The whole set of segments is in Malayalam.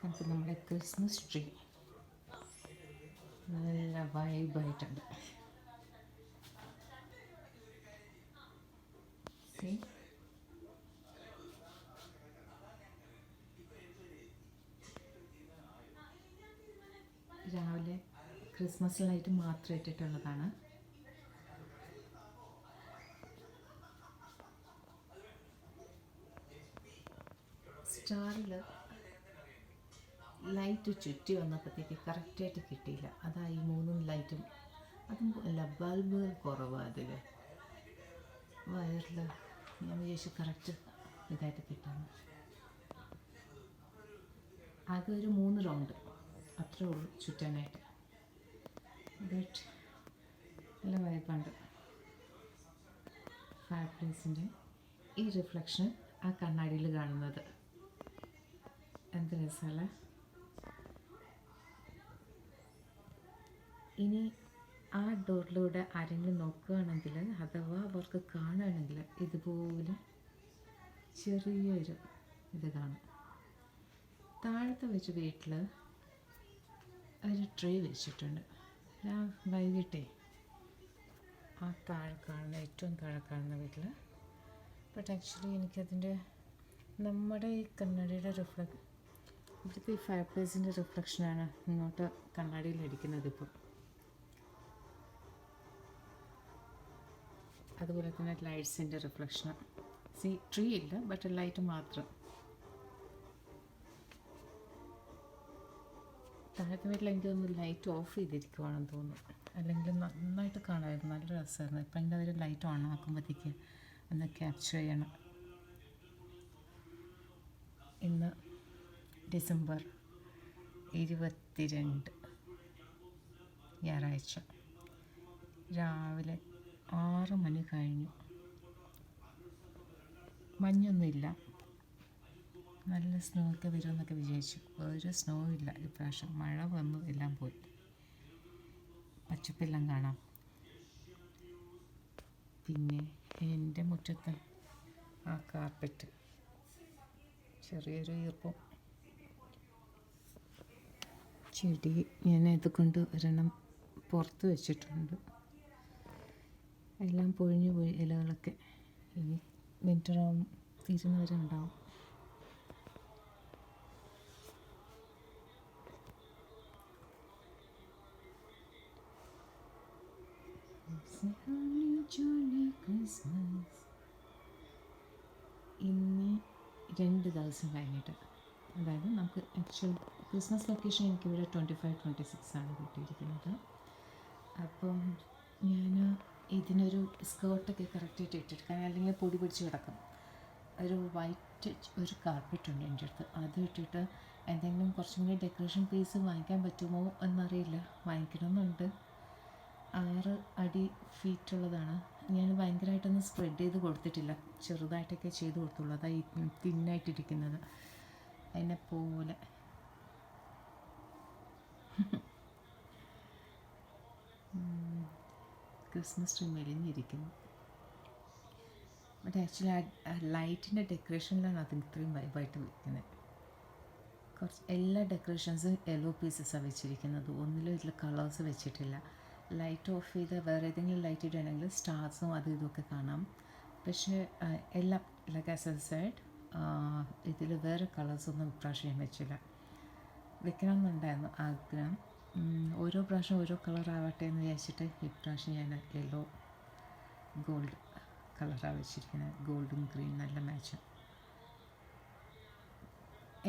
നമുക്ക് നമ്മുടെ ക്രിസ്മസ് ട്രീ നല്ല വൈബായിട്ടുണ്ട്. രാവിലെ ക്രിസ്മസ് ലൈറ്റ് മാത്രം ഇട്ടിട്ടുള്ളതാണ്. സ്റ്റാറിൽ ലൈറ്റ് ചുറ്റി വന്നപ്പോഴത്തേക്ക് കറക്റ്റായിട്ട് കിട്ടിയില്ല. അതാ ഈ 3 ലൈറ്റും അതും അല്ല, ബൾബുകൾ കുറവാണ് അതിൽ. വയറിൽ ഞാൻ വിചാരിച്ചു കറക്റ്റ് ഇതായിട്ട് കിട്ടാണ്. ആകെ ഒരു 3 റൗണ്ട് അത്രേ ഉള്ളൂ ചുറ്റാനായിട്ട്. ബട്ട് നല്ല വൈബുണ്ട്. ഫയർ പ്ലേസിൻ്റെ ഈ റിഫ്ലക്ഷൻ ആ കണ്ണാടിയിൽ കാണുന്നത് എന്ത് രസമല്ലേ. ഇനി ആ ഡോറിലൂടെ ആരെങ്കിലും നോക്കുകയാണെങ്കിൽ അഥവാ അവർക്ക് കാണുകയാണെങ്കിൽ ഇതുപോലെ ചെറിയൊരു ഇത് കാണും. താഴത്തെ വെച്ച് വീട്ടിൽ ഒരു ട്രേ വെച്ചിട്ടുണ്ട്. ഞാൻ വൈകിട്ടേ ആ ഏറ്റവും താഴെ കാണുന്ന വീട്ടിൽ. ബട്ട് ആക്ച്വലി എനിക്കതിൻ്റെ നമ്മുടെ ഈ കണ്ണാടിയുടെ ഇവിടുത്തെ ഈ ഫയർ പ്ലേസിൻ്റെ റിഫ്ലക്ഷനാണ് ഇങ്ങോട്ട് കണ്ണാടിയിൽ അടിക്കുന്നത് ഇപ്പോൾ. അതുപോലെ തന്നെ ലൈറ്റ്സിൻ്റെ റിഫ്ലക്ഷൻ. ട്രീ ഇല്ല, ബട്ട് ലൈറ്റ് മാത്രം. താഴത്തെ വീട്ടിൽ എനിക്ക് തോന്നുന്നു ലൈറ്റ് ഓഫ് ചെയ്തിരിക്കുവാണെന്ന് തോന്നുന്നു. അല്ലെങ്കിൽ നന്നായിട്ട് കാണാമായിരുന്നു, നല്ല രസമായിരുന്നു. ഇപ്പം എൻ്റെ അതിൽ ലൈറ്റ് ഓൺ ആക്കുമ്പോഴത്തേക്ക് ഒന്ന് ക്യാപ്ചർ ചെയ്യണം. ഇന്ന് ഡിസംബർ 22 ഞായറാഴ്ച രാവിലെ 6 മണി കഴിഞ്ഞു. മഞ്ഞൊന്നുമില്ല. നല്ല സ്നോ ഒക്കെ വരുമെന്നൊക്കെ വിചാരിച്ചു. ഒരു സ്നോ ഇല്ല ഇപ്രാവശ്യം. മഴ വന്നു, എല്ലാം പോയി. പച്ചപ്പെല്ലാം കാണാം. പിന്നെ എൻ്റെ മുറ്റത്ത് ആ കാർപ്പറ്റ് ചെറിയൊരു ഈർപ്പം. ചെടി ഞാൻ ഇതുകൊണ്ട് ഒരെണ്ണം പുറത്ത് വെച്ചിട്ടുണ്ട്. എല്ലാം പൊഴിഞ്ഞു പോയി ഇലകളൊക്കെ. ഇനി വിൻ്റർ തീരുന്നവരെ ഉണ്ടാവും. ഇനി 2 ദിവസം കഴിഞ്ഞിട്ട്, അതായത് നമുക്ക് ആക്ച്വൽ ക്രിസ്മസ് വെക്കേഷൻ എനിക്കിവിടെ 25-26 ആണ് കിട്ടിയിരിക്കുന്നത്. അപ്പം ഞാൻ ഇതിനൊരു സ്കേർട്ടൊക്കെ കറക്റ്റായിട്ട് ഇട്ടിട്ട്, അല്ലെങ്കിൽ പൊടി പിടിച്ച് കിടക്കും. ഒരു വൈറ്റ് ഒരു കാർപ്പറ്റ് ഉണ്ട് എൻ്റെ അടുത്ത്. അത് ഇട്ടിട്ട് എന്തെങ്കിലും കുറച്ചും കൂടി ഡെക്കറേഷൻ പീസ് വാങ്ങിക്കാൻ പറ്റുമോ എന്നറിയില്ല. വാങ്ങിക്കണമെന്നുണ്ട്. 6 അടി ഫീറ്റുള്ളതാണ്. ഞാൻ ഭയങ്കരമായിട്ടൊന്നും സ്പ്രെഡ് ചെയ്ത് കൊടുത്തിട്ടില്ല, ചെറുതായിട്ടൊക്കെ ചെയ്ത് കൊടുത്തുള്ളൂ. അതായി തിന്നായിട്ടിരിക്കുന്നത് അതിനെപ്പോലെ. ക്രിസ്മസ് ട്രീ മെലിഞ്ഞിരിക്കുന്നു. ബട്ട് ആക്ച്വലി ആ ലൈറ്റിൻ്റെ ഡെക്കറേഷനിലാണ് അത് ഇത്രയും വൈബായിട്ട് വയ്ക്കുന്നത്. എല്ലാ ഡെക്കറേഷൻസും യെല്ലോ പീസസാണ് വെച്ചിരിക്കുന്നത്. ഒന്നിലും ഇതിൽ കളേഴ്സ് വെച്ചിട്ടില്ല. ലൈറ്റ് ഓഫ് ചെയ്ത് വേറെ ഏതെങ്കിലും ലൈറ്റ് ഇടുകയാണെങ്കിൽ സ്റ്റാർസും അതും ഇതൊക്കെ കാണാം. പക്ഷേ എല്ലാം ലൈക്ക് ആസ് എ സൈഡ് ഇതിൽ വേറെ കളേഴ്സൊന്നും ഇപ്രാവശ്യം ഞാൻ വെച്ചില്ല. വെക്കണമെന്നുണ്ടായിരുന്നു ആഗ്രഹം. ഓരോ പ്രാവശ്യം ഓരോ കളറാവട്ടെ എന്ന് വിചാരിച്ചിട്ട് ഇപ്രാവശ്യം ഞാൻ യെല്ലോ ഗോൾഡ് കളറാണ് വെച്ചിരിക്കുന്നത്. ഗോൾഡും ഗ്രീൻ നല്ല മാച്ച്.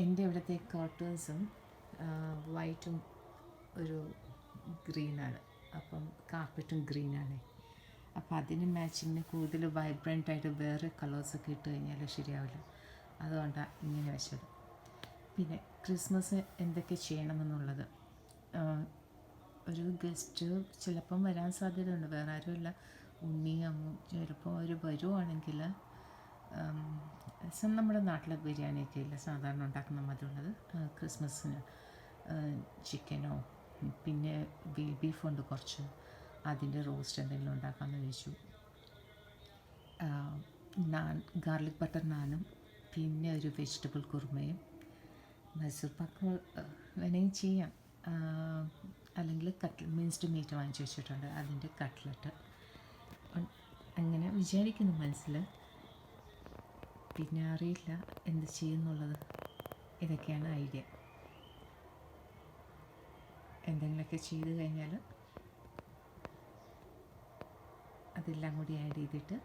എൻ്റെ ഇവിടുത്തെ കർട്ടൻസും വൈറ്റും ഒരു ഗ്രീനാണ്. അപ്പം കാർപ്പറ്റും ഗ്രീനാണ്. അപ്പം അതിന് മാച്ചിങ്ങിന് കൂടുതൽ വൈബ്രൻ്റായിട്ട് വേറെ കളേഴ്സൊക്കെ ഇട്ട് കഴിഞ്ഞാൽ ശരിയാവില്ല. അതുകൊണ്ടാണ് ഇങ്ങനെ വെച്ചത്. പിന്നെ ക്രിസ്മസ് എന്തൊക്കെ ചെയ്യണമെന്നുള്ളത്, ഒരു ഗസ്റ്റ് ചിലപ്പം വരാൻ സാധ്യതയുണ്ട്. വേറെ ആരുമില്ല, ഉണ്ണിയും അമ്മും. ചിലപ്പോൾ അവർ വരുവാണെങ്കിൽ നമ്മുടെ നാട്ടിലെ ബിരിയാണിയൊക്കെ ഇല്ല സാധാരണ ഉണ്ടാക്കുന്ന മതിയുള്ളത്. ക്രിസ്മസിന് ചിക്കനോ പിന്നെ ബീഫുണ്ട് കുറച്ച്, അതിൻ്റെ റോസ്റ്റ് എന്തെങ്കിലും ഉണ്ടാക്കാമെന്ന് വിചാരിച്ചു. നാൻ, ഗാർലിക് ബട്ടർ നാനും പിന്നെ ഒരു വെജിറ്റബിൾ കുറുമയും മൈസൂർ പാക്ക് വേണമെങ്കിൽ ചെയ്യാം. അല്ലെങ്കിൽ മിൻസ്ഡ് മീറ്റ് വാങ്ങിച്ച് വെച്ചിട്ടുണ്ട്, അതിൻ്റെ കട്ട്ലറ്റ് അങ്ങനെ വിചാരിക്കുന്നു മനസ്സിൽ. പിന്നെ അറിയില്ല എന്ത് ചെയ്യുന്നുള്ളത്. ഇതൊക്കെയാണ് ഐഡിയ. എന്തെങ്കിലുമൊക്കെ ചെയ്ത് കഴിഞ്ഞാൽ അതെല്ലാം കൂടി ആഡ് ചെയ്തിട്ട്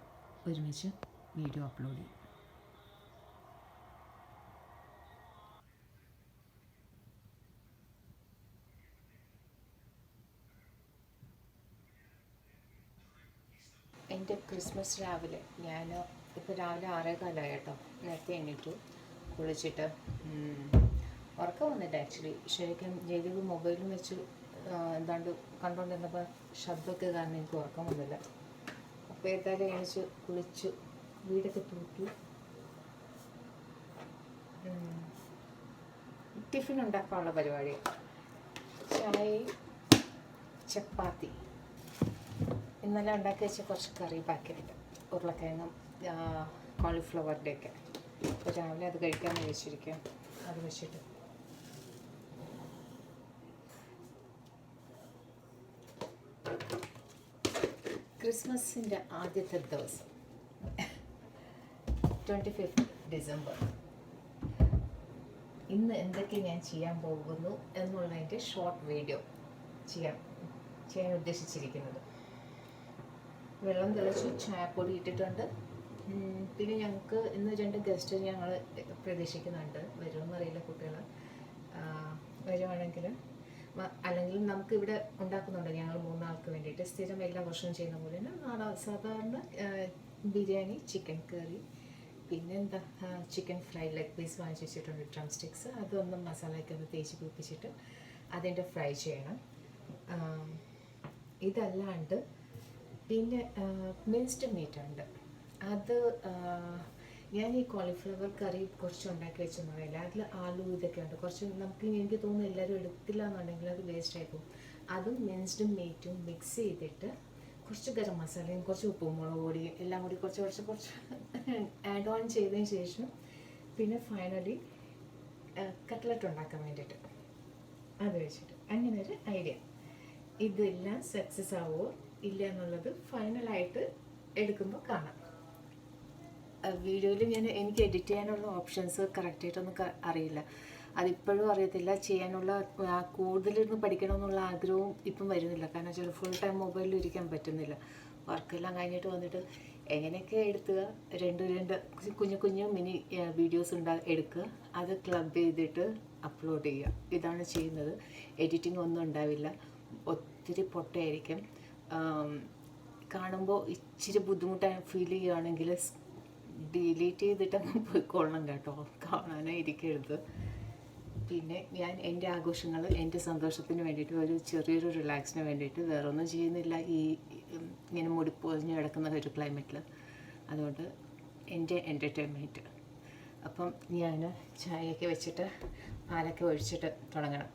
ഒരുമിച്ച് വീഡിയോ അപ്ലോഡ് ചെയ്യും. എൻ്റെ ക്രിസ്മസ് രാവിലെ ഞാൻ ഇപ്പോൾ രാവിലെ 6:15 കേട്ടോ, നേരത്തെ എണീറ്റു, കുളിച്ചിട്ട് ഉറക്കം വന്നില്ല ആക്ച്വലി. ശരിക്കും ജൈവിക മൊബൈലും വെച്ച് എന്താണ്ട് കണ്ടുകൊണ്ടിരുന്നപ്പോൾ ശബ്ദമൊക്കെ കാരണം എനിക്ക് ഉറക്കം വന്നില്ല. അപ്പോൾ ഏതായാലും എണീച്ച് കുളിച്ചു, വീടൊക്കെ തൂക്കി ടിഫിൻ ഉണ്ടാക്കാനുള്ള പരിപാടി. ചായ, ചപ്പാത്തി, ഇന്നലെ ഉണ്ടാക്കി വെച്ച കുറച്ച് കറി ബാക്കിയുണ്ട്, ഉരുളക്കിഴങ്ങും കോളിഫ്ലവറിൻ്റെ ഒക്കെ. അപ്പോൾ രാവിലെ അത് കഴിക്കാമെന്ന് വെച്ചിരിക്കാം. അത് വെച്ചിട്ട് ക്രിസ്മസിൻ്റെ ആദ്യത്തെ ദിവസം 25 ഡിസംബർ. ഇന്ന് എന്തൊക്കെ ഞാൻ ചെയ്യാൻ പോകുന്നു എന്നുള്ളതിൻ്റെ ഷോർട്ട് വീഡിയോ ചെയ്യാൻ ഉദ്ദേശിച്ചിരിക്കുന്നത്. വെള്ളം തിളച്ചു, ചായപ്പൊടി ഇട്ടിട്ടുണ്ട്. പിന്നെ ഞങ്ങൾക്ക് ഇന്ന് 2 ഗസ്റ്റ് ഞങ്ങൾ പ്രതീക്ഷിക്കുന്നുണ്ട്. വരുമെന്നറിയില്ല കുട്ടികൾ. വരുവാണെങ്കിൽ അല്ലെങ്കിൽ നമുക്കിവിടെ ഉണ്ടാക്കുന്നുണ്ട് ഞങ്ങൾ 3 ആൾക്ക് വേണ്ടിയിട്ട്. സ്ഥിരം എല്ലാ വർഷവും ചെയ്യുന്ന പോലെ തന്നെ സാധാരണ ബിരിയാണി, ചിക്കൻ കറി, പിന്നെ എന്താ ചിക്കൻ ഫ്രൈ, ലെഗ് പീസ് വാങ്ങിച്ച് വെച്ചിട്ടുണ്ട്, ഡ്രം സ്റ്റിക്സ്. അതൊന്നും മസാലയൊക്കെ ഒന്ന് തേച്ച് പിടിപ്പിച്ചിട്ട് അതിൻ്റെ ഫ്രൈ ചെയ്യണം. ഇതല്ലാണ്ട് പിന്നെ മിൻസ്ഡ് മീറ്റ് ഉണ്ട്. അത് ഞാൻ ഈ കോളിഫ്ലവർ കറി കുറച്ച് ഉണ്ടാക്കി വെച്ചെന്ന് പറയില്ല, അതിൽ ആലു ഇതൊക്കെ ഉണ്ട് കുറച്ച്. എനിക്ക് തോന്നുന്നു എല്ലാവരും എടുത്തില്ല എന്നുണ്ടെങ്കിൽ അത് വേസ്റ്റ് ആയിപ്പോവും. അതും മിൻസ്ഡ് മീറ്റും മിക്സ് ചെയ്തിട്ട് കുറച്ച് ഗരം മസാലയും കുറച്ച് ഉപ്പും മുളക് പൊടിയും എല്ലാം കൂടി കുറച്ച് ആഡ് ഓൺ ചെയ്തതിന് ശേഷം പിന്നെ ഫൈനലി കട്ട്ലറ്റ് ഉണ്ടാക്കാൻ വേണ്ടിയിട്ട് അത് വെച്ചിട്ട് അങ്ങനെ ഒരു ഐഡിയ. ഇതെല്ലാം സക്സസ് ആവുമോ ഇല്ല എന്നുള്ളത് ഫൈനലായിട്ട് എടുക്കുമ്പോൾ കാണാം. വീഡിയോയിൽ എനിക്ക് എഡിറ്റ് ചെയ്യാനുള്ള ഓപ്ഷൻസ് കറക്റ്റായിട്ടൊന്നും അറിയില്ല. അതിപ്പോഴും അറിയത്തില്ല. ചെയ്യാനുള്ള കൂടുതലിരുന്ന് പഠിക്കണമെന്നുള്ള ആഗ്രഹവും ഇപ്പം വരുന്നില്ല. കാരണം വെച്ചാൽ ഫുൾ ടൈം മൊബൈലിൽ ഇരിക്കാൻ പറ്റുന്നില്ല. വർക്കെല്ലാം കഴിഞ്ഞിട്ട് വന്നിട്ട് എങ്ങനെയൊക്കെ എടുക്കുക, രണ്ട് കുഞ്ഞു മിനി വീഡിയോസ് എടുക്കുക, അത് ക്ലബ് ചെയ്തിട്ട് അപ്ലോഡ് ചെയ്യുക. ഇതാണ് ചെയ്യുന്നത്. എഡിറ്റിംഗ് ഒന്നും ഉണ്ടാവില്ല. ഒത്തിരി പൊട്ടയായിരിക്കും. കാണുമ്പോൾ ഇച്ചിരി ബുദ്ധിമുട്ടായി ഫീൽ ചെയ്യുകയാണെങ്കിൽ ഡിലീറ്റ് ചെയ്തിട്ടങ്ങ് പോയിക്കൊള്ളണം കേട്ടോ, കാണാനേ ഇരിക്കരുത്. പിന്നെ ഞാൻ എൻ്റെ ആഘോഷങ്ങൾ, എൻ്റെ സന്തോഷത്തിന് വേണ്ടിയിട്ട്, ഒരു ചെറിയൊരു റിലാക്സിന് വേണ്ടിയിട്ട് വേറെ ഒന്നും ചെയ്യുന്നില്ല ഈ ഇങ്ങനെ മുടിപ്പൊതിഞ്ഞ് കിടക്കുന്ന ഒരു ക്ലൈമറ്റിൽ. അതുകൊണ്ട് എൻ്റെ എൻ്റർടൈൻമെൻറ്റ്. അപ്പം ഞാൻ ചായയൊക്കെ വെച്ചിട്ട് പാലൊക്കെ ഒഴിച്ചിട്ട് തുടങ്ങണം.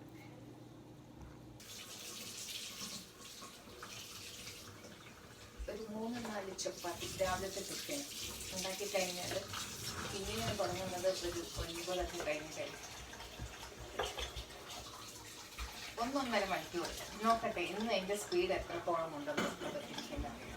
ഒരു 3-4 ചപ്പാത്തി രാവിലത്തെ ടിഫിൻ ഉണ്ടാക്കി കഴിഞ്ഞാൽ പിന്നെ ഞാൻ തുടങ്ങുന്നത് ഒരു 9 കഴിഞ്ഞിട്ടായിരിക്കും. 1-1.5 മണിക്കൂർ നോക്കട്ടെ ഇന്ന് എൻ്റെ സ്പീഡ് എത്രത്തോളം ഉണ്ടെന്ന് എനിക്കെല്ലാം അറിയാം.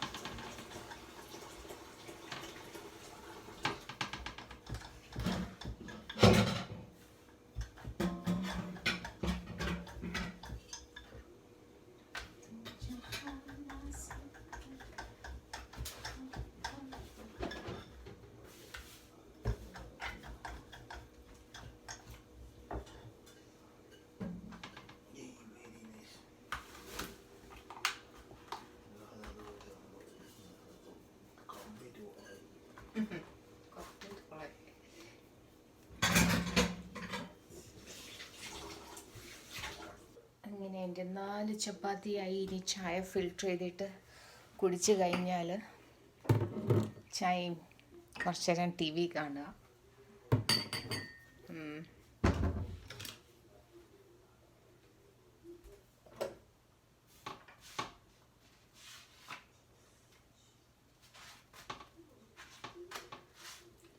അങ്ങനെ എൻ്റെ 4 ചപ്പാത്തിയായി. ഇനി ചായ ഫിൽറ്റർ ചെയ്തിട്ട് കുടിച്ച് കഴിഞ്ഞാൽ ചായയും കുറച്ച് നേരം TV കാണുക.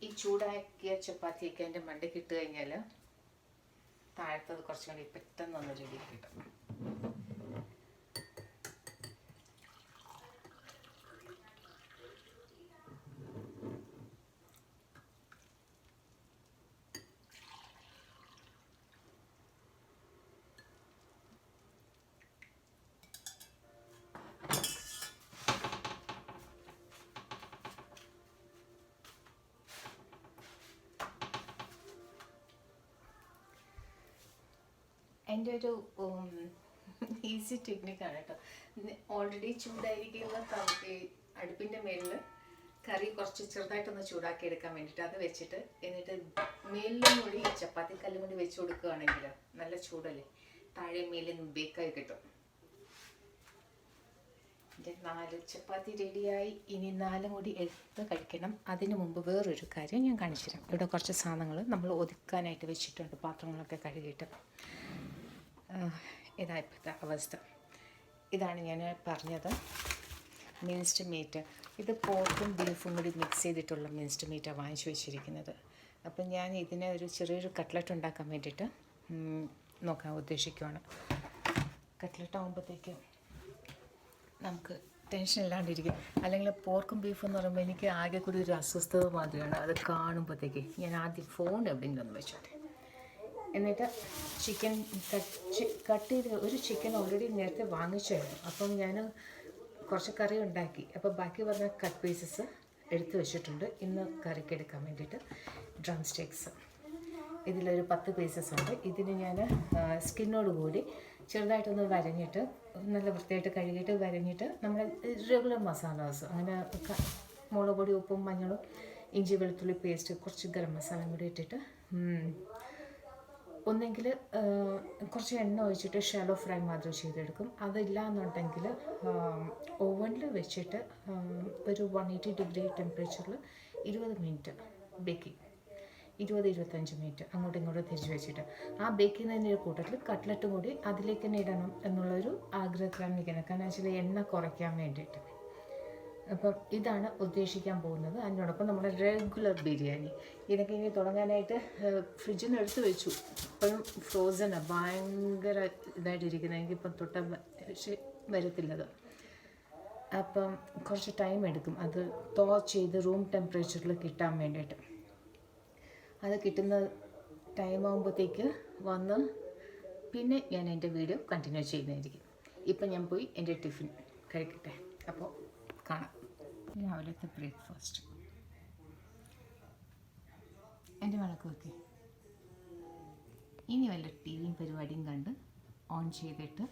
ഈ ചൂടാക്കിയ ചപ്പാത്തിയൊക്കെ എൻ്റെ മണ്ടയ്ക്ക് ഇട്ട് കഴിഞ്ഞാൽ താഴത്തത് കുറച്ചും കൂടി പെട്ടെന്നൊന്ന് റെഡിയാക്കി കിട്ടും. എൻ്റെ ഒരു ഈസി ടെക്നിക്കാണ് കേട്ടോ. ഓൾറെഡി ചൂടായിരിക്കുന്ന അടുപ്പിൻ്റെ മേലിൽ കറി കുറച്ച് ചെറുതായിട്ടൊന്ന് ചൂടാക്കി എടുക്കാൻ വേണ്ടിയിട്ട് അത് വെച്ചിട്ട് എന്നിട്ട് മേലിലും കൂടി ചപ്പാത്തി കല്ലും കൂടി വെച്ച് കൊടുക്കുകയാണെങ്കിൽ നല്ല ചൂടല്ലേ, താഴെ മേലിൽ ബേക്കായി കിട്ടും. എൻ്റെ 4 ചപ്പാത്തി റെഡിയായി. ഇനി 4 കൂടി എടുത്ത് കഴിക്കണം. അതിന് മുമ്പ് വേറൊരു കാര്യം ഞാൻ കാണിച്ചു തരാം. ഇവിടെ കുറച്ച് സാധനങ്ങൾ നമ്മൾ ഒതുക്കാനായിട്ട് വെച്ചിട്ടുണ്ട്, പാത്രങ്ങളൊക്കെ കഴുകിയിട്ട്. ഇതാ ഇപ്പോഴത്തെ അവസ്ഥ. ഇതാണ് ഞാൻ പറഞ്ഞത് മിൻസ്ഡ് മീറ്റ്. ഇത് പോർക്കും ബീഫും കൂടി മിക്സ് ചെയ്തിട്ടുള്ള മിൻസ്ഡ് മീറ്റാണ് വാങ്ങിച്ചു വെച്ചിരിക്കുന്നത്. അപ്പം ഞാൻ ഇതിനെ ഒരു ചെറിയൊരു കട്ട്ലറ്റ് ഉണ്ടാക്കാൻ വേണ്ടിയിട്ട് നോക്കാൻ ഉദ്ദേശിക്കുകയാണ്. കട്ട്ലറ്റ് ആകുമ്പോഴത്തേക്കും നമുക്ക് ടെൻഷൻ ഇല്ലാണ്ടിരിക്കും. അല്ലെങ്കിൽ പോർക്കും ബീഫും എന്ന് പറയുമ്പോൾ എനിക്ക് ആകെ കൂടി ഒരു അസ്വസ്ഥത മാതിരിയാണ് അത് കാണുമ്പോഴത്തേക്ക്. ഞാൻ ആദ്യം ഫോൺ എവിടെയെങ്കിലും ഒന്ന് വെച്ചോട്ടെ. എന്നിട്ട് ചിക്കൻ കട്ട് ചെയ്ത് ഒരു ചിക്കൻ ഓൾറെഡി നേരത്തെ വാങ്ങിച്ചായിരുന്നു. അപ്പം ഞാൻ കുറച്ച് കറി ഉണ്ടാക്കി. അപ്പോൾ ബാക്കി പറഞ്ഞ കട്ട് പീസസ് എടുത്ത് വെച്ചിട്ടുണ്ട് ഇന്ന് കറിക്ക് എടുക്കാൻ വേണ്ടിയിട്ട്. ഡ്രം സ്റ്റിക്സ് ഇതിലൊരു 10 പീസസ് ഉണ്ട്. ഇതിന് ഞാൻ സ്കിന്നോട് കൂടി ചെറുതായിട്ടൊന്ന് വരഞ്ഞിട്ട് നല്ല വൃത്തിയായിട്ട് കഴുകിയിട്ട് വരഞ്ഞിട്ട് നമ്മുടെ റെഗുലർ മസാലാസ് അങ്ങനെ മുളക് പൊടി, ഉപ്പും, മഞ്ഞളും, ഇഞ്ചി വെളുത്തുള്ളി പേസ്റ്റ്, കുറച്ച് ഗരം മസാലയും കൂടി ഇട്ടിട്ട് ഒന്നെങ്കിൽ കുറച്ച് എണ്ണ ഒഴിച്ചിട്ട് ഷാലോ ഫ്രൈ മാത്രം ചെയ്തെടുക്കും. അതില്ല എന്നുണ്ടെങ്കിൽ ഓവനിൽ വെച്ചിട്ട് ഒരു 180 ഡിഗ്രി ടെമ്പറേച്ചറിൽ 20 മിനിറ്റ് ബേക്കിംഗ്, 20-25 മിനിറ്റ് അങ്ങോട്ടും ഇങ്ങോട്ടും തിരിച്ച് വെച്ചിട്ട് ആ ബേക്ക് ചെയ്യുന്നതിൻ്റെ ഒരു കൂട്ടത്തിൽ കട്ട്ലറ്റ് കൂടി അതിലേക്ക് തന്നെ ഇടണം എന്നുള്ളൊരു ആഗ്രഹത്തിലാണ് നിൽക്കുന്നത്. കാരണം വെച്ചാൽ എണ്ണ കുറയ്ക്കാൻ വേണ്ടിയിട്ട്. അപ്പം ഇതാണ് ഉദ്ദേശിക്കാൻ പോകുന്നത്. അതിനോടൊപ്പം നമ്മുടെ റെഗുലർ ബിരിയാണി ഇതൊക്കെ ഇനി തുടങ്ങാനായിട്ട് ഫ്രിഡ്ജിൽ നിന്ന് എടുത്ത് വെച്ചു. ഇപ്പോഴും ഫ്രോസനാണ്, ഭയങ്കര ഇതായിട്ടിരിക്കുന്നത്. എനിക്കിപ്പം തൊട്ട വരത്തില്ലത്. അപ്പം കുറച്ച് ടൈം എടുക്കും അത് തോ ചെയ്ത് റൂം ടെമ്പറേച്ചറിൽ കിട്ടാൻ വേണ്ടിയിട്ട്. അത് കിട്ടുന്ന ടൈം ആകുമ്പോഴത്തേക്ക് വന്ന് പിന്നെ ഞാൻ എൻ്റെ വീഡിയോ കണ്ടിന്യൂ ചെയ്യുന്നതായിരിക്കും. ഇപ്പം ഞാൻ പോയി എൻ്റെ ടിഫിൻ കഴിക്കട്ടെ. അപ്പോൾ കാണാം. രാവിലത്തെ ബ്രേക്ക്ഫാസ്റ്റ്. എൻ്റെ വിളക്ക് വെക്കേ. ഇനി വല്ല ടി വിയും പരിപാടിയും കണ്ട് ഓൺ ചെയ്തിട്ട്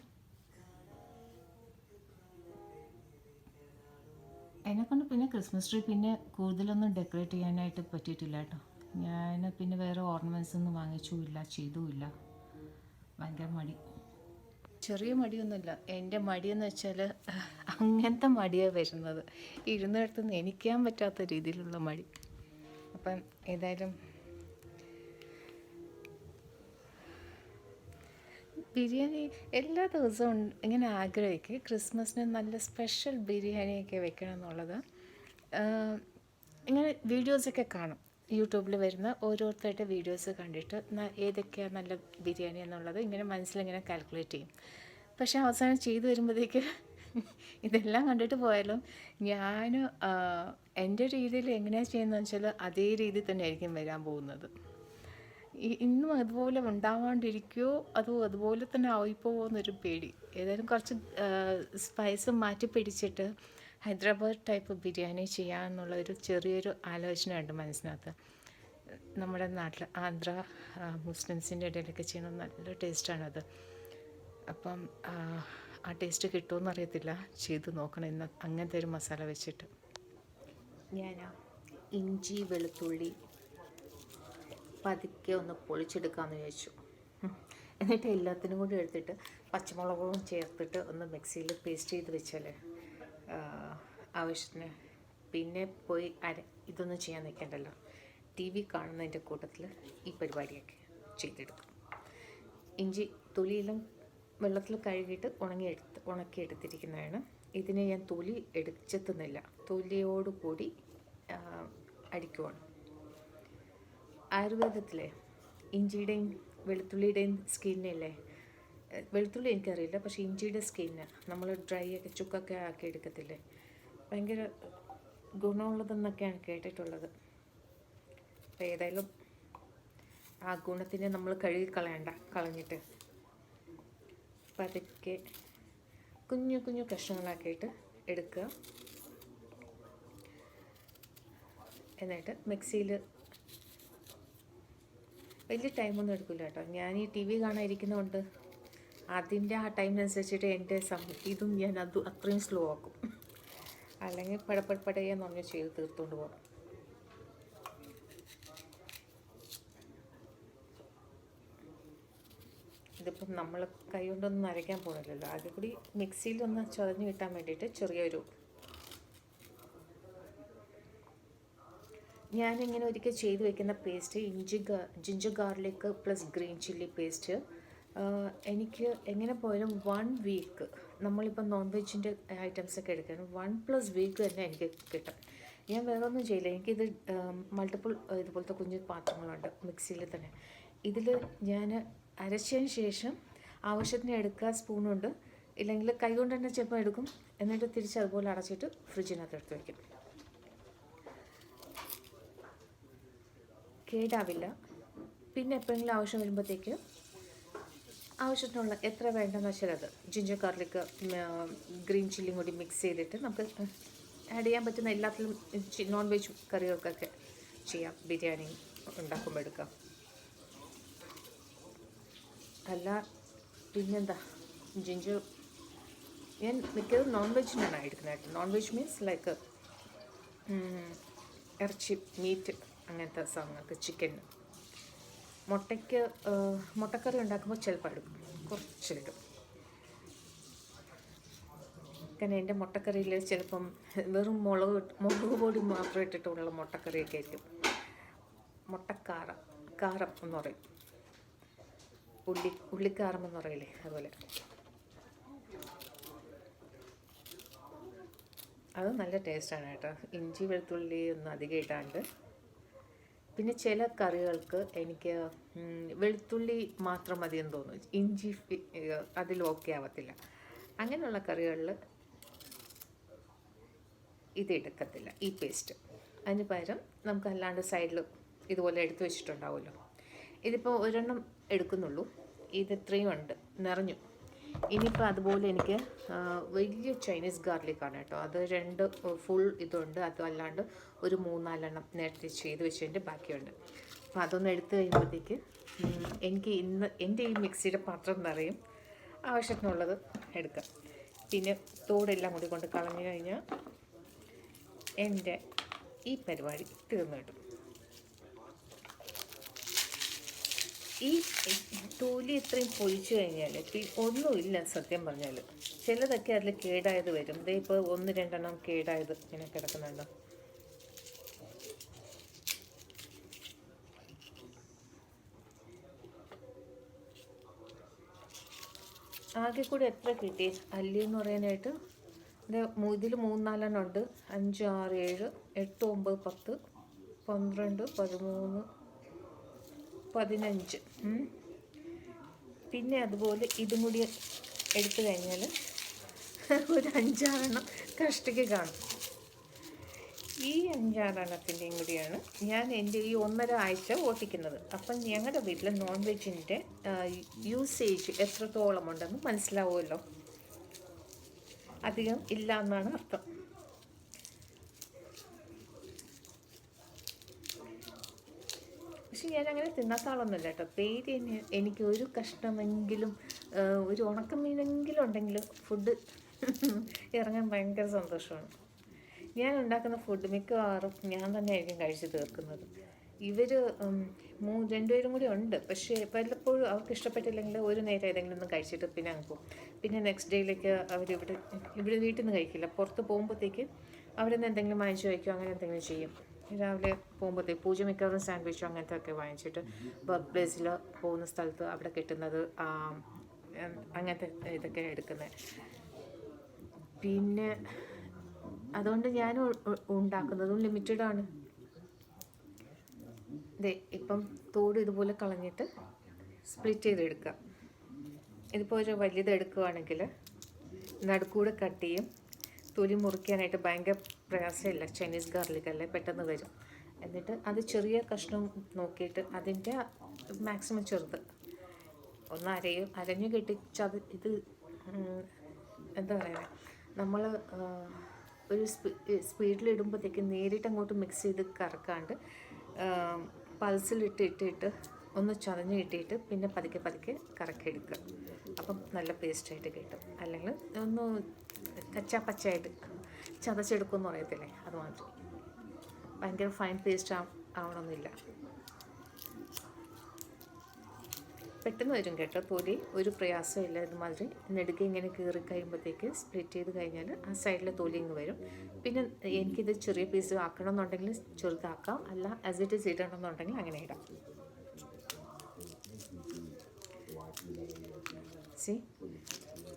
എന്നെക്കൊണ്ട് പിന്നെ ക്രിസ്മസ് ട്രീ പിന്നെ കൂടുതലൊന്നും ഡെക്കറേറ്റ് ചെയ്യാനായിട്ട് പറ്റിയിട്ടില്ല കേട്ടോ. ഞാൻ പിന്നെ വേറെ ഓർണമെൻറ്റ്സ് ഒന്നും വാങ്ങിച്ചുമില്ല, ചെയ്തുമില്ല. ഭയങ്കര മടി. ചെറിയ മടിയൊന്നുമില്ല. എൻ്റെ മടിയെന്ന് വെച്ചാൽ അങ്ങനത്തെ മടിയാണ് വരുന്നത്. ഇരുന്നിടത്തുനിന്ന് എണീക്കാൻ പറ്റാത്ത രീതിയിലുള്ള മടി. അപ്പം ഏതായാലും ബിരിയാണി എല്ലാ ദിവസവും ഇങ്ങനെ ആഗ്രഹിക്കുക ക്രിസ്മസിന് നല്ല സ്പെഷ്യൽ ബിരിയാണിയൊക്കെ വെക്കണം എന്നുള്ളത്. ഇങ്ങനെ വീഡിയോസൊക്കെ കാണും, യൂട്യൂബിൽ വരുന്ന ഓരോരുത്തരുടെ വീഡിയോസ് കണ്ടിട്ട് ഏതൊക്കെയാണ് നല്ല ബിരിയാണി എന്നുള്ളത് ഇങ്ങനെ മനസ്സിലിങ്ങനെ കാൽക്കുലേറ്റ് ചെയ്യും. പക്ഷേ അവസാനം ചെയ്തു വരുമ്പോഴത്തേക്ക് ഇതെല്ലാം കണ്ടിട്ട് പോയാലും ഞാൻ എൻ്റെ രീതിയിൽ എങ്ങനെയാണ് ചെയ്യുന്നതെന്ന് വെച്ചാൽ അതേ രീതിയിൽ തന്നെ ആയിരിക്കും വരാൻ പോകുന്നത്. ഇന്നും അതുപോലെ ഉണ്ടാവാണ്ടിരിക്കുമോ അതോ അതുപോലെ തന്നെ ആയിപ്പോവോ എന്നൊരു പേടി. ഏതായാലും കുറച്ച് സ്പൈസ് മാറ്റി പിടിച്ചിട്ട് ഹൈദരാബാദ് ടൈപ്പ് ബിരിയാണി ചെയ്യാമെന്നുള്ള ഒരു ചെറിയൊരു ആലോചനയുണ്ട് മനസ്സിനകത്ത്. നമ്മുടെ നാട്ടിൽ ആന്ധ്ര മുസ്ലിംസിൻ്റെ ഇടയിലൊക്കെ ചെയ്യണം, നല്ല ടേസ്റ്റാണത്. അപ്പം ആ ടേസ്റ്റ് കിട്ടുമെന്ന് അറിയത്തില്ല, ചെയ്ത് നോക്കണം ഇന്ന് അങ്ങനത്തെ ഒരു മസാല വെച്ചിട്ട്. ഞാൻ ഇഞ്ചി വെളുത്തുള്ളി പതുക്കെ ഒന്ന് പൊളിച്ചെടുക്കാമെന്ന് വിചാരിച്ചു. എന്നിട്ട് എല്ലാത്തിനും കൂടി എടുത്തിട്ട് പച്ചമുളകും ചേർത്തിട്ട് ഒന്ന് മിക്സിയിൽ പേസ്റ്റ് ചെയ്ത് വെച്ചാൽ ആവശ്യത്തിന് പിന്നെ പോയി ഇതൊന്നും ചെയ്യാൻ നിൽക്കണ്ടല്ലോ. ടി വി കാണുന്നതിൻ്റെ കൂട്ടത്തിൽ ഈ പരിപാടിയൊക്കെ ചെയ്തെടുക്കും. ഇഞ്ചി തൊലിയെല്ലാം വെള്ളത്തിൽ കഴുകിയിട്ട് ഉണക്കിയെടുത്തിരിക്കുന്നതാണ്. ഇതിനെ ഞാൻ തൊലി ചെത്തുന്നില്ല, തൊലിയോടുകൂടി അടിക്കുവാണ്. ആയുർവേദത്തിലെ ഇഞ്ചിയുടെയും വെളുത്തുള്ളിയുടെയും സ്കിന്നില്ലേ, വെളുത്തുള്ളി എനിക്കറിയില്ല, പക്ഷേ ഇഞ്ചിയുടെ സ്കിന്ന് നമ്മൾ ഡ്രൈ ഒക്കെ ചുക്കൊക്കെ ആക്കി എടുക്കത്തില്ലേ, ഭയങ്കര ഗുണമുള്ളതെന്നൊക്കെയാണ് കേട്ടിട്ടുള്ളത്. അപ്പോൾ ഏതായാലും ആ ഗുണത്തിനെ നമ്മൾ കളഞ്ഞിട്ട് പതുക്കെ കുഞ്ഞു കുഞ്ഞു കഷ്ണങ്ങളാക്കിയിട്ട് എടുക്കുക. എന്നിട്ട് മിക്സിയിൽ വലിയ ടൈമൊന്നും എടുക്കില്ല കേട്ടോ. ഞാൻ ഈ TV കാണാതിരിക്കുന്നതുകൊണ്ട് അതിൻ്റെ ആ ടൈമിനനുസരിച്ചിട്ട് എൻ്റെ ഇതും ഞാൻ അത്രയും സ്ലോ ആക്കും. അല്ലെങ്കിൽ പടയെന്ന് പറഞ്ഞ് ചെയ്ത് തീർത്തുകൊണ്ട് പോകും. ഇതിപ്പം നമ്മൾ കൈ കൊണ്ടൊന്നും അരയ്ക്കാൻ പോകുന്നില്ലല്ലോ, ആദ്യം കൂടി മിക്സിയിലൊന്ന് ചതഞ്ഞ് കിട്ടാൻ വേണ്ടിയിട്ട് ചെറിയൊരു, ഞാനിങ്ങനെ ഒരിക്കൽ ചെയ്ത് വെക്കുന്ന paste ginger garlic plus green chilli paste എനിക്ക് എങ്ങനെ പോയാലും 1 വീക്ക്, നമ്മളിപ്പോൾ നോൺ വെജിൻ്റെ ഐറ്റംസൊക്കെ എടുക്കുകയാണ്, 1+ വീക്ക് തന്നെ എനിക്ക് കിട്ടും. ഞാൻ വേറെ ഒന്നും ചെയ്യില്ല. എനിക്കിത് മൾട്ടിപ്പിൾ ഇതുപോലത്തെ കുഞ്ഞു പാത്രങ്ങളുണ്ട് മിക്സിയിൽ തന്നെ. ഇതിൽ ഞാൻ അരച്ചതിന് ശേഷം ആവശ്യത്തിന് എടുക്കുക, സ്പൂണുണ്ട്, ഇല്ലെങ്കിൽ കൈ കൊണ്ട് തന്നെ ചിലപ്പോൾ എടുക്കും. എന്നിട്ട് തിരിച്ച് അതുപോലെ അടച്ചിട്ട് ഫ്രിഡ്ജിനകത്ത് എടുത്ത് വയ്ക്കും. കേടാവില്ല. പിന്നെ എപ്പോഴെങ്കിലും ആവശ്യം വരുമ്പോഴത്തേക്ക് ആവശ്യത്തിനുള്ള എത്ര വേണ്ടെന്ന് വെച്ചാൽ അത് ജിഞ്ചർ ഗാർലിക് ഗ്രീൻ ചില്ലിയും കൂടി മിക്സ് ചെയ്തിട്ട് നമുക്ക് ആഡ് ചെയ്യാൻ പറ്റുന്ന എല്ലാത്തിലും നോൺ വെജ് കറികൾക്കൊക്കെ ചെയ്യാം. ബിരിയാണി ഉണ്ടാക്കുമ്പോൾ എടുക്കാം. അല്ല പിന്നെന്താ, ജിഞ്ചർ ഞാൻ മിക്കതും നോൺ വെജിനാണ് എടുക്കുന്നത്. നോൺ വെജ് മീൻസ് ലൈക്ക് ഇറച്ചി, മീറ്റ്, അങ്ങനത്തെ സാധനങ്ങൾക്ക്, ചിക്കൻ. മുട്ടക്കറി ഉണ്ടാക്കുമ്പോൾ ചിലപ്പോൾ എടുക്കും, കുറച്ചിടും. കാരണം എൻ്റെ മുട്ടക്കറിയിൽ ചിലപ്പം വെറും മുളക് പൊടി മാത്രം ഇട്ടിട്ടുള്ള മുട്ടക്കറിയൊക്കെ ആയിരിക്കും. കാരം എന്ന് പറയും, ഉള്ളിക്കാരം എന്ന് പറയില്ലേ, അതുപോലെ. അത് നല്ല ടേസ്റ്റാണ് കേട്ടോ, ഇഞ്ചി വെളുത്തുള്ളി ഒന്നും അധികം ഇടാണ്ട്. പിന്നെ ചില കറികൾക്ക് എനിക്ക് വെളുത്തുള്ളി മാത്രം മതിയെന്ന് തോന്നുന്നു, ഇഞ്ചി അതിൽ ഓക്കെ ആവത്തില്ല. അങ്ങനെയുള്ള കറികളിൽ ഇതെടുക്കത്തില്ല, ഈ പേസ്റ്റ്. അതിന് പകരം നമുക്ക് അല്ലാണ്ട് സൈഡിൽ ഇതുപോലെ എടുത്തു വെച്ചിട്ടുണ്ടാവുമല്ലോ. ഇതിപ്പോൾ ഒരെണ്ണം എടുക്കുന്നുള്ളൂ, ഇത് ഇത്രയും ഉണ്ട്, നിറഞ്ഞു. ഇനിയിപ്പോൾ അതുപോലെ എനിക്ക് വലിയ ചൈനീസ് ഗാർലിക്കാണ് കേട്ടോ, അത് 2 ഫുൾ ഇതുണ്ട്. അതും അല്ലാണ്ട് ഒരു 3-4 നേരത്തെ ചെയ്ത് വെച്ചതിൻ്റെ ബാക്കിയുണ്ട്. അപ്പോൾ അതൊന്ന് എടുത്തു കഴിയുമ്പോഴത്തേക്ക് എനിക്ക് എൻ്റെ ഈ മിക്സിയുടെ പാത്രം നിറയും. ആവശ്യത്തിനുള്ളത് എടുക്കാം. പിന്നെ തോടെല്ലാം കൂടി കൊണ്ട് കളഞ്ഞു കഴിഞ്ഞാൽ എൻ്റെ ഈ പരിപാടി തീർന്നു കിട്ടും. ഈ തോലി ഇത്രയും പൊളിച്ചു കഴിഞ്ഞാൽ ഒന്നുമില്ല സത്യം പറഞ്ഞാൽ. ചിലതൊക്കെ അതിൽ കേടായത് വരും. ഇതേ ഇപ്പോൾ 1-2 കേടായത് ഇങ്ങനെ കിടക്കുന്നുണ്ടോ. ആകെ കൂടി എത്ര കിട്ടി അല്ലി എന്ന് പറയാനായിട്ട്? ഇതിൽ 3-4 ഉണ്ട്. 5, 6, 7, 8, 9, 10, 12, 13, 15. പിന്നെ അതുപോലെ ഇതും കൂടി എടുത്തു കഴിഞ്ഞാൽ ഒരു 5-6 കഷ്ടിക്ക് കാണും. ഈ 5-6 കൂടിയാണ് ഞാൻ എൻ്റെ ഈ 1.5 ആഴ്ച ഓട്ടിക്കുന്നത്. അപ്പം ഞങ്ങളുടെ വീട്ടിൽ നോൺ വെജിൻ്റെ യൂസേജ് എത്രത്തോളം ഉണ്ടെന്ന് മനസ്സിലാവുമല്ലോ. അധികം ഇല്ല എന്നാണ് അർത്ഥം. പക്ഷെ ഞാനങ്ങനെ തിന്നാത്ത ആളൊന്നുമല്ല കേട്ടോ. പേര് എനിക്ക് ഒരു കഷ്ണമെങ്കിലും ഒരു ഉണക്കമീനെങ്കിലും ഉണ്ടെങ്കിൽ ഫുഡ് ഇറങ്ങാൻ ഭയങ്കര സന്തോഷമാണ്. ഞാൻ ഉണ്ടാക്കുന്ന ഫുഡ് മിക്കവാറും ഞാൻ തന്നെ ആയിരിക്കും കഴിച്ച് തീർക്കുന്നത്. ഇവർ 2 പേരും കൂടി ഉണ്ട്. പക്ഷേ വല്ലപ്പോഴും അവർക്ക് ഇഷ്ടപ്പെട്ടില്ലെങ്കിൽ ഒരു നേരം ഏതെങ്കിലും ഒന്ന് കഴിച്ചിട്ട് പിന്നെ അങ്ങ് പോകും. പിന്നെ നെക്സ്റ്റ് ഡേയിലേക്ക് ഇവിടെ വീട്ടിൽ നിന്ന് കഴിക്കില്ല. പുറത്ത് പോകുമ്പോഴത്തേക്ക് അവരിന്ന് എന്തെങ്കിലും വാങ്ങിച്ച് കഴിക്കും, അങ്ങനെ എന്തെങ്കിലും ചെയ്യും. രാവിലെ പോകുമ്പോഴത്തേക്ക് പൂജ മിക്കവാറും സാൻഡ്വിച്ചോ അങ്ങനത്തെ ഒക്കെ വാങ്ങിച്ചിട്ട് വർക്ക് പ്ലേസിൽ പോകുന്ന സ്ഥലത്ത് അവിടെ കിട്ടുന്നത് അങ്ങനത്തെ ഇതൊക്കെ എടുക്കുന്നത്. പിന്നെ അതുകൊണ്ട് ഞാൻ ഉണ്ടാക്കുന്നതും ലിമിറ്റഡാണ്. ഇപ്പം തോട് ഇതുപോലെ കളഞ്ഞിട്ട് സ്പ്ലിറ്റ് ചെയ്തെടുക്കുക. ഇതിപ്പോൾ ഒരു വലിയത് എടുക്കുകയാണെങ്കിൽ നടുക്കൂടെ കട്ട് ചെയ്യും. തൊലി മുറിക്കാനായിട്ട് ഭയങ്കര പ്രയാസമില്ല. ചൈനീസ് ഗാർലിക് അല്ലേ, പെട്ടെന്ന് വരും. എന്നിട്ട് അത് ചെറിയ കഷ്ണം നോക്കിയിട്ട് അതിൻ്റെ മാക്സിമം ചെറുത് ഒന്ന് അരഞ്ഞു കെട്ടിച്ചത്. ഇത് എന്താ പറയുക, നമ്മൾ ഒരു സ്പീഡിലിടുമ്പോഴത്തേക്ക് നേരിട്ട് അങ്ങോട്ട് മിക്സ് ചെയ്ത് കറക്കാണ്ട് പൾസിലിട്ടിട്ട് ഒന്ന് ചതഞ്ഞ് കിട്ടിയിട്ട് പിന്നെ പതുക്കെ പതുക്കെ കറക്കിയെടുക്കുക. അപ്പം നല്ല പേസ്റ്റായിട്ട് കിട്ടും. അല്ലെങ്കിൽ ഒന്ന് പച്ചയായിട്ട് ചതച്ചെടുക്കുമെന്ന് പറയത്തില്ലേ, അതുമാതിരി. ഭയങ്കര ഫൈൻ പേസ്റ്റ് ആവണമെന്നില്ല. പെട്ടെന്ന് വരും കേട്ടോ തൊലി, ഒരു പ്രയാസമില്ല. ഇതുമാതിരി നെടുക്ക് ഇങ്ങനെ കീറി കഴിയുമ്പോഴത്തേക്ക് സ്പ്ലിറ്റ് ചെയ്ത് കഴിഞ്ഞാൽ ആ സൈഡിലെ തൊലി ഇങ്ങ് വരും. പിന്നെ എനിക്കിത് ചെറിയ പീസ് ആക്കണം എന്നുണ്ടെങ്കിൽ ചെറുതാക്കാം, അല്ല ആസ് ഇറ്റ് ഈസ് ഇടണമെന്നുണ്ടെങ്കിൽ അങ്ങനെ ഇടാം. സി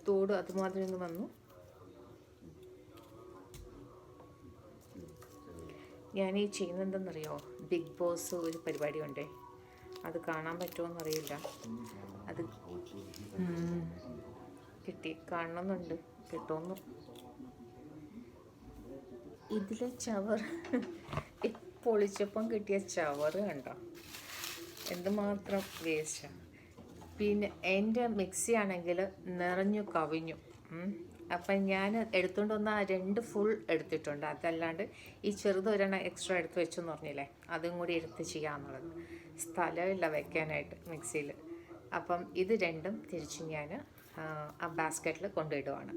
തോട് അതുമാതിരി ഒന്ന് വന്നു. ഞാൻ ഈ ചെയ്യുന്നത് എന്തെന്നറിയോ, ബിഗ് ബോസ് ഒരു പരിപാടി ഉണ്ടേ, അത് കാണാൻ പറ്റുമോയെന്നറിയില്ല. അത് കാണണമെന്നുണ്ട്, കിട്ടുമെന്ന്. ഇതിലെ ചവർ പൊളിച്ചപ്പം കിട്ടിയ ചവറ് കണ്ടോ, എന്തുമാത്രം വേസ്റ്റാണ്. പിന്നെ എൻ്റെ മിക്സി ആണെങ്കിൽ നിറഞ്ഞു കവിഞ്ഞു. അപ്പം ഞാൻ എടുത്തുകൊണ്ട് വന്ന 2 ഫുൾ എടുത്തിട്ടുണ്ട്. അതല്ലാണ്ട് ഈ ചെറുതൊരെണ്ണം എക്സ്ട്രാ എടുത്ത് വെച്ചെന്ന് പറഞ്ഞില്ലേ, അതും കൂടി എടുത്ത് ചെയ്യാമെന്നുള്ളത്. സ്ഥലമില്ല വെക്കാനായിട്ട് മിക്സിയിൽ. അപ്പം ഇത് രണ്ടും തിരിച്ച് ഞാൻ ആ ബാസ്ക്കറ്റിൽ കൊണ്ടിടുവാണ്.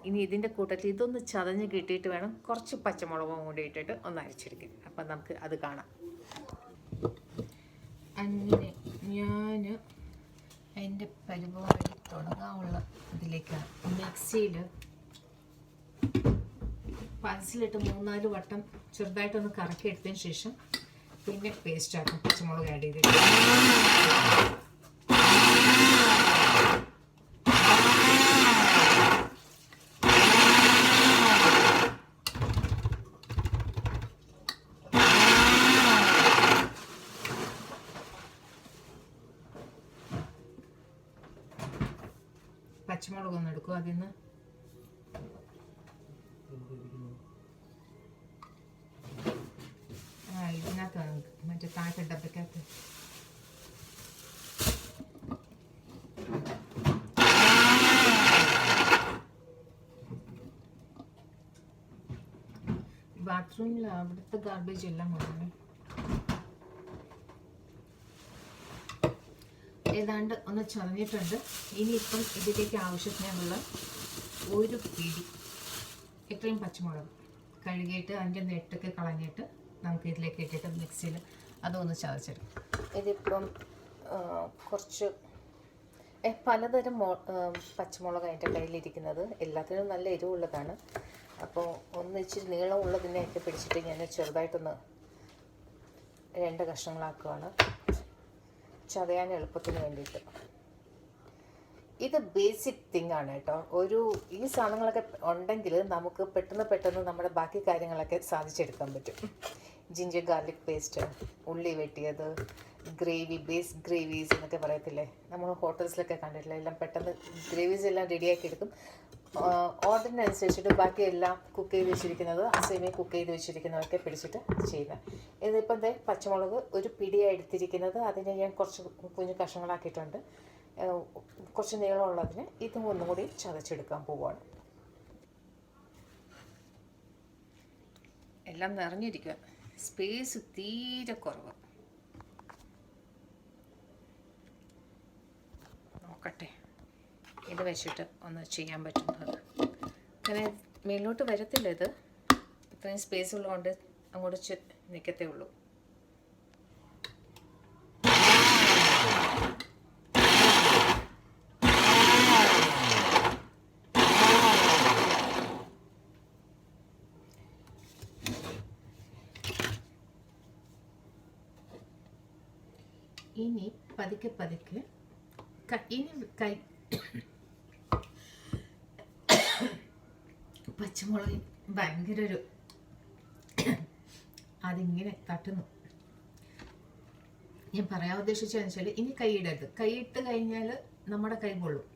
ഇനി ഇതിൻ്റെ കൂട്ടത്തിൽ ഇതൊന്ന് ചതഞ്ഞ് കിട്ടിയിട്ട് വേണം കുറച്ച് പച്ചമുളകും കൂടി ഇട്ടിട്ട് ഒന്ന് അരച്ചെടുക്കാൻ. അപ്പം നമുക്ക് അത് കാണാം. അങ്ങനെ ഞാൻ എൻ്റെ പരിപാടി തുടങ്ങാനുള്ള ഇതിലേക്കാണ്. മിക്സിയിൽ പൾസിലിട്ട് 3-4 വട്ടം ചെറുതായിട്ടൊന്ന് കറക്കി എടുത്തതിന് ശേഷം പിന്നെ പേസ്റ്റ് ആക്കും. പച്ചമുളക് ആഡ് ചെയ്തിട്ട് പച്ചമുളക് ഒന്ന് എടുക്കും. അതിൽ നിന്ന് ഇതിനകത്താണ് മറ്റേ താഴത്തെ ഡബക്കകത്ത്. ബാത്റൂമിൽ അവിടുത്തെ ഗാർബേജ് എല്ലാം കൊണ്ടുവന്നു. ഏതാണ്ട് ഒന്ന് ചതഞ്ഞിട്ടുണ്ട്. ഇനിയിപ്പം ഇതിലേക്ക് ആവശ്യത്തിനുള്ള ഒരു പിടി ഇത്രയും പച്ചമുളക് കഴുകിയിട്ട് അതിൻ്റെ നെട്ടൊക്കെ കളഞ്ഞിട്ട് നമുക്ക് ഇതിലേക്ക് ഇട്ടിട്ട് മിക്സിയിൽ അതൊന്ന് ചതച്ചെടുക്കും. ഇതിപ്പം കുറച്ച് പലതരം പച്ചമുളക് അതിൻ്റെ കയ്യിലിരിക്കുന്നത്. എല്ലാത്തിനും നല്ല എരിവുള്ളതാണ്. അപ്പോൾ ഇച്ചിരി നീളമുള്ളതിനെയൊക്കെ പിടിച്ചിട്ട് ഞാൻ ചെറുതായിട്ടൊന്ന് 2 കഷ്ണങ്ങളാക്കുകയാണ്, ചതയാൻ എളുപ്പത്തിന് വേണ്ടിയിട്ട്. ഇത് ബേസിക് തിങ് ആണ് കേട്ടോ. ഈ സാധനങ്ങളൊക്കെ ഉണ്ടെങ്കിൽ നമുക്ക് പെട്ടെന്ന് നമ്മുടെ ബാക്കി കാര്യങ്ങളൊക്കെ സാധിച്ചെടുക്കാൻ പറ്റും. ജിഞ്ചർ ഗാർലിക് പേസ്റ്റ്, ഉള്ളി വെട്ടിയത്, ബേസ് ഗ്രേവീസ് എന്നൊക്കെ പറയത്തില്ലേ, നമ്മൾ ഹോട്ടൽസിലൊക്കെ കണ്ടിട്ടില്ല. എല്ലാം പെട്ടെന്ന് ഗ്രേവീസ് എല്ലാം റെഡിയാക്കി എടുക്കും. ഓർഡറിനനുസരിച്ചിട്ട് ബാക്കി എല്ലാം കുക്ക് ചെയ്ത് വെച്ചിരിക്കുന്നത്, സെമി കുക്ക് ചെയ്ത് വെച്ചിരിക്കുന്നതൊക്കെ പിടിച്ചിട്ട് ചെയ്യുക. ഇതിപ്പം പച്ചമുളക് ഒരു പിടിയാണ് എടുത്തിരിക്കുന്നത്. അതിനെ ഞാൻ കുറച്ച് കുഞ്ഞു കഷ്ണങ്ങളാക്കിയിട്ടുണ്ട്. കുറച്ച് നീളമുള്ളതിന് ഇതും ഒന്നും കൂടി ചതച്ചെടുക്കാൻ പോവുകയാണ്. എല്ലാം നിറഞ്ഞിരിക്കുക, സ്പേസ് തീരെ കുറവ്. നോക്കട്ടെ ഇത് വെച്ചിട്ട് ഒന്ന് ചെയ്യാൻ പറ്റുന്നത്. അങ്ങനെ മേലോട്ട് വരത്തില്ല. ഇത് ഇത്രയും സ്പേസ് ഉള്ളതുകൊണ്ട് അങ്ങോട്ട് നിൽക്കത്തേ ഉള്ളൂ. ഇനി പതുക്കെ പച്ചമുളക് ഭയങ്കര ഒരു അതിങ്ങനെ തട്ടുന്നു. ഞാൻ പറയാൻ ഉദ്ദേശിച്ചതെന്ന് വെച്ചാൽ ഇനി കൈയിടരുത്. കൈയിട്ട് കഴിഞ്ഞാൽ നമ്മുടെ കൈ പൊള്ളും.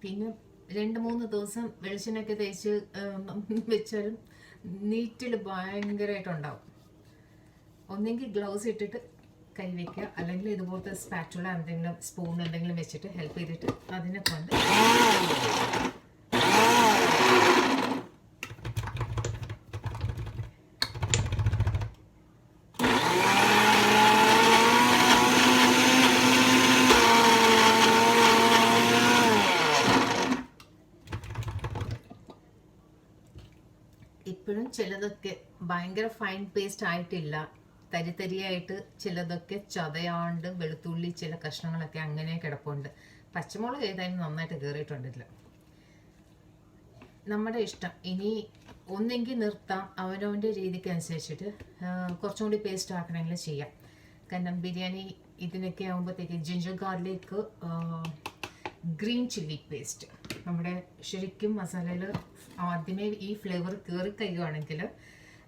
പിന്നെ 2-3 ദിവസം വെളിച്ചെണ്ണയൊക്കെ തേച്ച് വെച്ചാലും നീറ്റിൽ ഭയങ്കരമായിട്ടുണ്ടാവും. ഒന്നെങ്കിൽ ഗ്ലൗസ് ഇട്ടിട്ട് കൈ വയ്ക്കുക, അല്ലെങ്കിൽ ഇതുപോലത്തെ സ്പാറ്റുല എന്തെങ്കിലും സ്പൂൺ എന്തെങ്കിലും വെച്ചിട്ട് ഹെൽപ്പ് ചെയ്തിട്ട് അതിനെ കൊണ്ട് ഇപ്പോഴും ചിലതൊക്കെ ഭയങ്കര ഫൈൻ പേസ്റ്റ് ആയിട്ടില്ല, തരിതരിയായിട്ട് ചിലതൊക്കെ ചതയാണ്ട് വെളുത്തുള്ളി ചില കഷ്ണങ്ങളൊക്കെ അങ്ങനെ കിടപ്പുണ്ട്. പച്ചമുളക് ഏതായാലും നന്നായിട്ട് കയറിയിട്ടുണ്ടില്ല. നമ്മുടെ ഇഷ്ടം. ഇനി ഒന്നെങ്കിൽ നിർത്താം, അവനവൻ്റെ രീതിക്ക് അനുസരിച്ചിട്ട് കുറച്ചും കൂടി പേസ്റ്റ് ആക്കണമെങ്കിൽ ചെയ്യാം. കാരണം ബിരിയാണി ഇതിനൊക്കെ ആകുമ്പോഴത്തേക്ക് ginger garlic, green chilli paste നമ്മുടെ ശരിക്കും മസാലയിൽ ആദ്യമേ ഈ ഫ്ലേവർ കയറി കഴിയുവാണെങ്കിൽ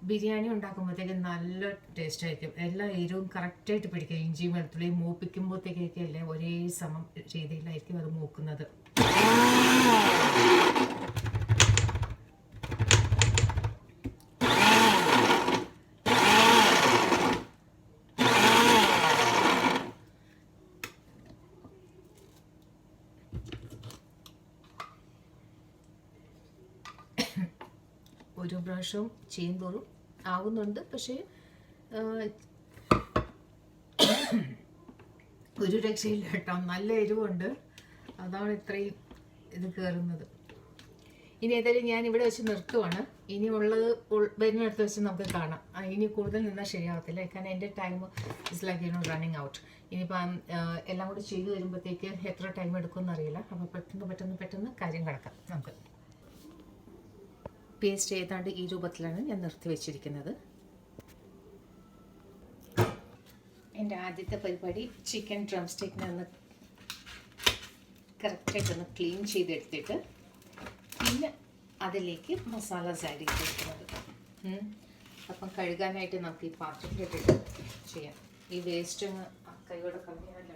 ബിരിയാണി ഉണ്ടാക്കുമ്പോഴത്തേക്ക് നല്ല ടേസ്റ്റ് ആയിരിക്കും. എല്ലാ എരിവും കറക്റ്റായിട്ട് പിടിക്കുക. ഇഞ്ചി വെളുത്തുള്ളി മൂപ്പിക്കുമ്പോഴത്തേക്കൊക്കെ അല്ലേ ഒരേ സമം രീതിയിലായിരിക്കും അത് മൂക്കുന്നത്. ഒരു പ്രാവശ്യം ചെയ്യുന്തോറും ആവുന്നുണ്ട്, പക്ഷേ ഒരു രക്ഷയില്ല കേട്ടോ. നല്ല എരിവുണ്ട്, അതാണ് ഇത്രയും ഇത് കയറുന്നത്. ഇനി ഏതായാലും ഞാൻ ഇവിടെ വെച്ച് നിർത്തുവാണ്. ഇനിയുള്ളത് വരുന്നിടത്ത് വെച്ച് നമുക്ക് കാണാം. ഇനി കൂടുതൽ നിന്നാൽ ശരിയാവത്തില്ല, കാരണം എൻ്റെ time is like running out. ഇനിയിപ്പം എല്ലാം കൂടി ചെയ്തു വരുമ്പോഴത്തേക്ക് എത്ര ടൈം എടുക്കുമെന്ന് അറിയില്ല. അപ്പോൾ പെട്ടെന്ന് കാര്യം കിടക്കാം നമുക്ക്. പേസ്റ്റ് ഏതാണ്ട് ഈ രൂപത്തിലാണ് ഞാൻ നിർത്തി വെച്ചിരിക്കുന്നത്. എൻ്റെ ആദ്യത്തെ പരിപാടി ചിക്കൻ ഡ്രം സ്റ്റിക്കിനെ ഒന്ന് കറക്റ്റായിട്ടൊന്ന് ക്ലീൻ ചെയ്തെടുത്തിട്ട് പിന്നെ അതിലേക്ക് മസാലാസ് ആഡ് ചെയ്തെടുക്കുന്നത്. അപ്പം കഴുകാനായിട്ട് നമുക്ക് ഈ പാത്രത്തിലിട്ടിട്ട് ചെയ്യാം. ഈ വേസ്റ്റ് കൈയോടെ കമ്മിയല്ല.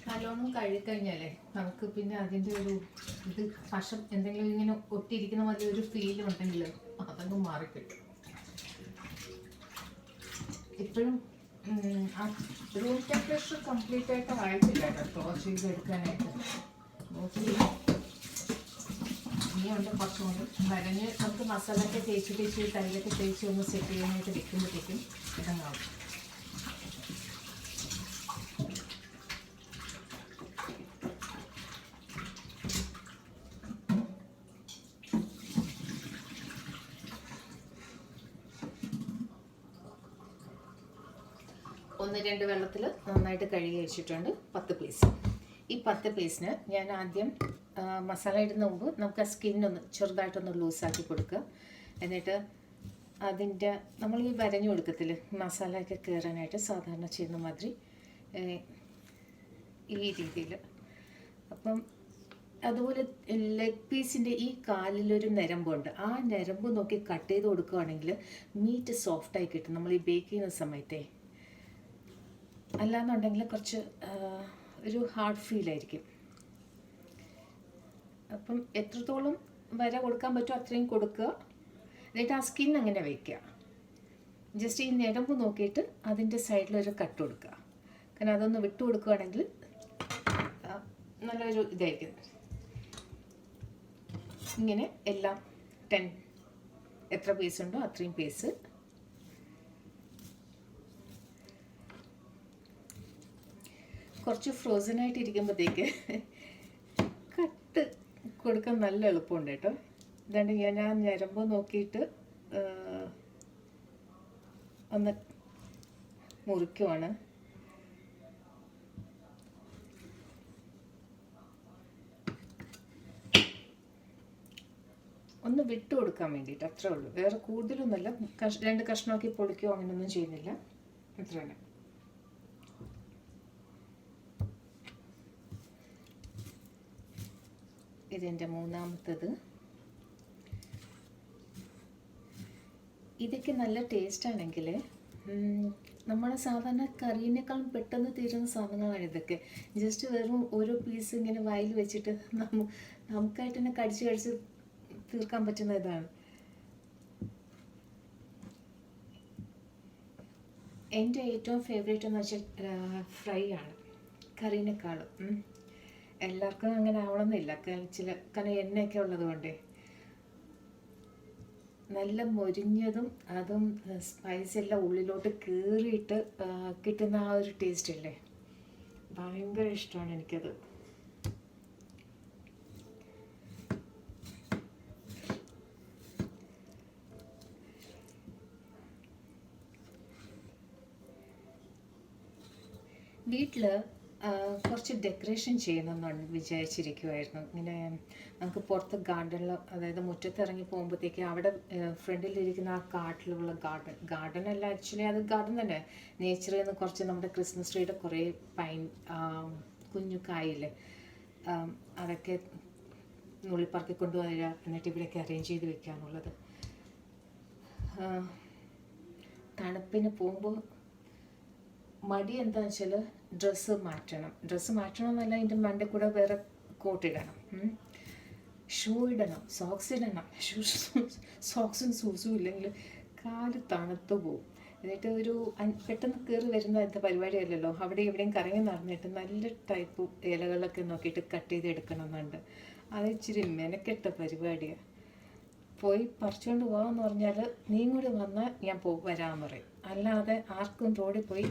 നല്ലോണം കഴുകിക്കഴിഞ്ഞാലേ നമുക്ക് പിന്നെ അതിൻ്റെ ഒരു ഇത് പശം എന്തെങ്കിലും ഇങ്ങനെ ഒട്ടിയിരിക്കുന്ന മാതിരി ഒരു ഫീൽ ഉണ്ടെങ്കിൽ അതങ്ങ് മാറിക്കിട്ടും. ഇപ്പോഴും ആ റൂം ടെമ്പറേച്ചർ കംപ്ലീറ്റ് ആയിട്ട് ആയിട്ടില്ല കേട്ടോ ചെയ്തെടുക്കാനായിട്ട്. നോക്കി ഇനിയുണ്ട് കുറച്ചും കൂടി വരഞ്ഞ് നമുക്ക് മസാലയൊക്കെ തേച്ച് തൈലൊക്കെ തേച്ച് ഒന്ന് സെറ്റ് ചെയ്യാനായിട്ട് വെക്കുമ്പോഴത്തേക്കും ഇതങ്ങാവും. ഒന്ന് രണ്ട് വെള്ളത്തിൽ നന്നായിട്ട് കഴുകി വെച്ചിട്ടുണ്ട് 10 പീസ്. ഈ 10 പീസിന് ഞാൻ ആദ്യം മസാല ഇടുന്ന മുമ്പ് നമുക്ക് ആ സ്കിന്നൊന്ന് ചെറുതായിട്ടൊന്ന് ലൂസാക്കി കൊടുക്കുക. എന്നിട്ട് അതിൻ്റെ നമ്മൾ ഈ വരഞ്ഞു കൊടുക്കത്തില്ല മസാലയൊക്കെ കയറാനായിട്ട് സാധാരണ ചെയ്യുന്ന മാതിരി ഈ രീതിയിൽ. അപ്പം അതുപോലെ ലെഗ് പീസിൻ്റെ ഈ കാലിലൊരു ഞരമ്പുണ്ട്, ആ ഞരമ്പ് നോക്കി കട്ട് ചെയ്ത് കൊടുക്കുകയാണെങ്കിൽ മീറ്റ് സോഫ്റ്റായി കിട്ടും നമ്മൾ ഈ ബേക്ക് ചെയ്യുന്ന സമയത്തെ. അല്ലാന്നുണ്ടെങ്കിൽ കുറച്ച് ഒരു ഹാർഡ് ഫീലായിരിക്കും. അപ്പം എത്രത്തോളം വര കൊടുക്കാൻ പറ്റുമോ അത്രയും കൊടുക്കുക. എന്നിട്ട് ആ സ്കിൻ അങ്ങനെ വയ്ക്കുക. ജസ്റ്റ് ഈ ഞരമ്പ് നോക്കിയിട്ട് അതിൻ്റെ സൈഡിലൊരു കട്ട് കൊടുക്കുക. കാരണം അതൊന്ന് വിട്ടു കൊടുക്കുകയാണെങ്കിൽ നല്ലൊരു ഇതായിരിക്കും. ഇങ്ങനെ എല്ലാം 10 എത്ര പീസ് ഉണ്ടോ അത്രയും പീസ്. കുറച്ച് ഫ്രോസൺ ആയിട്ട് ഇരിക്കുമ്പോഴത്തേക്ക് കട്ട് കൊടുക്കാൻ നല്ല എളുപ്പമുണ്ട് കേട്ടോ. ഇതാണ്ട് ഞാൻ ആ ഞരമ്പ് നോക്കിയിട്ട് ഒന്ന് മുറിക്കുവാണ്. ഒന്ന് വിട്ടു കൊടുക്കാൻ വേണ്ടിയിട്ട്, അത്രേ ഉള്ളൂ. വേറെ കൂടുതലൊന്നുമല്ല. രണ്ട് കഷ്ണമാക്കി പൊളിക്കുകയോ അങ്ങനെയൊന്നും ചെയ്യുന്നില്ല, അത്ര തന്നെ. ഇതെൻ്റെ മൂന്നാമത്തത്. ഇതൊക്കെ നല്ല ടേസ്റ്റ് ആണെങ്കിൽ നമ്മളെ സാധാരണ കറീനേക്കാളും പെട്ടെന്ന് തീരുന്ന സാധനങ്ങളാണ് ഇതൊക്കെ. ജസ്റ്റ് വെറും ഓരോ പീസ് ഇങ്ങനെ വായിൽ വെച്ചിട്ട് നമുക്കായിട്ട് തന്നെ കടിച്ച് തീർക്കാൻ പറ്റുന്ന ഇതാണ്. എൻ്റെ ഏറ്റവും ഫേവറേറ്റ് എന്ന് വെച്ചാൽ ഫ്രൈ ആണ്, കറീനേക്കാളും. എല്ലാവർക്കും അങ്ങനെ ആവണമെന്നില്ല, കാരണം എണ്ണയൊക്കെ ഉള്ളത് കൊണ്ടേ. നല്ല മൊരിഞ്ഞതും അതും സ്പൈസ് എല്ലാം ഉള്ളിലോട്ട് കയറിയിട്ട് കിട്ടുന്ന ആ ഒരു ടേസ്റ്റ് ഇല്ലേ, ഭയങ്കര ഇഷ്ടമാണ് എനിക്കത്. വീട്ടിൽ കുറച്ച് ഡെക്കറേഷൻ ചെയ്യണമെന്നാണ് വിചാരിച്ചിരിക്കുമായിരുന്നു. ഇങ്ങനെ നമുക്ക് പുറത്ത് ഗാർഡനിൽ, അതായത് മുറ്റത്ത് ഇറങ്ങി പോകുമ്പോഴത്തേക്ക് അവിടെ ഫ്രണ്ടിലിരിക്കുന്ന ആ കാട്ടിലുള്ള ഗാർഡൻ അല്ല, ആക്ച്വലി അത് ഗാർഡൻ തന്നെ. നേച്ചറിൽ നിന്ന് കുറച്ച് നമ്മുടെ ക്രിസ്മസ് ട്രീയുടെ കുറേ കുഞ്ഞു കായില്ലേ, അതൊക്കെ നുള്ളിപ്പറക്കി കൊണ്ടുവരിക, എന്നിട്ട് ഇവിടെയൊക്കെ അറേഞ്ച് ചെയ്ത് വെക്കാനുള്ളത്. തണുപ്പിന് പോകുമ്പോൾ മടി എന്താണെന്ന് വെച്ചാൽ ഡ്രസ്സ് മാറ്റണം എന്നല്ല, അതിൻ്റെ മണ്ടയിൽ കൂടെ വേറെ കോട്ടിടണം, ഷൂ ഇടണം, സോക്സ് ഇടണം. സോക്സും ഷൂസും ഇല്ലെങ്കിൽ കാല് തണുത്തു പോവും. എന്നിട്ട് ഒരു പെട്ടെന്ന് കയറി വരുന്ന എന്താ പരിപാടിയല്ലല്ലോ, അവിടെ ഇവിടെയും കറങ്ങി നടന്നിട്ട് നല്ല ടൈപ്പ് ഇലകളൊക്കെ നോക്കിയിട്ട് കട്ട് ചെയ്ത് എടുക്കണമെന്നുണ്ട്. അത് ഇച്ചിരി മെനക്കെട്ട പരിപാടിയാണ്. പോയി പറിച്ചുകൊണ്ട് പോകാമെന്ന് പറഞ്ഞാൽ നീ കൂടി വന്നാൽ ഞാൻ വരാമെന്ന് പറയും. അല്ലാതെ ആർക്കും റോഡിൽ പോയി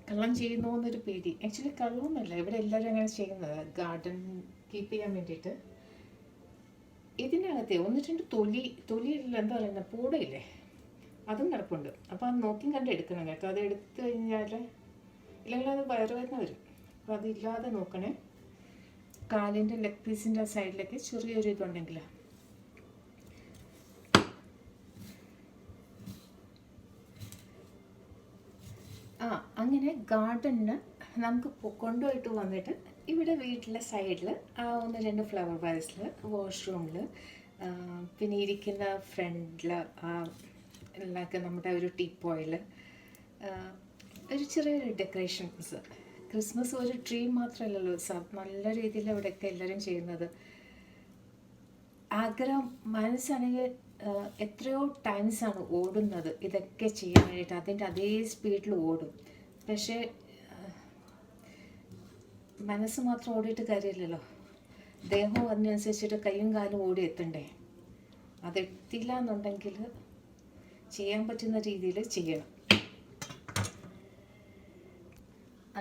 കള്ളം ചെയ്യുന്നു എന്നൊരു പേടി. ആക്ച്വലി കള്ളമൊന്നുമല്ല, ഇവിടെ എല്ലാവരും അങ്ങനെ ചെയ്യുന്നത്, ഗാർഡൻ കീപ്പ് ചെയ്യാൻ വേണ്ടിയിട്ട്. ഇതിനകത്തെ 1-2 തൊലിയില്ല, എന്താ പറയുന്നത്, പൂടയില്ലേ, അതും കിടപ്പുണ്ട്. അപ്പോൾ അത് നോക്കിയും കണ്ട് എടുക്കണം കേട്ടോ. അത് എടുത്തു കഴിഞ്ഞാൽ ഇല്ലെങ്കിൽ അത് വയറുവേദന വരും. അപ്പോൾ അതില്ലാതെ നോക്കണേ. കാലിൻ്റെ ലെഗ് പീസിൻ്റെ സൈഡിലേക്ക് ചെറിയൊരു ഇതുണ്ടെങ്കിൽ. അങ്ങനെ ഗാർഡനിന് നമുക്ക് കൊണ്ടുപോയിട്ട് വന്നിട്ട് ഇവിടെ വീട്ടിലെ സൈഡിൽ 1-2 ഫ്ലവർ വാസിൽ, വാഷ്റൂമിൽ, പിന്നെ ഇരിക്കുന്ന ഫ്രണ്ടിൽ എല്ലാമൊക്കെ നമ്മുടെ ഒരു ടീപ്പോയിൽ ഒരു ചെറിയൊരു ഡെക്കറേഷൻസ്. ക്രിസ്മസ് ഒരു ട്രീ മാത്രമല്ലല്ലോ, നല്ല രീതിയിൽ ഇവിടെയൊക്കെ എല്ലാവരും ചെയ്യുന്നത്. ആഗ്രഹം മനസ്സാണെങ്കിൽ എത്രയോ ടൈംസാണ് ഓടുന്നത് ഇതൊക്കെ ചെയ്യാൻ വേണ്ടിയിട്ട്, അതിൻ്റെ അതേ സ്പീഡിൽ ഓടും. പക്ഷേ മനസ്സ് മാത്രം ഓടിയിട്ട് കാര്യമില്ലല്ലോ, ദേഹവും അതിനനുസരിച്ചിട്ട് കൈയും കാലും ഓടി എത്തണ്ടേ. അതെത്തില്ല എന്നുണ്ടെങ്കിൽ ചെയ്യാൻ പറ്റുന്ന രീതിയിൽ ചെയ്യണം.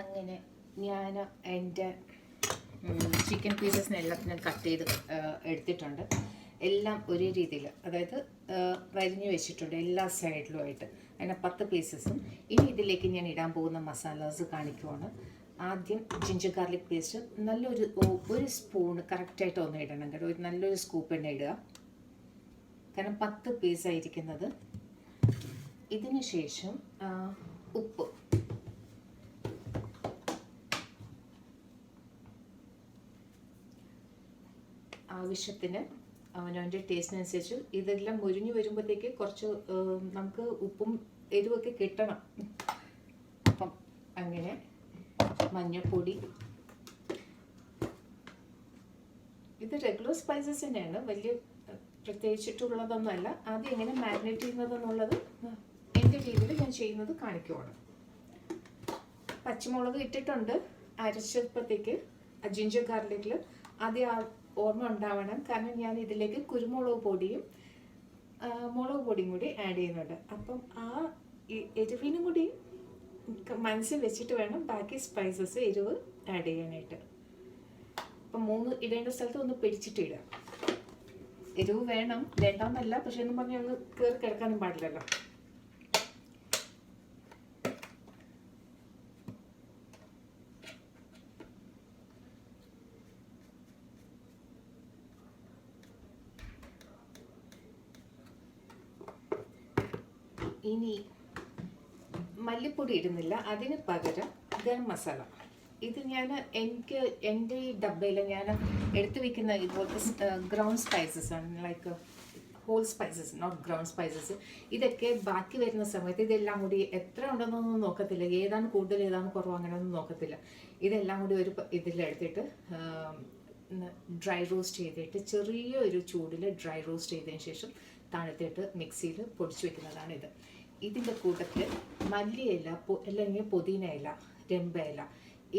അങ്ങനെ ഞാൻ എൻ്റെ ചിക്കൻ പീസസിനെല്ലാം ഞാൻ കട്ട് ചെയ്ത് എടുത്തിട്ടുണ്ട്. എല്ലാം ഒരേ രീതിയിൽ, അതായത് വരിഞ്ഞു വെച്ചിട്ടുണ്ട് എല്ലാ സൈഡിലുമായിട്ട്. അങ്ങനെ 10 പീസസും. ഇനി ഇതിലേക്ക് ഞാൻ ഇടാൻ പോകുന്ന മസാലാസ് കാണിക്കുവാണ്. ആദ്യം ജിഞ്ചർ ഗാർലിക് പേസ്റ്റ് ഒരു സ്പൂണ് കറക്റ്റായിട്ട് ഒന്ന് ഇടണം കേട്ടോ. നല്ലൊരു സ്കൂപ്പ് എണ്ണ ഇടുക, കാരണം 10 പീസായിരിക്കുന്നത്. ഇതിന് ശേഷം ഉപ്പ്, ആവശ്യത്തിന് അവനവൻ്റെ ടേസ്റ്റിനനുസരിച്ച്. ഇതെല്ലാം മുരിഞ്ഞു വരുമ്പോഴത്തേക്ക് കുറച്ച് നമുക്ക് ഉപ്പും എരിവൊക്കെ കിട്ടണം. അപ്പം അങ്ങനെ മഞ്ഞൾപ്പൊടി, ഇത് റെഗുലർ സ്പൈസസ് തന്നെയാണ്, വലിയ പ്രത്യേകിച്ചിട്ടുള്ളതൊന്നുമല്ല. ആദ്യം എങ്ങനെ മാരിനേറ്റ് ചെയ്യുന്നതെന്നുള്ളത് എൻ്റെ രീതിയിൽ ഞാൻ ചെയ്യുന്നത് കാണിക്കുവാണ്. പച്ചമുളക് ഇട്ടിട്ടുണ്ട് അരച്ചപ്പോഴത്തേക്ക്. ജിഞ്ചർ ഗാർലിക്കിൽ ആദ്യം ഓർമ്മ ഉണ്ടാവണം, കാരണം ഞാൻ ഇതിലേക്ക് കുരുമുളക് പൊടിയും മുളക് പൊടിയും കൂടി ആഡ് ചെയ്യുന്നുണ്ട്. അപ്പം ആ എരിവിനും കൂടി മനസ്സിൽ വെച്ചിട്ട് വേണം ബാക്കി സ്പൈസസ് എരിവ് ആഡ് ചെയ്യാനായിട്ട്. അപ്പം 3 ഇടേണ്ട സ്ഥലത്ത് ഒന്ന് പിടിച്ചിട്ട് ഇടുക. എരിവ് വേണ്ടെന്നല്ല, പക്ഷെ എന്ന് പറഞ്ഞാൽ ഒന്ന് കയറി കിടക്കാനും പാടില്ലല്ലോ. ഇനി മല്ലിപ്പൊടി ഇടുന്നില്ല, അതിന് പകരം ഗരം മസാല. ഇത് ഞാൻ എൻ്റെ ഈ ഡബ്ബയിൽ ഞാൻ എടുത്തു വെക്കുന്ന ഇതുപോലത്തെ ഗ്രൗണ്ട് സ്പൈസസ് ആണ്, like whole spices, not ground spices. ഇതൊക്കെ ബാക്കി വരുന്ന സമയത്ത് ഇതെല്ലാം കൂടി എത്ര ഉണ്ടെന്നൊന്നും നോക്കത്തില്ല, ഏതാണ് കൂടുതൽ ഏതാണ് കുറവ് അങ്ങനെയൊന്നും നോക്കത്തില്ല. ഇതെല്ലാം കൂടി ഒരു ഇതിലെടുത്തിട്ട് ഡ്രൈ റോസ്റ്റ് ചെയ്തിട്ട് ചെറിയൊരു ചൂടിൽ ഡ്രൈ റോസ്റ്റ് ചെയ്തതിന് ശേഷം തണുത്തിട്ട് മിക്സിയിൽ പൊടിച്ചു വെക്കുന്നതാണ് ഇത്. ഇതിൻ്റെ കൂട്ടത്തിൽ മല്ലിയില അല്ലെങ്കിൽ പുതിന ഇല, രമ്പ ഇല,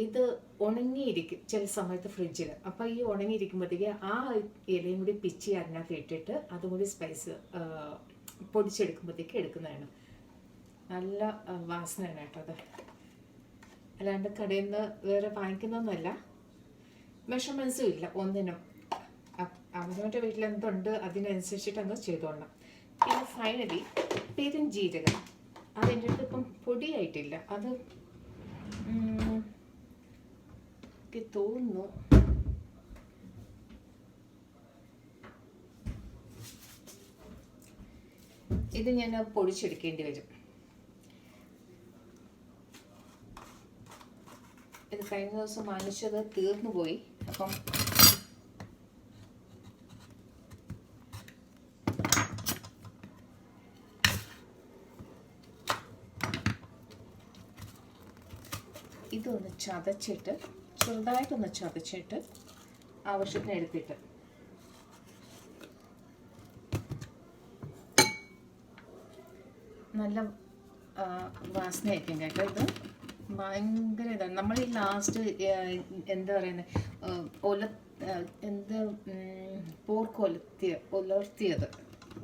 ഇത് ഉണങ്ങിയിരിക്കും ചില സമയത്ത് ഫ്രിഡ്ജിൽ. അപ്പോൾ ഈ ഉണങ്ങിയിരിക്കുമ്പോഴത്തേക്ക് ആ ഇലയും കൂടി പിച്ചി അതിനകത്ത് ഇട്ടിട്ട് അതും കൂടി സ്പൈസ് പൊടിച്ചെടുക്കുമ്പോഴത്തേക്ക് എടുക്കുന്നതാണ്. നല്ല വാസനയാണ് കേട്ടോ അത്. അല്ലാണ്ട് കടയിൽ നിന്ന് വേറെ വാങ്ങിക്കുന്നൊന്നുമല്ല, മെഷർമെൻറ്റ്സും ഇല്ല ഒന്നിനും. അവനവൻ്റെ വീട്ടിൽ എന്തുണ്ട് അതിനനുസരിച്ചിട്ട് അങ്ങ് ചെയ്തോളണം. പിന്നെ ഫൈനലി പെരുംജീരകം. അതെൻ്റെ അടുത്ത് ഇപ്പം പൊടിയായിട്ടില്ല, അത് എനിക്ക് തോന്നുന്നു ഇത് ഞാൻ പൊടിച്ചെടുക്കേണ്ടി വരും. ഇത് കഴിഞ്ഞ ദിവസം വാങ്ങിച്ചത് തീർന്നു പോയി. അപ്പം ഇതൊന്ന് ചതച്ചിട്ട്, ചെറുതായിട്ടൊന്ന് ചതച്ചിട്ട് ആവശ്യത്തിന് എടുത്തിട്ട് നല്ല വാസനയായിരിക്കും കേട്ടോ. ഇത് ഭയങ്കര ഇതാണ്. നമ്മൾ ഈ ലാസ്റ്റ് എന്താ പറയുന്നത്, പോർക്ക് ഉലർത്തിയത്,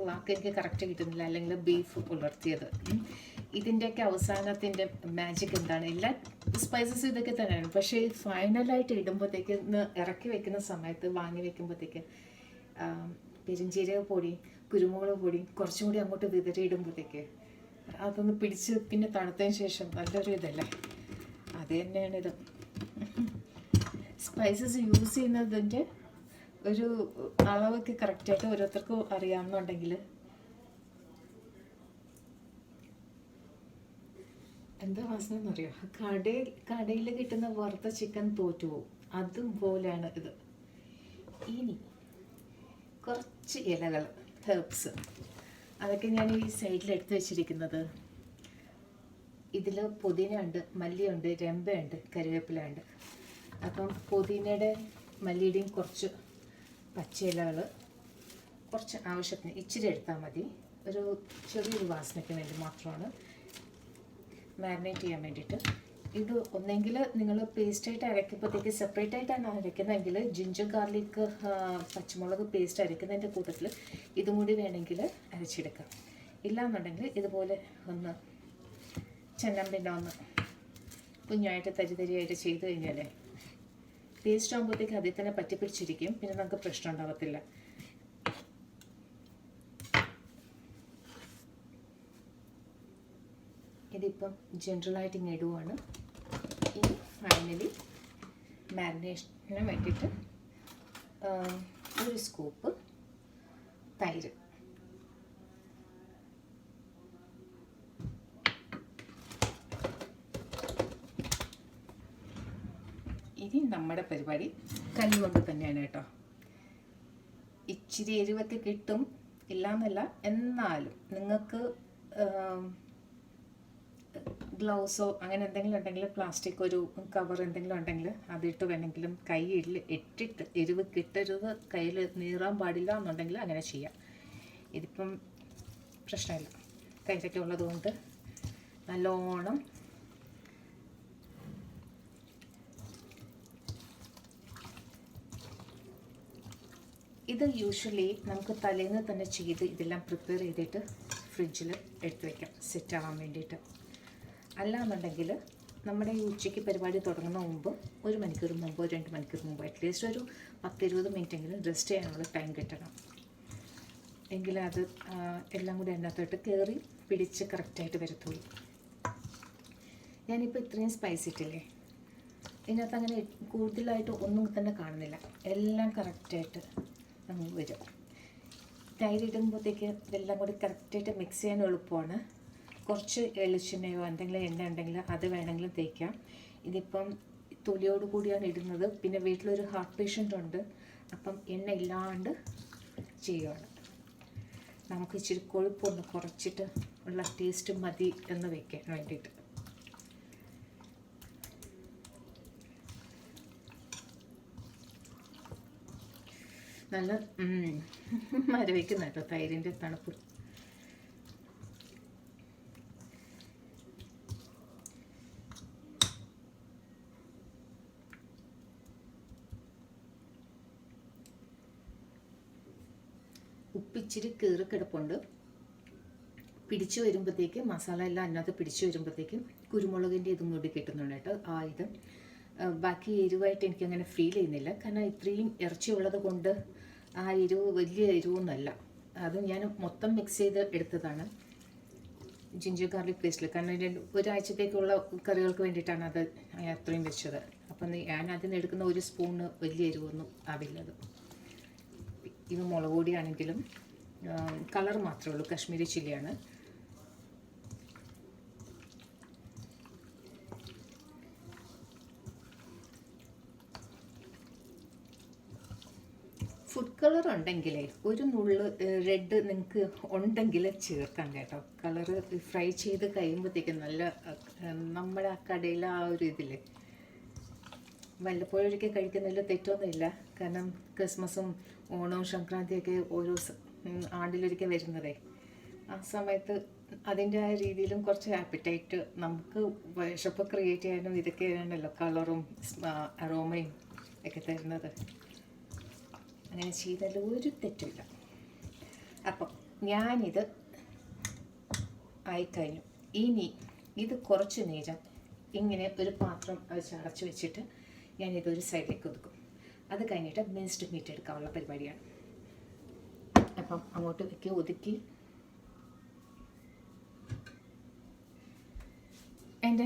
വാക്ക് എനിക്ക് കറക്റ്റ് കിട്ടുന്നില്ല, അല്ലെങ്കിൽ ബീഫ് ഉലർത്തിയത്. ഇതിൻ്റെയൊക്കെ അവസാനത്തിൻ്റെ മാജിക് എന്താണ്? എല്ലാ സ്പൈസസും ഇതൊക്കെ തന്നെയാണ്, പക്ഷേ ഫൈനലായിട്ട് ഇടുമ്പോഴത്തേക്ക് ഇറക്കി വെക്കുന്ന സമയത്ത് വാങ്ങി വെക്കുമ്പോഴത്തേക്ക് പെരുംജീരക പൊടി, കുരുമുളക് പൊടി കുറച്ചും കൂടി അങ്ങോട്ട് വിതറി ഇടുമ്പോഴത്തേക്ക് അതൊന്ന് പിടിച്ച് പിന്നെ തണുത്തതിന് ശേഷം നല്ലൊരു ഇതല്ലേ. അത് തന്നെയാണിത്. സ്പൈസസ് യൂസ് ചെയ്യുന്നതിൻ്റെ ഒരു അളവൊക്കെ കറക്റ്റായിട്ട് ഓരോരുത്തർക്കും അറിയാമെന്നുണ്ടെങ്കിൽ എന്താ വാസന എന്നറിയോ? കടയിൽ കിട്ടുന്ന വറുത്ത ചിക്കൻ തോറ്റുപോകും, അതുപോലെയാണ് ഇത്. ഇനി കുറച്ച് ഇലകൾ, ഹെർബ്സ്, അതൊക്കെ ഞാൻ ഈ സൈഡിൽ എടുത്ത് വെച്ചിരിക്കുന്നത്. ഇതിൽ പുതിന ഉണ്ട്, മല്ലിയുണ്ട്, രമ്പയുണ്ട്, കരിവേപ്പില ഉണ്ട്. അപ്പം പുതിനയുടെ മല്ലിയുടെയും കുറച്ച് പച്ചയിലകൾ കുറച്ച് ആവശ്യത്തിന് ഇച്ചിരി എടുത്താൽ മതി. ഒരു ചെറിയൊരു വാസനയ്ക്ക് വേണ്ടി മാത്രമാണ്, മാരിനേറ്റ് ചെയ്യാൻ വേണ്ടിയിട്ട്. ഇത് ഒന്നെങ്കിൽ നിങ്ങൾ പേസ്റ്റായിട്ട് അരയ്ക്കുമ്പോഴത്തേക്ക് സെപ്പറേറ്റ് ആയിട്ടാണ് അരയ്ക്കുന്നതെങ്കിൽ ജിഞ്ചർ ഗാർലിക് പച്ചമുളക് പേസ്റ്റ് അരയ്ക്കുന്നതിൻ്റെ കൂട്ടത്തിൽ ഇതും കൂടി വേണമെങ്കിൽ അരച്ചെടുക്കാം. ഇല്ലയെന്നുണ്ടെങ്കിൽ ഇതുപോലെ ഒന്ന് ചെന്നമ്പിൻ്റെ ഒന്ന് കുഞ്ഞായിട്ട് തരിതരിയായിട്ട് ചെയ്ത് കഴിഞ്ഞാൽ പേസ്റ്റ് ആകുമ്പോഴത്തേക്ക് അതിൽ തന്നെ പറ്റിപ്പിടിച്ചിരിക്കും, പിന്നെ നമുക്ക് പ്രശ്നം ഉണ്ടാകത്തില്ല. ഇതിപ്പം ജനറലായിട്ട് ഇങ്ങനെ ഇടുവാണ്. ഇനി ഫൈനലി മാരിനേഷന് വേണ്ടിയിട്ട് ഒരു സ്കൂപ്പ് തൈര്. ഇനി നമ്മുടെ പരിപാടി കല്ലുകൊണ്ട് തന്നെയാണ് കേട്ടോ. ഇച്ചിരി എരിവൊക്കെ കിട്ടും, ഇല്ലയെന്നല്ല, എന്നാലും നിങ്ങൾക്ക് ഗ്ലൗസോ അങ്ങനെ എന്തെങ്കിലും ഉണ്ടെങ്കിൽ, പ്ലാസ്റ്റിക് ഒരു കവർ എന്തെങ്കിലും ഉണ്ടെങ്കിൽ അതിട്ട് വേണമെങ്കിലും കയ്യിൽ ഇട്ടിട്ട്, എരിവ് കിട്ടരുത്, കയ്യിൽ നീറാൻ പാടില്ല എന്നുണ്ടെങ്കിൽ അങ്ങനെ ചെയ്യാം. ഇതിപ്പം പ്രശ്നമില്ല, തൈരൊക്കെ ഉള്ളതുകൊണ്ട് നല്ലോണം ഇത് യൂഷ്വലി നമുക്ക് തലേന്ന് തന്നെ ചെയ്ത് ഇതെല്ലാം പ്രിപ്പയർ ചെയ്തിട്ട് ഫ്രിഡ്ജിൽ എടുത്ത് വയ്ക്കാം, സെറ്റാവാൻ വേണ്ടിയിട്ട്. അല്ലാന്നുണ്ടെങ്കിൽ നമ്മുടെ ഈ ഉച്ചയ്ക്ക് പരിപാടി തുടങ്ങുന്ന മുമ്പ് 1 മണിക്കൂർ മുമ്പോ 2 മണിക്കൂർ മുമ്പോ അറ്റ്ലീസ്റ്റ് ഒരു 10-20 മിനിറ്റെങ്കിലും റെസ്റ്റ് ചെയ്യാനുള്ള ടൈം കിട്ടണം. എങ്കിൽ അത് എല്ലാം കൂടി അതിനകത്തോട്ട് കയറി പിടിച്ച് കറക്റ്റായിട്ട് വരത്തുള്ളൂ. ഞാനിപ്പോൾ ഇത്രയും സ്പൈസ് ഇട്ടില്ലേ, ഇതിനകത്ത് അങ്ങനെ കൂടുതലായിട്ട് ഒന്നും തന്നെ കാണുന്നില്ല, എല്ലാം കറക്റ്റായിട്ട് നമുക്ക് വരും. തൈര് ഇടുമ്പോഴത്തേക്ക് ഇതെല്ലാം കൂടി കറക്റ്റായിട്ട് മിക്സ് ചെയ്യാൻ എളുപ്പമാണ്. കുറച്ച് വെളിച്ചെണ്ണയോ എന്തെങ്കിലും എണ്ണ ഉണ്ടെങ്കിൽ അത് വേണമെങ്കിലും തേക്കാം. ഇതിപ്പം തൊലിയോട് കൂടിയാണ് ഇടുന്നത്. പിന്നെ വീട്ടിലൊരു ഹാർട്ട് പേഷ്യൻ്റ് ഉണ്ട്, അപ്പം എണ്ണ ഇല്ലാണ്ട് ചെയ്യുകയാണ്. നമുക്ക് ഇച്ചിരി കൊഴുപ്പൊന്ന് കുറച്ചിട്ട് ഉള്ള ടേസ്റ്റ് മതി എന്ന് വയ്ക്കാൻ വേണ്ടിയിട്ട്. നല്ല മരവിക്കുന്ന കേട്ടോ തൈരിൻ്റെ തണുപ്പ്. ഉപ്പിച്ചിരി കീറിക്കിടപ്പുണ്ട്. പിടിച്ചു വരുമ്പോഴത്തേക്ക് മസാല എല്ലാം അതിനകത്ത് പിടിച്ചു വരുമ്പോഴത്തേക്കും കുരുമുളകിൻ്റെ ഇതും കൂടി കിട്ടുന്നുണ്ട് കേട്ടോ. ഇത് ബാക്കി എരിവായിട്ട് എനിക്കങ്ങനെ ഫീൽ ചെയ്യുന്നില്ല, കാരണം ഇത്രയും ഇറച്ചി ഉള്ളത് കൊണ്ട് ആ എരിവ് വലിയ എരിവൊന്നുമല്ല. അത് ഞാൻ മൊത്തം മിക്സ് ചെയ്ത് എടുത്തതാണ് ജിഞ്ചർ ഗാർലിക് പേസ്റ്റിൽ, കാരണം ഒരാഴ്ചത്തേക്കുള്ള കറികൾക്ക് വേണ്ടിയിട്ടാണ് അത് അത്രയും വെച്ചത്. അപ്പം ഞാൻ അതിൽ നിന്ന് എടുക്കുന്ന ഒരു സ്പൂണ് വലിയ എരിവൊന്നും ആവില്ലത്. ഇത് മുളക് പൊടിയാണെങ്കിലും കളർ മാത്രമേ ഉള്ളൂ, കാശ്മീരി ചില്ലിയാണ്. ഫുഡ് കളർ ഉണ്ടെങ്കിലേ ഒരു നുള്ള് റെഡ് നിങ്ങൾക്ക് ഉണ്ടെങ്കിൽ ചേർക്കാം കേട്ടോ. കളറ് ഫ്രൈ ചെയ്ത് കഴിയുമ്പോഴത്തേക്കും നല്ല നമ്മുടെ ആ കടയിലെ ആ ഒരു ഇതില്ലേ, വല്ലപ്പോഴൊക്കെ കഴിക്കുന്നതിൽ തെറ്റൊന്നുമില്ല. കാരണം ക്രിസ്മസും ഓണവും സംക്രാന്തിയൊക്കെ ഓരോ ആണ്ടിലൊരിക്കൽ വരുന്നതേ, ആ സമയത്ത് അതിൻ്റെ ആ രീതിയിലും കുറച്ച് ആപ്പിറ്റൈറ്റ് നമുക്ക് വിശപ്പ് ക്രിയേറ്റ് ചെയ്യാനും ഇതൊക്കെയാണല്ലോ കളറും അറോമയും ഒക്കെ തരുന്നത്. അങ്ങനെ ചെയ്താൽ ഒരു തെറ്റില്ല. അപ്പം ഞാനിത് ആയിക്കഴിഞ്ഞു. ഇനി ഇത് കുറച്ച് നേരം ഇങ്ങനെ ഒരു പാത്രം അടച്ചു വെച്ചിട്ട് ഞാനിതൊരു സൈഡിലേക്ക് ഒതുക്കും. അത് കഴിഞ്ഞിട്ട് മിൻസ്ഡ് മീറ്റ് എടുക്കാനുള്ള പരിപാടിയാണ്. അപ്പം അങ്ങോട്ട് വെക്കി ഒതുക്കി എൻ്റെ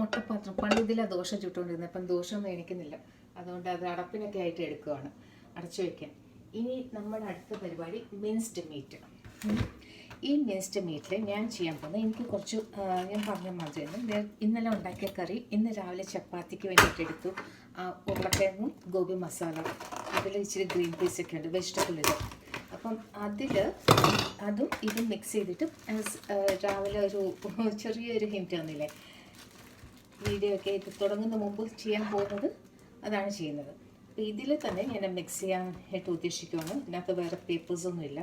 മുട്ടപ്പാത്രം പണ്ട് ഇതിലാണ് ദോശ ചുട്ടുകൊണ്ടിരുന്നത്. അപ്പം ദോശയൊന്നും എണിക്കുന്നില്ല, അതുകൊണ്ട് അത് അടപ്പിനൊക്കെ ആയിട്ട് എടുക്കുകയാണ്, അടച്ചു വയ്ക്കാൻ. ഇനി നമ്മുടെ അടുത്ത പരിപാടി മിൻസ്ഡ് മീറ്റ്. ഈ മിൻസ്ഡ് മീറ്റിൽ ഞാൻ ചെയ്യാൻ പോകുന്നത്, എനിക്ക് കുറച്ച് ഞാൻ പറഞ്ഞ മാതിരി തന്നെ ഇന്നലെ ഉണ്ടാക്കിയ കറി ഇന്ന് രാവിലെ ചപ്പാത്തിക്ക് വേണ്ടിയിട്ട് എടുത്തു. ഉരുളക്കിഴങ്ങും ഗോബി മസാല, അതിൽ ഇച്ചിരി ഗ്രീൻ പീസ് ഒക്കെ ഉണ്ട്, വെജിറ്റബിൾ ഇത്. അപ്പം അതും ഇതും മിക്സ് ചെയ്തിട്ട് രാവിലെ ഒരു ചെറിയൊരു ഹിൻറ്റ് തന്നില്ലേ, വീഡിയോ ഒക്കെ ഇത് തുടങ്ങുന്ന മുമ്പ് ചെയ്യാൻ പോകുന്നത് അതാണ് ചെയ്യുന്നത്. അപ്പോൾ ഇതിൽ തന്നെ ഞാൻ മിക്സ് ചെയ്യാനായിട്ട് ഉദ്ദേശിക്കുകയാണ്. ഇതിനകത്ത് വേറെ പേപ്പേഴ്സൊന്നുമില്ല.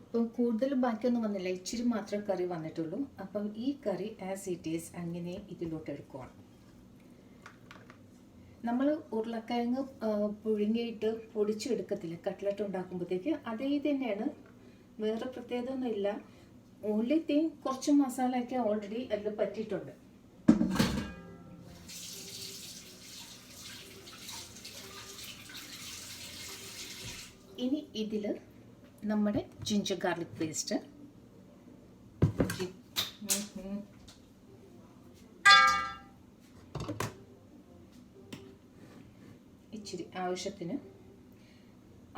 അപ്പം കൂടുതൽ ബാക്കിയൊന്നും വന്നില്ല, ഇച്ചിരി മാത്രമേ കറി വന്നിട്ടുള്ളൂ. അപ്പം ഈ കറി ആസ് ഇറ്റ് ഈസ് അങ്ങനെ ഇതിലോട്ട് എടുക്കുവാണ്. നമ്മൾ ഉരുളക്കിഴങ്ങ് പുഴുങ്ങിയിട്ട് പൊടിച്ചെടുക്കത്തില്ല കട്ട്ലറ്റ് ഉണ്ടാക്കുമ്പോഴത്തേക്ക്, അതേ ഇത് തന്നെയാണ്, വേറെ പ്രത്യേകത ഒന്നുമില്ല. ഓൺലി തിങ് കുറച്ച് മസാലയൊക്കെ ഓൾറെഡി അതിൽ പറ്റിയിട്ടുണ്ട്. ഇനി ഇതിൽ നമ്മുടെ ജിഞ്ചർ ഗാർലിക് പേസ്റ്റ്, ഇച്ചിരി ആവശ്യത്തിന്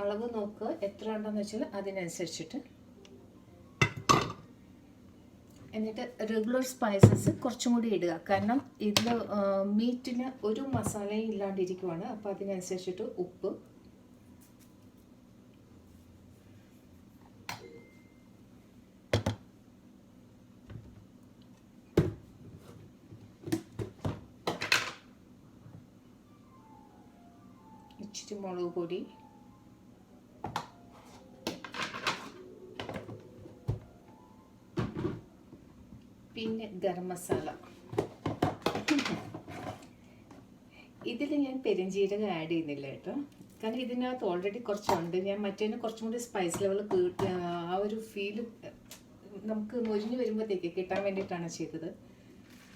അളവ് നോക്കുക, എത്ര ഉണ്ടെന്ന് വെച്ചാൽ അതിനനുസരിച്ചിട്ട്. എന്നിട്ട് റെഗുലർ സ്പൈസസ് കുറച്ചും കൂടി ഇടുക, കാരണം ഇതിൽ മീറ്റിന് ഒരു മസാലയും ഇല്ലാണ്ടിരിക്കുവാണ്. അപ്പോൾ അതിനനുസരിച്ചിട്ട് ഉപ്പ്, ഇച്ചിരി മുളക് പൊടി, പിന്നെ ഗരം മസാല. ഇതിൽ ഞാൻ പെരുംജീരകം ആഡ് ചെയ്യുന്നില്ല കേട്ടോ, കാരണം ഇതിനകത്ത് ഓൾറെഡി കുറച്ചുണ്ട്. ഞാൻ മറ്റേതിന് കുറച്ചും കൂടി സ്പൈസ് ലെവൽ ആ ഒരു ഫീല് നമുക്ക് മൊരിഞ്ഞ് വരുമ്പോഴത്തേക്ക് കിട്ടാൻ വേണ്ടിയിട്ടാണ് ചെയ്തത്.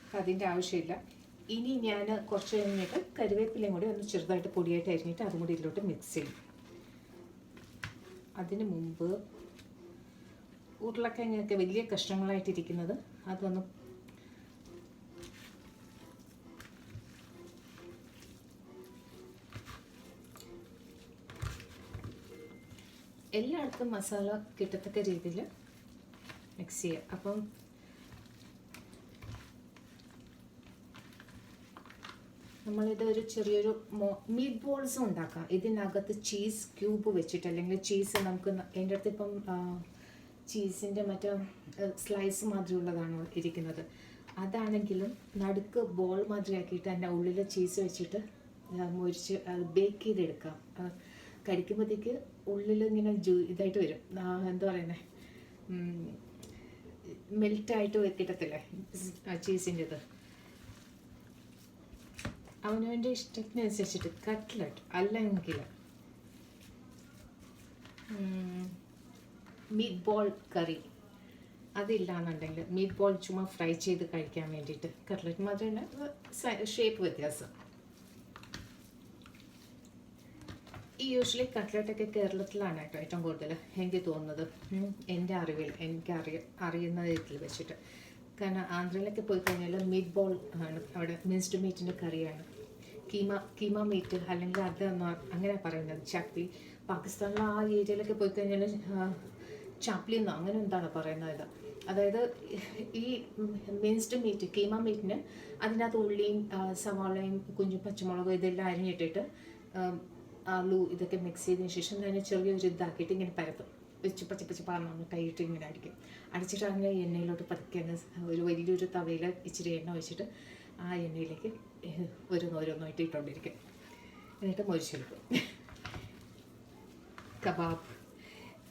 അപ്പം അതിൻ്റെ ആവശ്യമില്ല. ഇനി ഞാൻ കുറച്ച് കഴിഞ്ഞിട്ട് കറിവേപ്പിലയും കൂടി ഒന്ന് ചെറുതായിട്ട് പൊടിയായിട്ട് അരിഞ്ഞിട്ട് അതും കൂടി ഇതിലോട്ട് മിക്സ് ചെയ്യും. അതിന് മുമ്പ് ഉരുളക്കിഴങ്ങൊക്കെ വലിയ കഷ്ണങ്ങളായിട്ടിരിക്കുന്നത് അതൊന്ന് എല്ലായിടത്തും മസാല കിട്ടത്തക്ക രീതിയിൽ മിക്സ് ചെയ്യുക. അപ്പം നമ്മളിത് ഒരു ചെറിയൊരു മീറ്റ് ബോൾസും ഉണ്ടാക്കാം. ഇതിനകത്ത് ചീസ് ക്യൂബ് വെച്ചിട്ട്, അല്ലെങ്കിൽ ചീസ് നമുക്ക് എൻ്റെ അടുത്ത് ഇപ്പം ചീസിൻ്റെ മറ്റേ സ്ലൈസ് മാതിരിയുള്ളതാണ് ഇരിക്കുന്നത്. അതാണെങ്കിലും നടുക്ക് ബോൾ മാതിരി ആക്കിയിട്ട് അതിൻ്റെ ഉള്ളിൽ ചീസ് വെച്ചിട്ട് മുരിച്ച് ബേക്ക് ചെയ്തെടുക്കാം. കടിക്കുമ്പോഴത്തേക്ക് ഉള്ളിൽ ഇങ്ങനെ ഇതായിട്ട് വരും, എന്താ പറയുന്നത്, മെൽറ്റായിട്ട് കിട്ടത്തില്ലേ ചീസിൻ്റെത്. അവനവൻ്റെ ഇഷ്ടത്തിനനുസരിച്ചിട്ട് കട്ട്ലറ്റ് അല്ലെങ്കിൽ മീറ്റ് ബോൾ കറി, അതില്ലാന്നുണ്ടെങ്കിൽ മീറ്റ് ബോൾ ചുമ്മാ ഫ്രൈ ചെയ്ത് കഴിക്കാൻ വേണ്ടിയിട്ട് കട്ട്ലറ്റ് മാത്രമേ ഷേപ്പ് വ്യത്യാസം. ഈ യൂഷ്വലി കട്ട്ലറ്റൊക്കെ കേരളത്തിലാണ് കേട്ടോ ഏറ്റവും കൂടുതൽ എനിക്ക് തോന്നുന്നത്, എൻ്റെ അറിവിൽ എനിക്ക് അറിയുന്ന രീതിയിൽ വെച്ചിട്ട്. കാരണം ആന്ധ്രയിലൊക്കെ പോയി കഴിഞ്ഞാൽ മീറ്റ് ബോൾ ആണ്, അവിടെ മിൻസ്ഡ് മീറ്റിൻ്റെ കറിയാണ്. കീമ മീറ്റ് അല്ലെങ്കിൽ അത് അങ്ങനെ പറയുന്നത്, ചാപ്ലി. പാകിസ്ഥാനിലെ ആ ഏരിയയിലൊക്കെ പോയി കഴിഞ്ഞാൽ ചാപ്ലി എന്നോ അങ്ങനെ എന്താണ് പറയുന്നത്. അതായത് ഈ മിൻസ്ഡ് മീറ്റ്, കീമ മീറ്റിന് അതിനകത്ത് ഉള്ളിയും സവാളയും കുഞ്ഞു പച്ചമുളകും ഇതെല്ലാം അരിഞ്ഞിട്ടിട്ട് ആലു ഇതൊക്കെ മിക്സ് ചെയ്തതിന് ശേഷം അതിനെ ചെറിയൊരു ഇതാക്കിയിട്ട് ഇങ്ങനെ പരത്തും, വെച്ച് പച്ച പറഞ്ഞ് കൈയിട്ട് ഇങ്ങനെ അടിച്ചിട്ട് അങ്ങനെ എണ്ണയിലോട്ട് പതുക്കെ ഒരു വലിയൊരു തവയിൽ ഇച്ചിരി എണ്ണ വെച്ചിട്ട് ആ എണ്ണയിലേക്ക് ഓരോന്നോരോന്നായിട്ട് ഇട്ടുകൊണ്ടിരിക്കും. എന്നിട്ട് മൊരിച്ചെടുക്കും.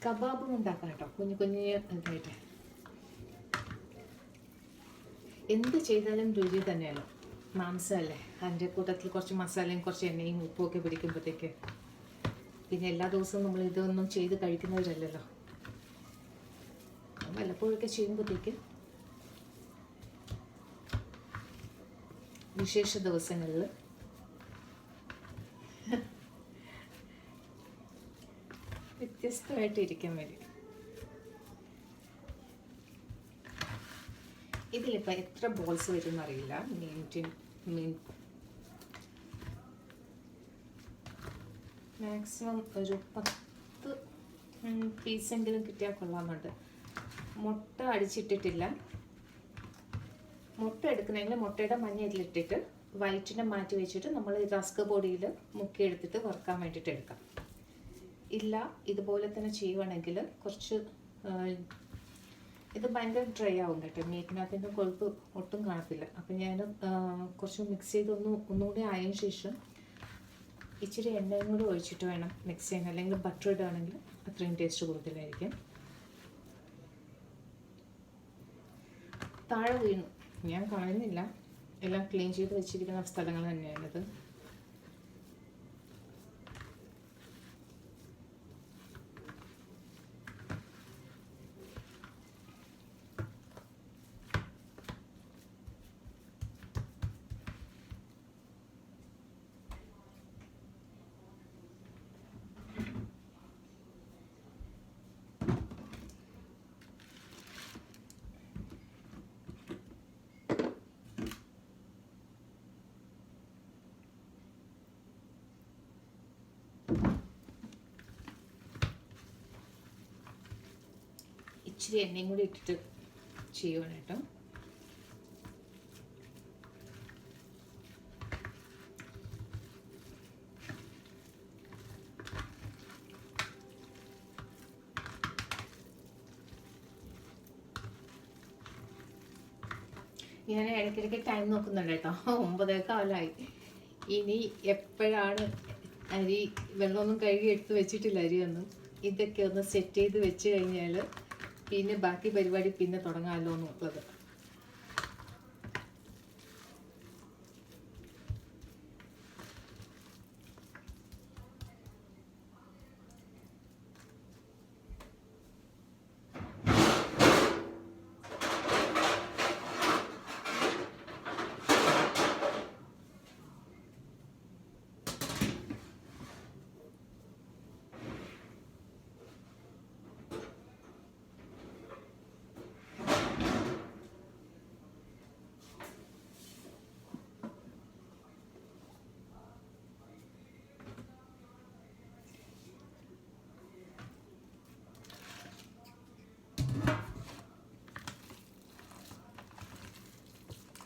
കബാബും ഉണ്ടാക്കാം കേട്ടോ, കുഞ്ഞു ഇതായിട്ട്. എന്ത് ചെയ്താലും രുചി തന്നെയാണ്. മാംസമല്ലേ, അതിൻ്റെ കൂട്ടത്തിൽ കുറച്ച് മസാലയും കുറച്ച് എണ്ണയും ഉപ്പും ഒക്കെ പിടിക്കുമ്പോഴത്തേക്ക്. പിന്നെ എല്ലാ ദിവസവും നമ്മൾ ഇതൊന്നും ചെയ്ത് കഴിക്കുന്നവരല്ലല്ലോ, വല്ലപ്പോഴൊക്കെ ചെയ്യുമ്പോഴത്തേക്ക് വിശേഷ ദിവസങ്ങളിൽ വ്യത്യസ്തമായിട്ട് ഇരിക്കാൻ വേണ്ടി. ഇതിലിപ്പോൾ എത്ര ബോൾസ് വരും എന്നറിയില്ല. മാക്സിമം ഒരു 10 പീസെങ്കിലും കിട്ടിയാൽ കൊള്ളാമെന്നുണ്ട്. മുട്ട അടിച്ചിട്ടിട്ടില്ല. മുട്ട എടുക്കണമെങ്കിൽ മുട്ടയുടെ മഞ്ഞ ഇതിലിട്ടിട്ട് വൈറ്റിനെ മാറ്റി വെച്ചിട്ട് നമ്മൾ റസ്ക് പൊടിയിൽ മുക്കിയെടുത്തിട്ട് വറുക്കാൻ വേണ്ടിയിട്ട് എടുക്കാം. ഇല്ല, ഇതുപോലെ തന്നെ ചെയ്യുവാണെങ്കിൽ കുറച്ച് ഇത് ഭയങ്കര ഡ്രൈ ആവും കേട്ടോ, മീറ്റിനകത്തിൻ്റെ കൊഴുപ്പ് ഒട്ടും കാണത്തില്ല. അപ്പം ഞാൻ കുറച്ച് മിക്സ് ചെയ്ത് ഒന്നുകൂടി ആയതിനു ശേഷം ഇച്ചിരി എണ്ണയും കൂടി ഒഴിച്ചിട്ട് വേണം മിക്സ് ചെയ്യാൻ, അല്ലെങ്കിൽ ബട്ടർ ഇടുകയാണെങ്കിൽ അത്രയും ടേസ്റ്റ് കൂടുതലായിരിക്കും. താഴെ വീണു, ഞാൻ കാണുന്നില്ല, എല്ലാം ക്ലീൻ ചെയ്ത് വെച്ചിരിക്കുന്ന സ്ഥലങ്ങൾ തന്നെയാണിത്. ഇച്ചിരി എണ്ണയും കൂടി ഇട്ടിട്ട് ചെയ്യുവാണ് കേട്ടോ. ഞാൻ ഇടയ്ക്കിടയ്ക്ക് ടൈം നോക്കുന്നുണ്ട് കേട്ടോ, 9:15. ഇനി എപ്പോഴാണ് അരി, വെള്ളമൊന്നും കഴുകി എടുത്ത് വെച്ചിട്ടില്ല അരിയൊന്നും. ഇതൊക്കെ ഒന്ന് സെറ്റ് ചെയ്ത് വെച്ച് കഴിഞ്ഞാൽ പിന്നെ ബാക്കി പരിപാടി പിന്നെ തുടങ്ങാമല്ലോ എന്നുള്ളത്.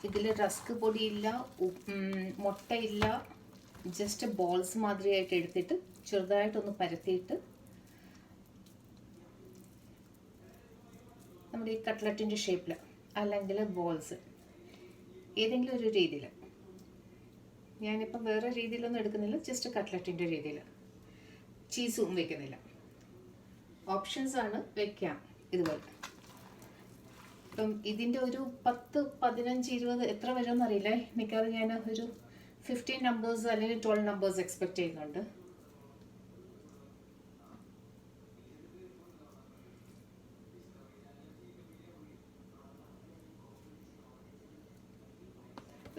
ഇതിൽ റസ്ക് പൊടിയില്ല, മുട്ടയില്ല, ജസ്റ്റ് ബോൾസ് മാതിരിയായിട്ട് എടുത്തിട്ട് ചെറുതായിട്ടൊന്ന് പരത്തിയിട്ട് നമ്മുടെ ഈ കട്ട്ലറ്റിൻ്റെ ഷേപ്പിൽ അല്ലെങ്കിൽ ബോൾസ് ഏതെങ്കിലും ഒരു രീതിയിൽ, ഞാനിപ്പം വേറെ രീതിയിലൊന്നും എടുക്കുന്നില്ല, ജസ്റ്റ് കട്ട്ലറ്റിൻ്റെ രീതിയിൽ, ചീസും വയ്ക്കുന്നില്ല. ഓപ്ഷൻസ് ആണ്, വയ്ക്കാം ഇതുപോലെ. ഇപ്പം ഇതിൻ്റെ ഒരു 10, 15, 20 എത്ര വരുമെന്ന് അറിയില്ല. മിക്കവാറും ഞാൻ ഒരു 15 നമ്പേഴ്സ് അല്ലെങ്കിൽ 12 നമ്പേഴ്സ് എക്സ്പെക്റ്റ് ചെയ്യുന്നുണ്ട്.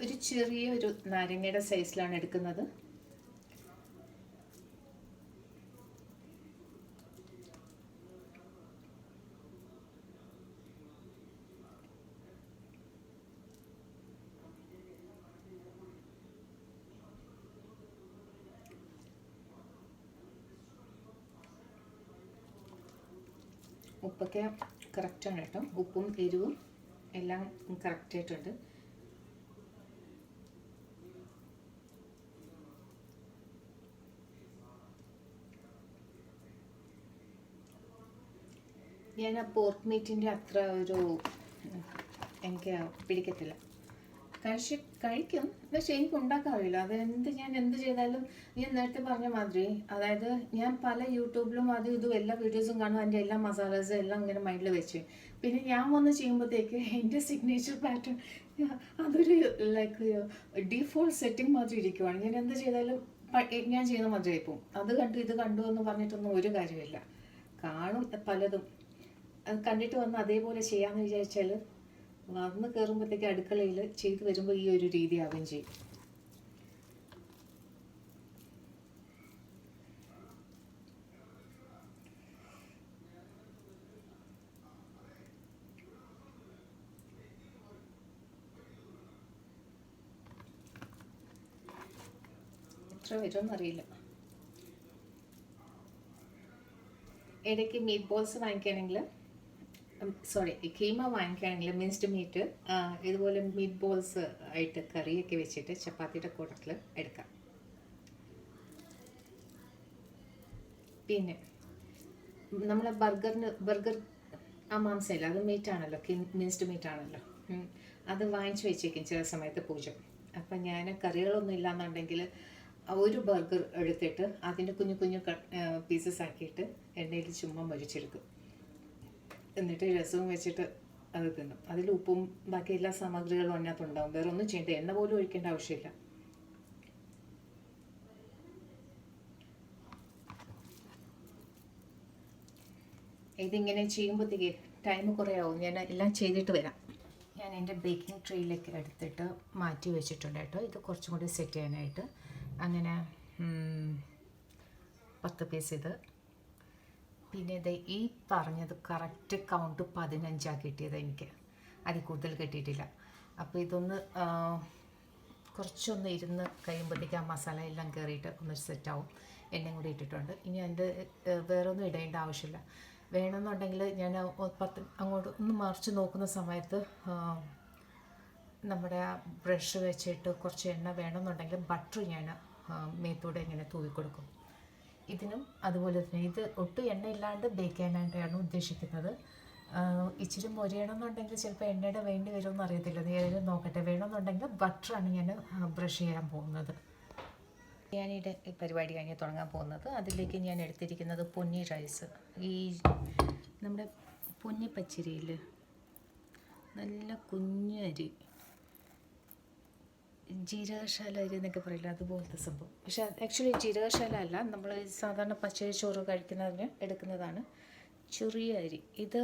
ഒരു ചെറിയൊരു നാരങ്ങയുടെ സൈസിലാണ് എടുക്കുന്നത്. ഉപ്പൊക്കെ കറക്റ്റാണ് കേട്ടോ, ഉപ്പും എരിവും എല്ലാം കറക്റ്റായിട്ടുണ്ട്. ഞാൻ ആ പോർക്ക് മീറ്റിൻ്റെ അത്ര എനിക്ക് പിടിക്കത്തില്ല. കഴിക്കും, പക്ഷെ എനിക്ക് ഉണ്ടാക്കാൻ അറിയില്ല. ഞാൻ എന്ത് ചെയ്താലും ഞാൻ നേരത്തെ പറഞ്ഞ മാതിരി, അതായത് ഞാൻ പല യൂട്യൂബിലും അതും ഇതും എല്ലാ വീഡിയോസും കാണും, അതിൻ്റെ എല്ലാ മസാലാസും എല്ലാം ഇങ്ങനെ മൈൻഡിൽ വെച്ച്, പിന്നെ ഞാൻ വന്ന് ചെയ്യുമ്പോഴത്തേക്ക് എൻ്റെ സിഗ്നേച്ചർ പാറ്റേൺ അതൊരു ലൈക്ക് ഡീഫോൾട്ട് സെറ്റിംഗ് മാതിരി ഇരിക്കുവാണ്. ഞാൻ എന്ത് ചെയ്താലും ഞാൻ ചെയ്യുന്ന മാതിരി ആയിപ്പോവും. അത് കണ്ടു ഇത് കണ്ടു എന്ന് പറഞ്ഞിട്ടൊന്നും ഒരു കാര്യമില്ല. കാണും പലതും, അത് കണ്ടിട്ട് വന്ന് അതേപോലെ ചെയ്യാമെന്ന് വിചാരിച്ചാൽ വന്ന് കയറുമ്പോഴത്തേക്ക് അടുക്കളയിൽ ചെയ്ത് വരുമ്പോൾ ഈ ഒരു രീതി ആവുകയും ചെയ്യും. എത്ര വരുമെന്നറിയില്ല. ഇടയ്ക്ക് മീറ്റ് ബോൾസ് വാങ്ങിക്കുകയാണെങ്കിൽ, കീമ വാങ്ങിക്കുകയാണെങ്കിൽ മിൻസ്ഡ് മീറ്റ് ഇതുപോലെ മീറ്റ് ബോൾസ് ആയിട്ട് കറിയൊക്കെ വെച്ചിട്ട് ചപ്പാത്തിയുടെ കൂട്ടത്തിൽ എടുക്കാം. പിന്നെ നമ്മളെ ബർഗർ ആ മാംസമില്ല, അത് മീറ്റാണല്ലോ, മിൻസ്ഡ് മീറ്റാണല്ലോ, അത് വാങ്ങിച്ചു വെച്ചേക്കും ചില സമയത്ത് പൂജ. അപ്പം ഞാൻ കറികളൊന്നും ഇല്ലയെന്നുണ്ടെങ്കിൽ ഒരു ബർഗർ എടുത്തിട്ട് അതിൻ്റെ കുഞ്ഞു കുഞ്ഞു പീസസ് ആക്കിയിട്ട് എണ്ണയിൽ ചുമ്മാ മൊരിച്ചെടുക്കും. എന്നിട്ട് രസവും വെച്ചിട്ട് അത് തിന്നും. അതിൽ ഉപ്പും ബാക്കി എല്ലാ സാമഗ്രികളും അതിനകത്തുണ്ടാവും. വേറെ ഒന്നും ചെയ്യേണ്ട, എണ്ണ പോലും ഒഴിക്കേണ്ട ആവശ്യമില്ല. ഇതിങ്ങനെ ചെയ്യുമ്പോഴത്തേക്ക് ടൈം കുറേ ആവും. ഞാൻ എല്ലാം ചെയ്തിട്ട് വരാം. ഞാൻ എൻ്റെ ബേക്കിംഗ് ട്രേയിലേക്ക് എടുത്തിട്ട് മാറ്റി വെച്ചിട്ടുണ്ട് കേട്ടോ, ഇത് കുറച്ചും കൂടി സെറ്റ് ചെയ്യാനായിട്ട്. അങ്ങനെ 10 പീസ് ഇത്. പിന്നെ ഇത് ഈ പറഞ്ഞത് കറക്റ്റ് കൗണ്ട് 15 കിട്ടിയത് എനിക്ക്, അതിൽ കൂടുതൽ കിട്ടിയിട്ടില്ല. അപ്പോൾ ഇതൊന്ന് കുറച്ചൊന്ന് ഇരുന്ന് കഴിയുമ്പോഴത്തേക്ക് ആ മസാല എല്ലാം കയറിയിട്ട് ഒന്ന് സെറ്റാവും. എണ്ണയും കൂടി ഇട്ടിട്ടുണ്ട്. ഇനി അതിൻ്റെ വേറെ ഒന്നും ഇടേണ്ട ആവശ്യമില്ല. വേണമെന്നുണ്ടെങ്കിൽ ഞാൻ അങ്ങോട്ട് ഒന്ന് മറിച്ച് നോക്കുന്ന സമയത്ത് നമ്മുടെ ബ്രഷ് വെച്ചിട്ട് കുറച്ച് എണ്ണ വേണമെന്നുണ്ടെങ്കിൽ ബട്ടർ ഞാൻ മേത്തൂടെ ഇങ്ങനെ തൂവിക്കൊടുക്കും. ഇതിനും അതുപോലെ തന്നെ, ഇത് ഒട്ടും എണ്ണയില്ലാണ്ട് ബേക്ക് ചെയ്യാനായിട്ടാണ് ഉദ്ദേശിക്കുന്നത്. ഇച്ചിരി മൊരിയണമെന്നുണ്ടെങ്കിൽ ചിലപ്പോൾ എണ്ണയുടെ വേണ്ടി വരുമെന്ന് അറിയത്തില്ല, നേരെ നോക്കട്ടെ. വേണമെന്നുണ്ടെങ്കിൽ ബട്ടറാണ് ഞാൻ ബ്രഷ് ചെയ്യാൻ പോകുന്നത്. ബിരിയാണിയുടെ പരിപാടി കഴിഞ്ഞ് തുടങ്ങാൻ പോകുന്നത്. അതിലേക്ക് ഞാൻ എടുത്തിരിക്കുന്നത് പൊന്നി റൈസ്, ഈ നമ്മുടെ പൊന്നി പച്ചരിയിൽ നല്ല കുഞ്ഞരി, ജീരകശാല അരി എന്നൊക്കെ പറയില്ല, അതുപോലത്തെ സംഭവം. പക്ഷേ ആക്ച്വലി ജീരകശാല അല്ല, നമ്മൾ സാധാരണ പച്ചരി ചോറ് കഴിക്കുന്നതിന് എടുക്കുന്നതാണ് ചെറിയ അരി. ഇത്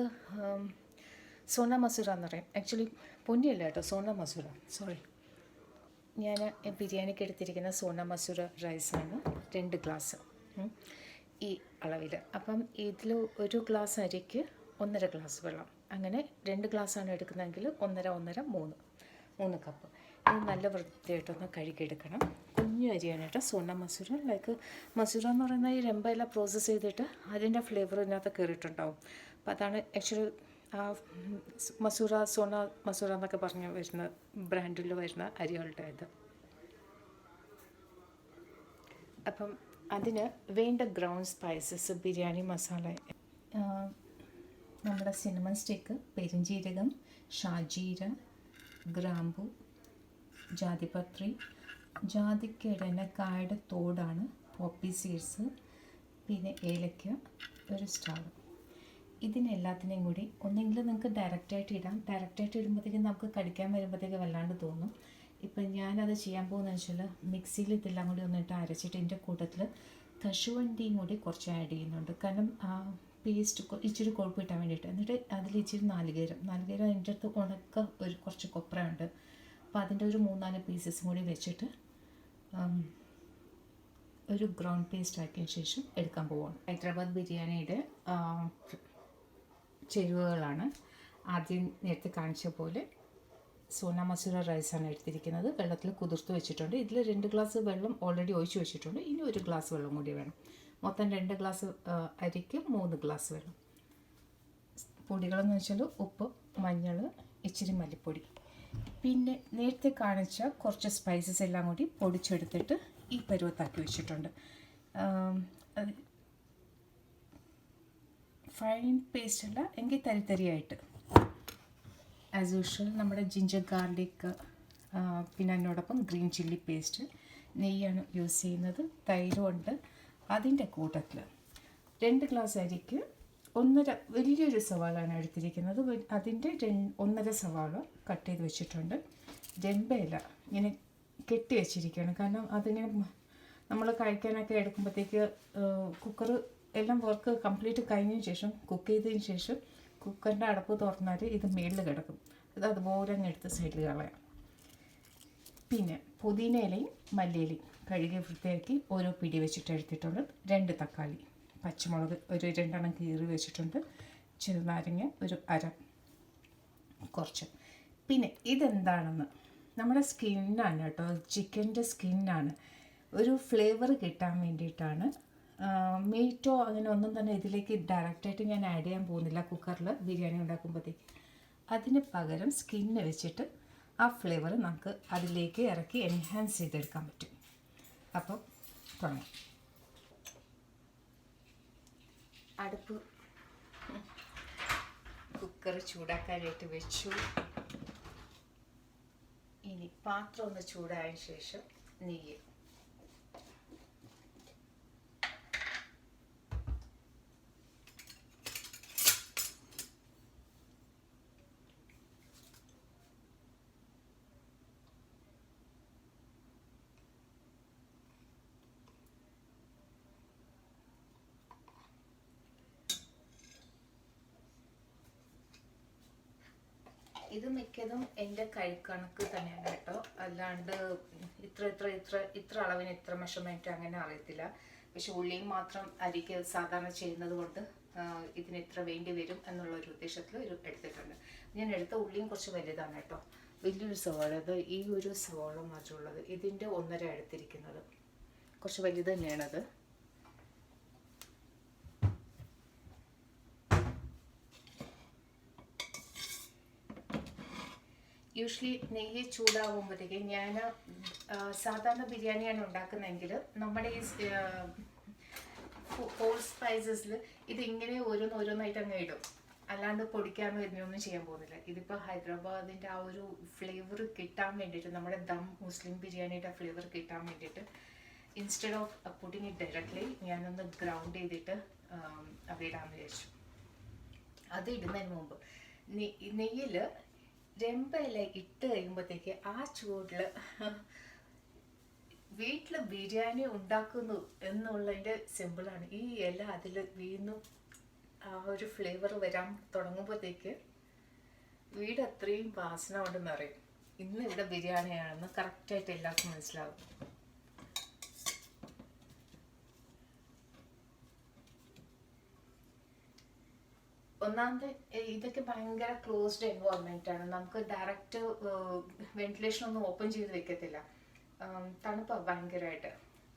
സോന മസൂര എന്ന് പറയും. ആക്ച്വലി പൊന്നിയല്ല കേട്ടോ, സോന മസൂര, സോറി. ഞാൻ ബിരിയാണിക്ക് എടുത്തിരിക്കുന്ന സോന മസൂര റൈസാണ്, 2 ഗ്ലാസ് ഈ അളവിൽ. അപ്പം ഇതിൽ 1 ഗ്ലാസ് അരിക്ക് 1.5 ഗ്ലാസ് വെള്ളം, അങ്ങനെ 2 ഗ്ലാസ്സാണ് എടുക്കുന്നതെങ്കിൽ 1.5, 3 കപ്പ്. ഇത് നല്ല വൃത്തിയായിട്ടൊന്ന് കഴുകിയെടുക്കണം. കുഞ്ഞു അരിയാണ് കേട്ടോ, സോന മസൂര. ലൈക്ക് മസൂര എന്ന് പറയുന്ന ഈ രമ്പയെല്ലാം പ്രോസസ്സ് ചെയ്തിട്ട് അതിൻ്റെ ഫ്ലേവർ ഇതിനകത്ത് കയറിയിട്ടുണ്ടാവും. അപ്പോൾ അതാണ് ആക്ച്വലി മസൂറ, സോന മസൂറ എന്നൊക്കെ പറഞ്ഞ് വരുന്ന ബ്രാൻഡിൽ വരുന്ന അരികളുടെ ഇത്. അപ്പം അതിന് വേണ്ട ഗ്രൗണ്ട് സ്പൈസസ്, ബിരിയാണി മസാല, നമ്മുടെ സിനമൺ സ്റ്റിക്ക്, പെരിഞ്ജീരകം, ഷാജീര, ഗ്രാമ്പു, ജാതിപത്രി, ജാതിക്കയുടെ കായുടെ തോടാണ്, പോപ്പി സീഡ്സ്, പിന്നെ ഏലക്ക, ഒരു സ്റ്റാർ. ഇതിനെല്ലാത്തിനെയും കൂടി ഒന്നെങ്കിൽ നിങ്ങൾക്ക് ഡയറക്റ്റായിട്ട് ഇടാം. ഡയറക്റ്റായിട്ട് ഇടുമ്പോഴത്തേക്കും നമുക്ക് കടിക്കാൻ വരുമ്പോഴത്തേക്ക് വല്ലാണ്ട് തോന്നും. ഇപ്പം ഞാനത് ചെയ്യാൻ പോകുന്നതെന്ന് വെച്ചാൽ മിക്സിയിൽ ഇതെല്ലാം കൂടി ഒന്നിട്ട് അരച്ചിട്ട് ഇതിൻ്റെ കൂട്ടത്തിൽ കശുവണ്ടിയും കൂടി കുറച്ച് ആഡ് ചെയ്യുന്നുണ്ട്. കാരണം ആ പേസ്റ്റ് ഇച്ചിരി കൊഴുപ്പ് കിട്ടാൻ വേണ്ടിയിട്ട്. എന്നിട്ട് അതിൽ ഇച്ചിരി നാളികേരം അതിൻ്റെ അടുത്ത് ഉണക്ക ഒരു കുറച്ച് കൊപ്ര ഉണ്ട്. അപ്പോൾ അതിൻ്റെ ഒരു 3-4 പീസസും കൂടി വെച്ചിട്ട് ഒരു ഗ്രൗണ്ട് പേസ്റ്റ് ആക്കിയതിന് ശേഷം എടുക്കാൻ പോവുകയാണ്. ഹൈദരാബാദ് ബിരിയാണിയുടെ ചേരുവകളാണ്. ആദ്യം നേരത്തെ കാണിച്ച പോലെ സോന മസൂര റൈസാണ് എടുത്തിരിക്കുന്നത്. വെള്ളത്തിൽ കുതിർത്ത് വെച്ചിട്ടുണ്ട്. ഇതിൽ 2 ഗ്ലാസ് വെള്ളം ഓൾറെഡി ഒഴിച്ച് വെച്ചിട്ടുണ്ട്. ഇനി 1 ഗ്ലാസ് വെള്ളം കൂടി വേണം. മൊത്തം 2 ഗ്ലാസ് അരിക്ക് 3 ഗ്ലാസ് വെള്ളം. പൊടികളെന്ന് വെച്ചാൽ ഉപ്പ്, മഞ്ഞൾ, ഇച്ചിരി മല്ലിപ്പൊടി, പിന്നെ നേരത്തെ കാണിച്ച കുറച്ച് സ്പൈസസ് എല്ലാം കൂടി പൊടിച്ചെടുത്തിട്ട് ഈ പരുവത്താക്കി വെച്ചിട്ടുണ്ട്. ഫൈൻ പേസ്റ്റ് അല്ല എങ്കിൽ തരിതരിയായിട്ട്. ആസ് യൂഷ്വൽ നമ്മുടെ ജിഞ്ചർ ഗാർലിക്, പിന്നെ അതിനോടൊപ്പം ഗ്രീൻ ചില്ലി പേസ്റ്റ്, നെയ്യാണ് യൂസ് ചെയ്യുന്നത്, തൈരുണ്ട്. അതിൻ്റെ കൂട്ടത്തിൽ 2 ഗ്ലാസ് അരിക്ക് 1.5 വലിയൊരു സവാളാണ് എടുത്തിരിക്കുന്നത്. അതിൻ്റെ 1.5 സവാള കട്ട് ചെയ്ത് വെച്ചിട്ടുണ്ട്. ജമ്പയില ഇങ്ങനെ കെട്ടി വെച്ചിരിക്കുകയാണ്. കാരണം അതിങ്ങനെ നമ്മൾ കഴിക്കാനൊക്കെ എടുക്കുമ്പോഴത്തേക്ക് കുക്കർ എല്ലാം വർക്ക് കംപ്ലീറ്റ് കഴിഞ്ഞതിന് ശേഷം കുക്ക് ചെയ്തതിന് ശേഷം കുക്കറിൻ്റെ അടപ്പ് തുറന്നാൽ ഇത് മേളിൽ കിടക്കും. അതുപോലെ അങ്ങ് എടുത്ത് സൈഡിൽ കളയാം. പിന്നെ പുതിന ഇലയും മല്ലിയിലയും കഴുകി വൃത്തിയാക്കി ഓരോ പിടി വെച്ചിട്ട് എടുത്തിട്ടുണ്ട്. 2 തക്കാളി, പച്ചമുളക് ഒരു 2 എണ്ണം കീറി വെച്ചിട്ടുണ്ട്, ചെറുനാരങ്ങ ഒരു അര കുറച്ച്. പിന്നെ ഇതെന്താണെന്ന് നമ്മുടെ സ്കിന്നാണ് കേട്ടോ, ചിക്കൻ്റെ സ്കിന്നാണ്. ഒരു ഫ്ലേവർ കിട്ടാൻ വേണ്ടിയിട്ടാണ്. മീറ്റോ അങ്ങനെ ഒന്നും തന്നെ ഇതിലേക്ക് ഡയറക്റ്റായിട്ട് ഞാൻ ആഡ് ചെയ്യാൻ പോകുന്നില്ല കുക്കറിൽ ബിരിയാണി ഉണ്ടാക്കുമ്പോഴത്തേക്ക്. അതിന് പകരം സ്കിന്ന് വെച്ചിട്ട് ആ ഫ്ലേവർ നമുക്ക് അതിലേക്ക് ഇറക്കി എൻഹാൻസ് ചെയ്തെടുക്കാൻ പറ്റും. അപ്പം തുടങ്ങാം. അടുപ്പ് കുക്കർ ചൂടാക്കാനായിട്ട് വെച്ചു. ഇനി പാത്രം ഒന്ന് ചൂടായതിനു ശേഷം നെയ്യ്. ഇത് മിക്കതും എൻ്റെ കൈക്കണക്ക് തന്നെയാണ് കേട്ടോ, അല്ലാണ്ട് ഇത്ര അളവിന് ഇത്ര മെഷർമെൻറ്റ് അങ്ങനെ അറിയത്തില്ല. പക്ഷെ ഉള്ളിയും മാത്രം അരിക്ക് സാധാരണ ചെയ്യുന്നത് കൊണ്ട് ഇതിന് ഇത്ര വേണ്ടി വരും എന്നുള്ളൊരു ഉദ്ദേശത്തിൽ എടുത്തിട്ടുണ്ട്. ഞാൻ എടുത്ത ഉള്ളിയും കുറച്ച് വലുതാണ് കേട്ടോ, വലിയൊരു സവാള. അത് ഈ ഒരു സവാള മാത്രമുള്ളത്. ഇതിൻ്റെ 1.5 എടുത്തിരിക്കുന്നത്, കുറച്ച് വലുത് തന്നെയാണത്. യൂഷ്വലി നെയ്യ് ചൂടാകുമ്പോഴത്തേക്ക് ഞാൻ സാധാരണ ബിരിയാണിയാണ് ഉണ്ടാക്കുന്നതെങ്കിൽ നമ്മുടെ ഈ ഹോൾ സ്പൈസസിൽ ഇതിങ്ങനെ ഓരോന്നായിട്ട് അങ്ങ് ഇടും. അല്ലാണ്ട് പൊടിക്കാനോ ഇതിനൊന്നും ചെയ്യാൻ പോകുന്നില്ല. ഇതിപ്പോൾ ഹൈദരാബാദിൻ്റെ ആ ഒരു ഫ്ലേവർ കിട്ടാൻ വേണ്ടിയിട്ട്, നമ്മുടെ ദം മുസ്ലിം ബിരിയാണിയുടെ ഫ്ലേവർ കിട്ടാൻ വേണ്ടിയിട്ട്, instead of putting it directly ഞാനൊന്ന് ഗ്രൗണ്ട് ചെയ്തിട്ട് അവിടെ ഇടാമെന്ന് വിചാരിച്ചു. അത് ഇടുന്നതിന് മുമ്പ് നെയ്യിൽ രമ്പയില ഇട്ട് കഴിയുമ്പോഴത്തേക്ക് ആ ചൂടിൽ വീട്ടിൽ ബിരിയാണി ഉണ്ടാക്കുന്നു എന്നുള്ളതിൻ്റെ സിമ്പിളാണ്. ഈ ഇല അതിൽ വീണ്ടും ആ ഒരു ഫ്ലേവർ വരാൻ തുടങ്ങുമ്പോഴത്തേക്ക് വീട് അത്രയും വാസന കൊണ്ടെന്ന് അറിയും. ഇന്ന് ഇവിടെ ബിരിയാണിയാണെന്ന് കറക്റ്റായിട്ട് എല്ലാവർക്കും മനസ്സിലാവും. ഒന്നാമത്തെ ഇതൊക്കെ ഭയങ്കര ക്ലോസ്ഡ് എൻവയോൺമെന്റ് ആണ്. നമുക്ക് ഡയറക്റ്റ് വെന്റിലേഷൻ ഒന്നും ഓപ്പൺ ചെയ്ത് വെക്കത്തില്ല, തണുപ്പാണ് ഭയങ്കരമായിട്ട്.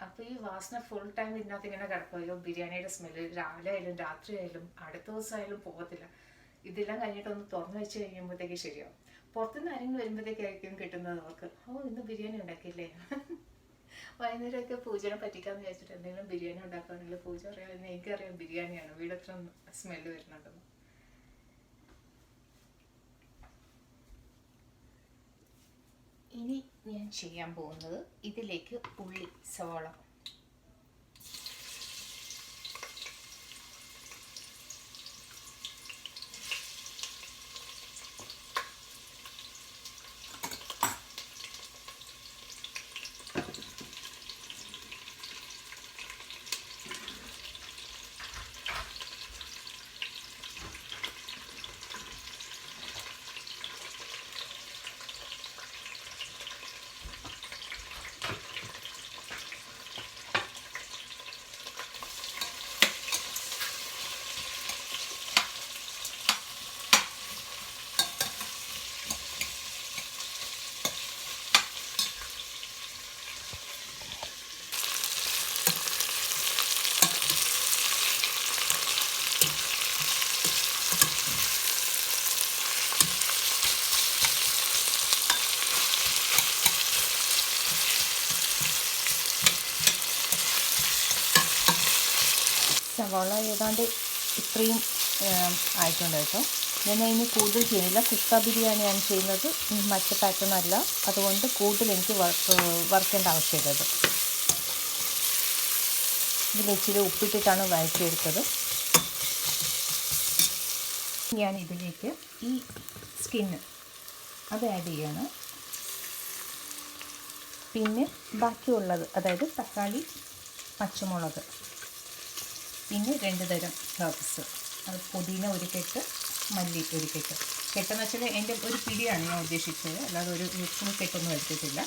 അപ്പോൾ ഈ വാസന ഫുൾ ടൈം ഇതിനകത്ത് ഇങ്ങനെ കിടക്കുമല്ലോ. ബിരിയാണിയുടെ സ്മെല്ല് രാവിലെ ആയാലും രാത്രി ആയാലും അടുത്ത ദിവസമായാലും പോകത്തില്ല. ഇതെല്ലാം കഴിഞ്ഞിട്ട് ഒന്ന് തുറന്നു വെച്ച് കഴിയുമ്പോഴത്തേക്ക് ശരിയാവും. പുറത്തുനിന്ന് ആരെങ്കിലും വരുമ്പോഴത്തേക്കായിരിക്കും കിട്ടുന്നത് അവർക്ക്, ഓ ഇന്ന് ബിരിയാണി ഉണ്ടാക്കിയില്ലേ. വൈകുന്നേരമൊക്കെ പൂജനെ പറ്റിക്കാന്ന് വിചാരിച്ചിട്ട് എന്തെങ്കിലും ബിരിയാണി ഉണ്ടാക്കുകയാണെങ്കിൽ പൂജ അറിയാം, എനിക്കറിയാം ബിരിയാണിയാണ്, വീടത്ര സ്മെല്ല് വരുന്നുണ്ടെന്ന്. ഇനി ഞാൻ ചെയ്യാൻ പോകുന്നത് ഇതിലേക്ക് ഉള്ളി, സവാള, സവാള ഏതാണ്ട് ഇത്രയും ആയിട്ടുണ്ട് കേട്ടോ. ഞാൻ അതിന് കൂടുതൽ ചെയ്യുന്നില്ല, കുസ്ക ബിരിയാണിയാണ് ചെയ്യുന്നത്, മറ്റ് പാറ്റേൺ അല്ല. അതുകൊണ്ട് കൂടുതൽ എനിക്ക് വറുക്കേണ്ട ആവശ്യമില്ലത്. ഇതിൽ ഇച്ചിരി ഉപ്പിട്ടിട്ടാണ് വഴറ്റിയെടുത്തത്. ഞാൻ ഇതിലേക്ക് ഈ സ്കിന്ന് അത് ആഡ് ചെയ്യാണ്. പിന്നെ ബാക്കിയുള്ളത്, അതായത് തക്കാളി, പച്ചമുളക്, പിന്നെ 2 തരം ഹെർബ്സ്, അത് പുതിന ഒരു കെട്ട്, മല്ലി ഒരു കെട്ട്. കെട്ടെന്ന് വെച്ചാൽ എൻ്റെ ഒരു പിടിയാണ് ഞാൻ ഉദ്ദേശിച്ചത്, അല്ലാതെ ഒരു ഫുൾ കെട്ടൊന്നും എടുത്തിട്ടില്ല.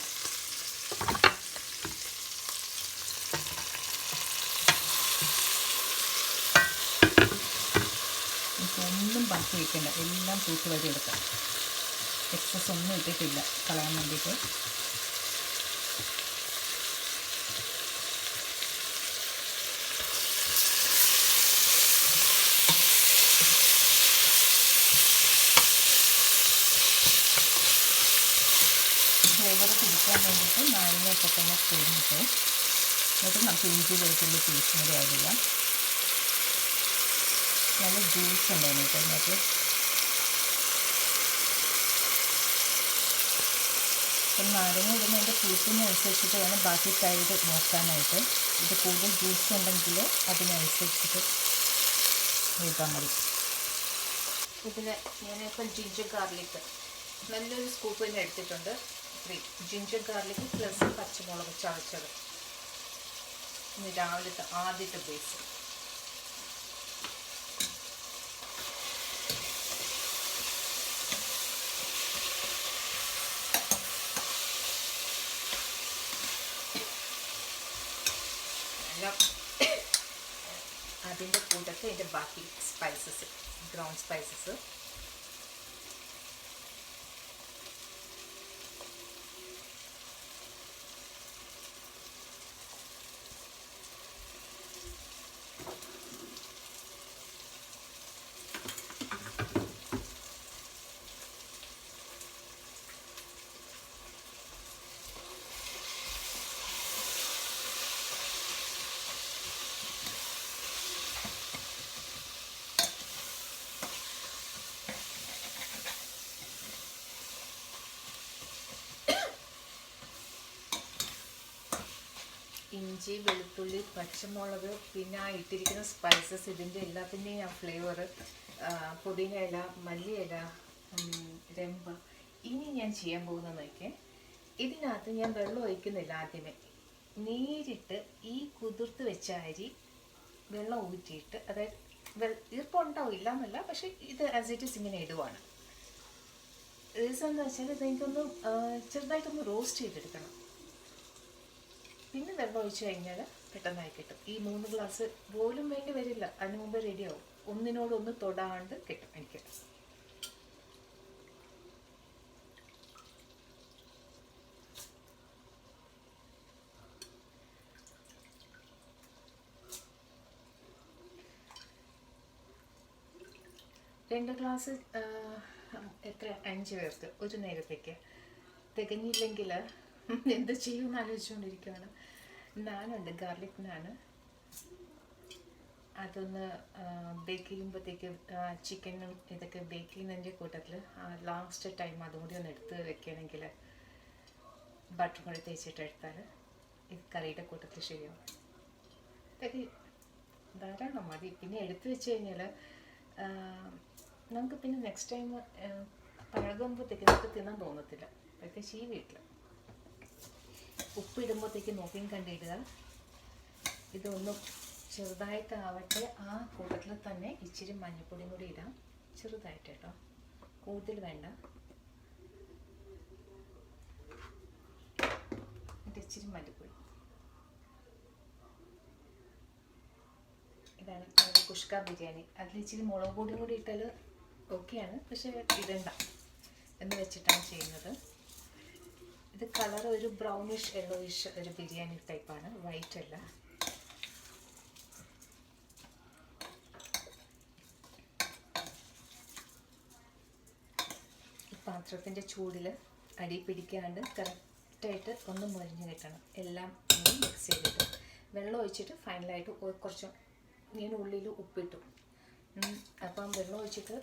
ഒന്നും ബാക്കി വയ്ക്കേണ്ട, എല്ലാം തൂത്ത് വരി എടുക്കാം. എക്സസ് ഒന്നും ഇട്ടിട്ടില്ല കളയാൻ വേണ്ടിയിട്ട്. ഫ്ലേവർ പിടിക്കാൻ വേണ്ടിയിട്ട് നാരങ്ങയൊക്കെ തന്നെ പിഴിഞ്ഞിട്ട് എന്നിട്ട് നമുക്ക് ഇഞ്ചി വെളുത്തുള്ളി പേസ്റ്റ് കൂടി ആഡ് ചെയ്യാം. നല്ല ജ്യൂസ് ഉണ്ടായിരുന്നു കേട്ടോ അതിനകത്ത്. അപ്പം നാരങ്ങ ഇടുന്നതിൻ്റെ പുളിപ്പിനനുസരിച്ചിട്ട് വേണം ബാക്കി സൈഡ് നോക്കാനായിട്ട്. ഇത് കൂടുതൽ ജ്യൂസ് ഉണ്ടെങ്കിൽ അതിനനുസരിച്ചിട്ട് ചെയ്താൽ മതി. ഇതിൽ ഞാനിപ്പോൾ ജിഞ്ചർ ഗാർലിക്ക് നല്ലൊരു സ്കൂപ്പ് തന്നെ എടുത്തിട്ടുണ്ട്. ജിഞ്ചർ ഗാർലിക്ക് പ്ലസ് പച്ചമുളക് ചതച്ചത്. ഇന്ന് രാവിലത്തെ ആദ്യത്തെ ബേസ്. അതിൻ്റെ കൂട്ടത്തിൽ അതിൻ്റെ ബാക്കി സ്പൈസസ്, ഗ്രൗണ്ട് സ്പൈസസ്, ഇഞ്ചി, വെളുത്തുള്ളി, പച്ചമുളക്, പിന്നെ ആ ഇട്ടിരിക്കുന്ന സ്പൈസസ്, ഇതിൻ്റെ എല്ലാത്തിൻ്റെയും ആ ഫ്ലേവർ, പുതിന ഇല, മല്ലിയില, രമ്പ. ഇനി ഞാൻ ചെയ്യാൻ പോകുന്നതെന്ന് നോക്കിയാൽ, ഇതിനകത്ത് ഞാൻ വെള്ളം ഒഴിക്കുന്നില്ല. ആദ്യമേ നേരിട്ട് ഈ കുതിർത്ത് വെച്ച അരി വെള്ളം ഊറ്റിയിട്ട്, അതായത് ഈർപ്പമുണ്ടാവും, ഇല്ല എന്നല്ല, പക്ഷേ ഇത് ആസ് ഇറ്റ് ഈസ് ഇങ്ങനെ ഇടുവാണ്. റീസൺ എന്ന് വെച്ചാൽ ഇതെനിക്കൊന്ന് ചെറുതായിട്ടൊന്ന് റോസ്റ്റ് ചെയ്തെടുക്കണം. പിന്നെ വെള്ളം ഒഴിച്ച് കഴിഞ്ഞാൽ പെട്ടെന്നായി കിട്ടും. ഈ 3 ഗ്ലാസ് പോലും വേണ്ടി വരില്ല, അതിന് മുമ്പ് റെഡിയാവും. ഒന്നിനോടൊന്ന് തൊടാണ്ട് കിട്ടും എനിക്ക്. 2 ഗ്ലാസ് എത്ര 5 പേർക്ക് ഒരു നേരത്തേക്ക് തികഞ്ഞില്ലെങ്കിൽ എന്ത് ചെയ്യുമെന്ന് ആലോചിച്ചുകൊണ്ടിരിക്കുകയാണ്. നാനുണ്ട്, ഗാർലിക് നാന്. അതൊന്ന് ബേക്ക് ചെയ്യുമ്പോഴത്തേക്ക് ചിക്കനും ഇതൊക്കെ ബേക്ക് ചെയ്യുന്നതിൻ്റെ കൂട്ടത്തിൽ ലാസ്റ്റ് ടൈം അതും കൂടി ഒന്ന് എടുത്ത് വെക്കുകയാണെങ്കിൽ ബട്ടർ കൂടി തേച്ചിട്ട് എടുത്താൽ ഇത് കറിയുടെ കൂട്ടത്തിൽ ശരിയാവും. ഇതൊക്കെ ധാരാളം മതി. പിന്നെ എടുത്തു വെച്ച് കഴിഞ്ഞാൽ നമുക്ക് പിന്നെ നെക്സ്റ്റ് ടൈം പഴകുമ്പോഴത്തേക്ക് നമുക്ക് തിന്നാൻ തോന്നത്തില്ല. പ്രത്യേകിച്ച് ഈ വീട്ടിൽ ഉപ്പിടുമ്പോഴത്തേക്ക് നോക്കിയും കണ്ടിടുക. ഇതൊന്നും ചെറുതായിട്ടാവട്ടെ. ആ കൂട്ടത്തിൽ തന്നെ ഇച്ചിരി മഞ്ഞൾപ്പൊടിയും കൂടി ഇടാം, ചെറുതായിട്ട് കേട്ടോ, കൂടുതൽ വേണ്ട. ഇച്ചിരി മല്ലിപ്പൊടി. ഇതാണ് നമ്മുടെ കുഷ്ക ബിരിയാണി. അതിൽ ഇച്ചിരി മുളക് പൊടിയും കൂടി ഇട്ടാൽ ഓക്കെയാണ്, പക്ഷേ ഇടണ്ട എന്ന് വെച്ചിട്ടാണ് ചെയ്യുന്നത്. ഇത് കളർ ഒരു ബ്രൗണിഷ് യെല്ലോയിഷ് ഒരു ബിരിയാണി ടൈപ്പാണ്, വൈറ്റ് അല്ല. ഈ പാത്രത്തിൻ്റെ ചൂടിൽ അടി പിടിക്കാണ്ട് കറക്റ്റായിട്ട് ഒന്ന് മൊരിഞ്ഞ് കിട്ടണം. എല്ലാം ഒന്ന് മിക്സ് ചെയ്തിട്ട് വെള്ളം ഒഴിച്ചിട്ട് ഫൈനലായിട്ട് കുറച്ച് ഞാൻ ഉള്ളിൽ ഉപ്പിട്ടു. അപ്പം വെള്ളം ഒഴിച്ചിട്ട്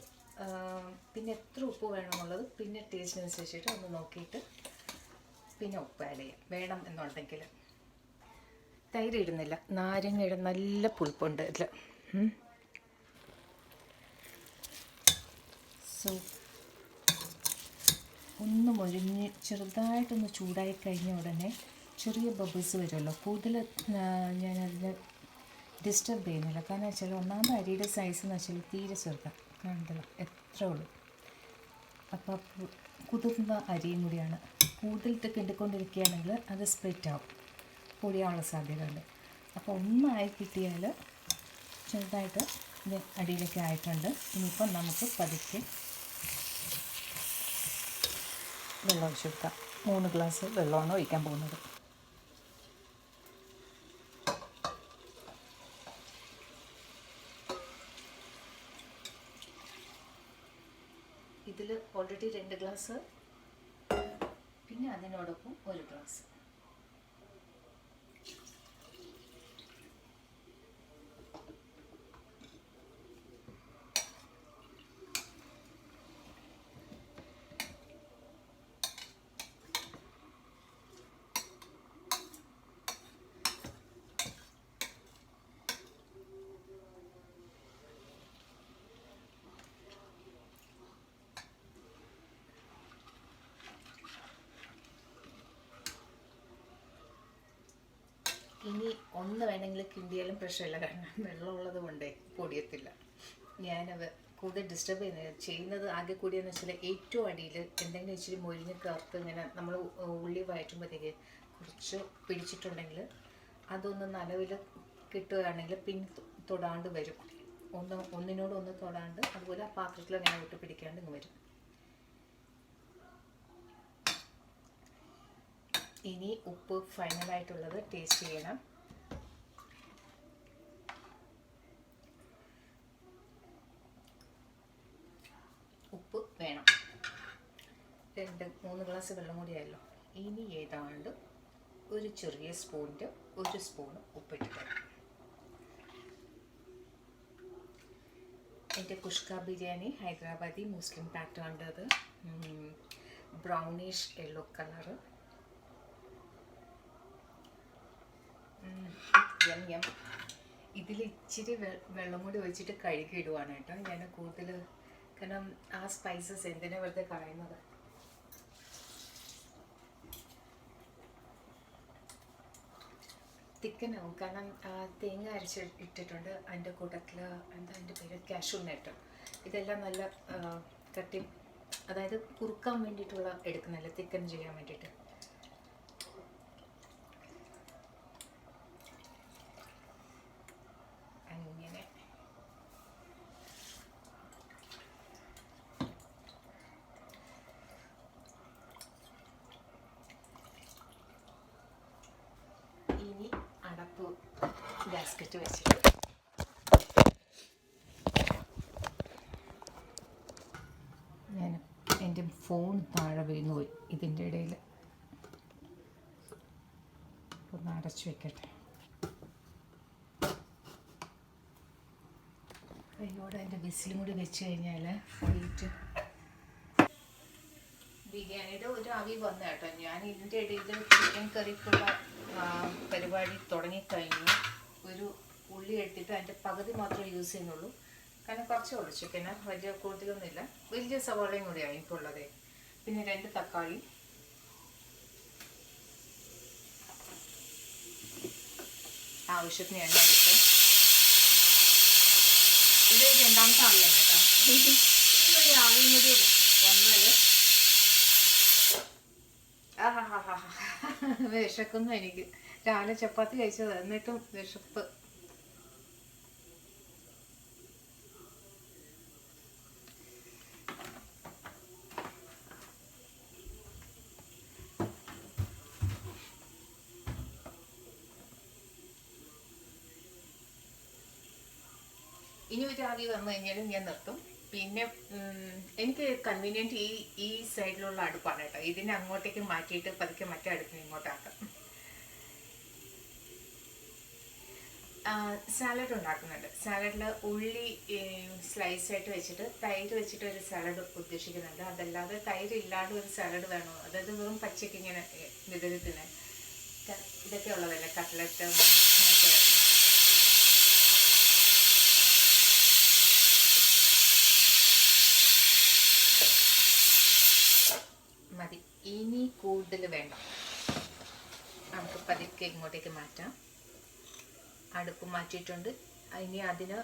പിന്നെ എത്ര ഉപ്പ് വേണമെന്നുള്ളത് പിന്നെ ടേസ്റ്റിനനുസരിച്ചിട്ട് ഒന്ന് നോക്കിയിട്ട് പിന്നെ ഉപ്പ് ആഡ് ചെയ്യാം വേണം എന്നുണ്ടെങ്കിൽ. തൈര് ഇടുന്നില്ല, നാരങ്ങയുടെ നല്ല പുളിപ്പുണ്ട് ഇതിൽ. സോ ഒന്ന് മൊരിഞ്ഞ് ചെറുതായിട്ടൊന്ന് ചൂടായി കഴിഞ്ഞ ഉടനെ ചെറിയ ബബിൾസ് വരുമല്ലോ. കൂടുതൽ ഞാനതിൽ ഡിസ്റ്റർബ് ചെയ്യുന്നില്ല. കാരണം വെച്ചാൽ ഒന്നാമത് അരിയുടെ സൈസ് എന്ന് വെച്ചാൽ തീരെ ചെറുതാണ്, കാണുന്നില്ല, എത്ര ഉള്ളൂ. അപ്പോൾ കുതിർന്ന അരിയും കൂടിയാണ്. കൂടുതലിട്ട് കിണ്ടിക്കൊണ്ടിരിക്കുകയാണെങ്കിൽ അത് സ്പ്ലിറ്റ് ആവും, പൊടിയാനുള്ള സാധ്യതയുണ്ട്. അപ്പോൾ ഒന്നായി കിട്ടിയാൽ ചെറുതായിട്ട് ഇത് അടിയിലേക്ക് ആയിട്ടുണ്ട്. ഇനിയിപ്പം നമുക്ക് പതുക്കെ വെള്ളം ഒഴിച്ച് കൊടുക്കാം. 3 ഗ്ലാസ് വെള്ളമാണ് ഒഴിക്കാൻ പോകുന്നത്. ഇതിൽ ഓൾറെഡി 2 ഗ്ലാസ്, പിന്നെ അതിനോടൊപ്പം 1 ഗ്ലാസ്. ഇനി ഒന്ന് വേണമെങ്കിൽ കിണ്ടിയാലും പ്രശ്നമില്ല, കാരണം വെള്ളമുള്ളത് കൊണ്ടേ പൊടിയത്തില്ല. ഞാനത് കൂടുതൽ ഡിസ്റ്റർബ് ചെയ്യുന്നത് ആകെ കൂടിയെന്ന് വെച്ചാൽ ഏറ്റവും അടിയിൽ എന്തെങ്കിലും ഇച്ചിരി മൊരിഞ്ഞ് കറുത്ത് ഇങ്ങനെ നമ്മൾ ഉള്ളി വഴറ്റുമ്പോഴത്തേക്ക് കുറച്ച് പിടിച്ചിട്ടുണ്ടെങ്കിൽ അതൊന്ന് നനവിൽ കിട്ടുകയാണെങ്കിൽ പിന്നെ തൊടാണ്ട് വരും. ഒന്നിനോടൊന്ന് തൊടാണ്ട്, അതുപോലെ ആ പാത്രത്തിൽ അങ്ങനെ വിട്ട് പിടിക്കാണ്ട് ഇങ്ങ് വരും. ഇനി ഉപ്പ് ഫൈനലായിട്ടുള്ളത് ടേസ്റ്റ് ചെയ്യണം. ഉപ്പ് വേണം. 2-3 ഗ്ലാസ് വെള്ളം കൂടിയായല്ലോ. ഇനി ഏതാണ്ട് ഒരു ചെറിയ സ്പൂണിൻ്റെ 1 സ്പൂണ് ഉപ്പിട്ടിട്ട് എൻ്റെ കുഷ്ക ബിരിയാണി ഹൈദരാബാദി മുസ്ലിം പാറ്റേൺ. അത് ബ്രൗണിഷ് യെല്ലോ കളറ്. ഇതിൽ ഇച്ചിരി വെള്ളം കൂടി ഒഴിച്ചിട്ട് കഴുകിയിടുവാണ് കേട്ടോ ഞാൻ കൂടുതൽ. കാരണം ആ സ്പൈസസ് എന്തിനാ വെറുതെ കളയുന്നത്. തിക്കനാവും, കാരണം തേങ്ങ അരച്ച് ഇട്ടിട്ടുണ്ട്. അതിൻ്റെ കൂട്ടത്തിൽ എന്താ അതിൻ്റെ പേര്, കാഷ്യൂ നട്ട്. ഇതെല്ലാം നല്ല കട്ടി, അതായത് കുറുക്കാൻ വേണ്ടിയിട്ടുള്ള എടുക്കുന്നില്ല, തിക്കൻ ചെയ്യാൻ വേണ്ടിയിട്ട്. അങ്ങനെ ഇനി അടപ്പ് ഗ്യാസ്കറ്റ് വെച്ചിട്ട് ഫോൺ താഴെ വീണു പോയി ഇതിൻ്റെ ഇടയിൽ. ഒന്ന് അടച്ചു വെക്കട്ടെ. അതിനോട് അതിൻ്റെ വിസിലും കൂടി വെച്ച് കഴിഞ്ഞാൽ വെയിറ്റ് ബിരിയാണിയുടെ ഒരു ആവി വന്നു കേട്ടോ. ഞാൻ ഇതിൻ്റെ ഇടയിൽ ചിക്കൻ കറിക്കുള്ള പരിപാടി തുടങ്ങിക്കഴിഞ്ഞു. ഒരു ഉള്ളി എടുത്തിട്ട് അതിൻ്റെ പകുതി മാത്രമേ യൂസ് ചെയ്യുന്നുള്ളൂ. കാരണം കുറച്ചേ ഉള്ളൂ ചിക്കന്, വലിയ കൂടുതലൊന്നുമില്ല. വലിയ സവാളയും കൂടിയാണ് ഇപ്പോൾ ഉള്ളത്. പിന്നെ 2 തക്കാളി, ആവശ്യത്തിന് എണ്ണ എടുത്ത്. ഇത് 2ാമത്തെ ആവിയാണ് കേട്ടോ. ഈ ആവിയും കൂടി വന്നാൽ വിശക്കുന്നു എനിക്ക്. രാവിലെ ചപ്പാത്തി കഴിച്ചത്, എന്നിട്ടും വിശപ്പ്. ഇനി ഒരു ആവി വന്നു കഴിഞ്ഞാലും ഞാൻ നിർത്തും. പിന്നെ എനിക്ക് കൺവീനിയൻറ്റ് ഈ സൈഡിലുള്ള അടുപ്പാണ് കേട്ടോ. ഇതിനെ അങ്ങോട്ടേക്ക് മാറ്റിയിട്ട് പതുക്കെ മറ്റേ അടുപ്പിന് ഇങ്ങോട്ടാക്കാം. സാലഡ് ഉണ്ടാക്കുന്നുണ്ട്. സാലഡിൽ ഉള്ളി സ്ലൈസായിട്ട് വെച്ചിട്ട് തൈര് വെച്ചിട്ട് ഒരു സാലഡ് ഉദ്ദേശിക്കുന്നുണ്ട്. അതല്ലാതെ തൈര് ഇല്ലാണ്ട് ഒരു സാലഡ് വേണോ, അതായത് വെറും പച്ചയ്ക്ക് ഇങ്ങനെ വിതരത്തിന് ഇതൊക്കെ ഉള്ളതല്ലേ, കട്ട്ലറ്റ് മറ്റേ മതി. ഇനി കൂടുതൽ വേണ്ട, നമുക്ക് പതുക്കെ ഇങ്ങോട്ടേക്ക് മാറ്റാം. അടുപ്പ് മാറ്റിയിട്ടുണ്ട്. ഇനി അതിന്